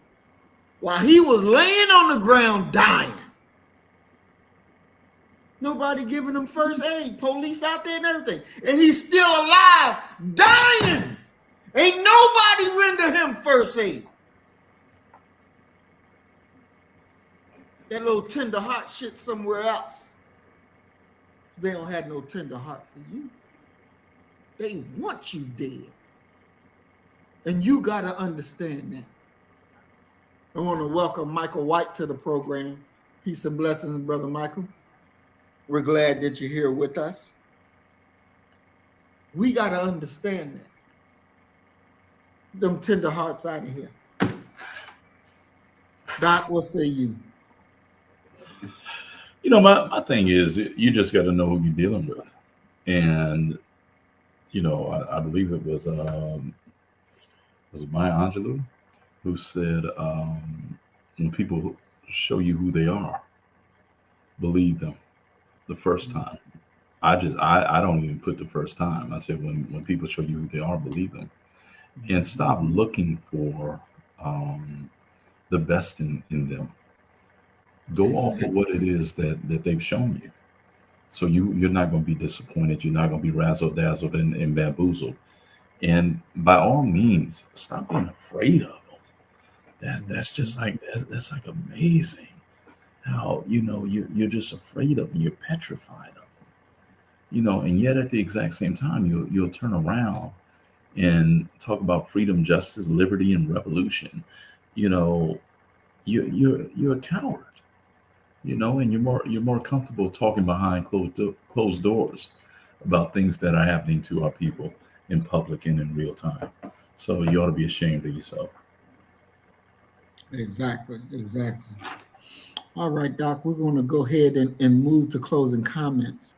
While he was laying on the ground dying, nobody giving him first aid, police out there and everything. And he's still alive, dying. Ain't nobody render him first aid. That little tender heart shit somewhere else. They don't have no tender heart for you. They want you dead. And you got to understand that. I want to welcome Michael White to the program. Peace and blessings, Brother Michael. We're glad that you're here with us. We got to understand that. Them tender hearts out of here. Doc, what say you? You know, my thing is, you just got to know who you're dealing with. And, you know, I believe it was Maya Angelou who said, when people show you who they are, believe them the first time. I don't even put the first time. I said, when people show you who they are, believe them. And stop looking for the best in them. Go off of what it is that they've shown you. So you're not going to be disappointed. You're not going to be razzled dazzled and bamboozled. And by all means, stop being afraid of them. That's just like that's like amazing. How you're just afraid of them. You're petrified of them. You know, and yet at the exact same time, you'll turn around and talk about freedom, justice, liberty, and revolution. You know, you're a coward. You know, and you're more comfortable talking behind closed doors about things that are happening to our people in public and in real time. So you ought to be ashamed of yourself. Exactly. All right, Doc, we're going to go ahead and move to closing comments.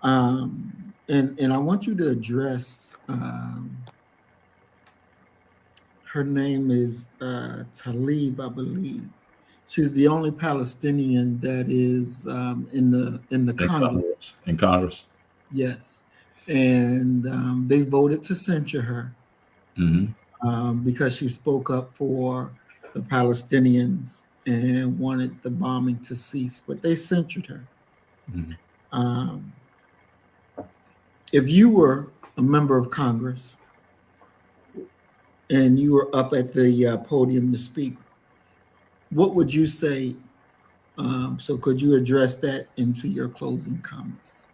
And I want you to address, her name is Talib, I believe. She's the only Palestinian that is in the Congress. In Congress. Yes. And they voted to censure her because she spoke up for the Palestinians and wanted the bombing to cease, but they censored her. If you were a member of Congress and you were up at the podium to speak, what would you say? So could you address that into your closing comments?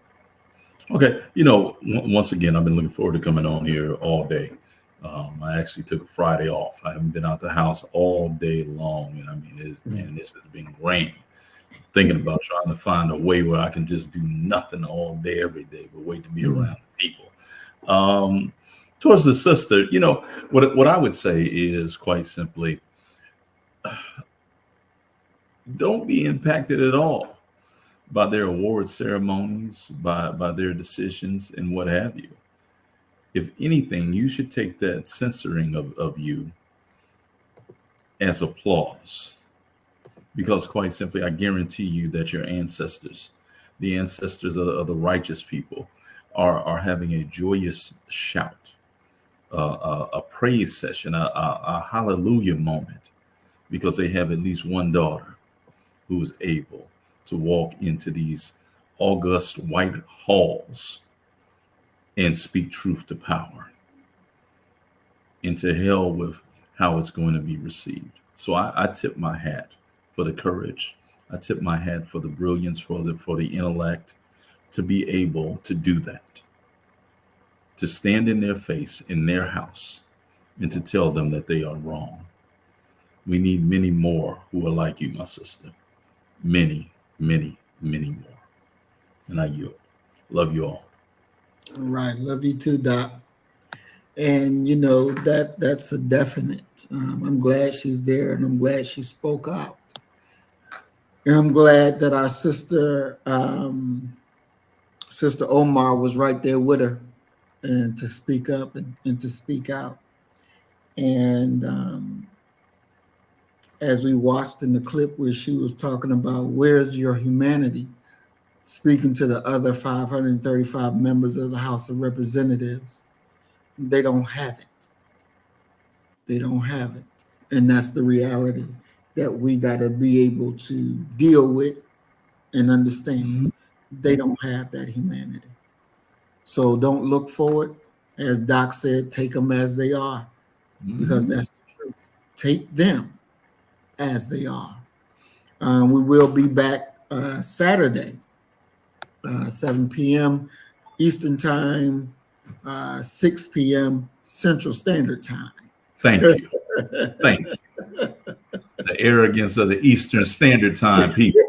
Okay. You know, once again, I've been looking forward to coming on here all day. I actually took a Friday off. I haven't been out the house all day long. And I mean, this has been great. Thinking about trying to find a way where I can just do nothing all day, every day, but wait to be around people. Towards the sister, you know, what I would say is quite simply, don't be impacted at all by their award ceremonies, by their decisions and what have you. If anything, you should take that censoring of you as applause. Because quite simply, I guarantee you that your ancestors, the ancestors of the righteous people, are having a joyous shout, a praise session, a hallelujah moment, because they have at least one daughter who is able to walk into these august white halls and speak truth to power, into hell with how it's going to be received. So I tip my hat for the courage. I tip my hat for the brilliance, for the intellect, to be able to do that, to stand in their face, in their house, and to tell them that they are wrong. We need many more who are like you, my sister. Many, many, many more. And I yield. Love you all. All right. Love you too, Doc. And, you know, that's a definite. I'm glad she's there, and I'm glad she spoke out. And I'm glad that our sister, Sister Omar, was right there with her and to speak up and to speak out. And as we watched in the clip where she was talking about, where's your humanity? Speaking to the other 535 members of the House of Representatives, they don't have it. They don't have it. And that's the reality that we got to be able to deal with and understand. They don't have that humanity. So don't look forward. As Doc said, take them as they are, because that's the truth. Take them as they are. We will be back Saturday, 7 p.m. Eastern Time, 6 p.m. Central Standard Time. Thank you. Thank you. The arrogance of the Eastern Standard Time people.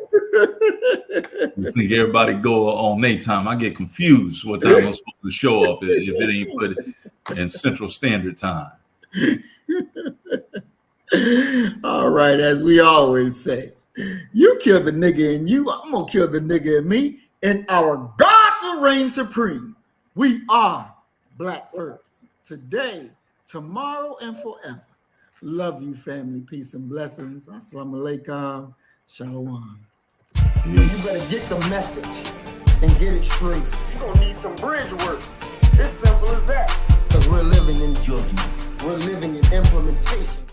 I think everybody go on May time. I get confused what time I'm supposed to show up if it ain't put in Central Standard Time. All right, as we always say, you kill the nigga in you, I'm gonna kill the nigga in me, and our God will reign supreme. We are Black first, today, tomorrow, and forever. Love you, family. Peace and blessings. Assalamu alaikum. Shalom. You better get the message and get it straight. You're gonna need some bridge work. It's simple as that. Because we're living in judgment. We're living in implementation.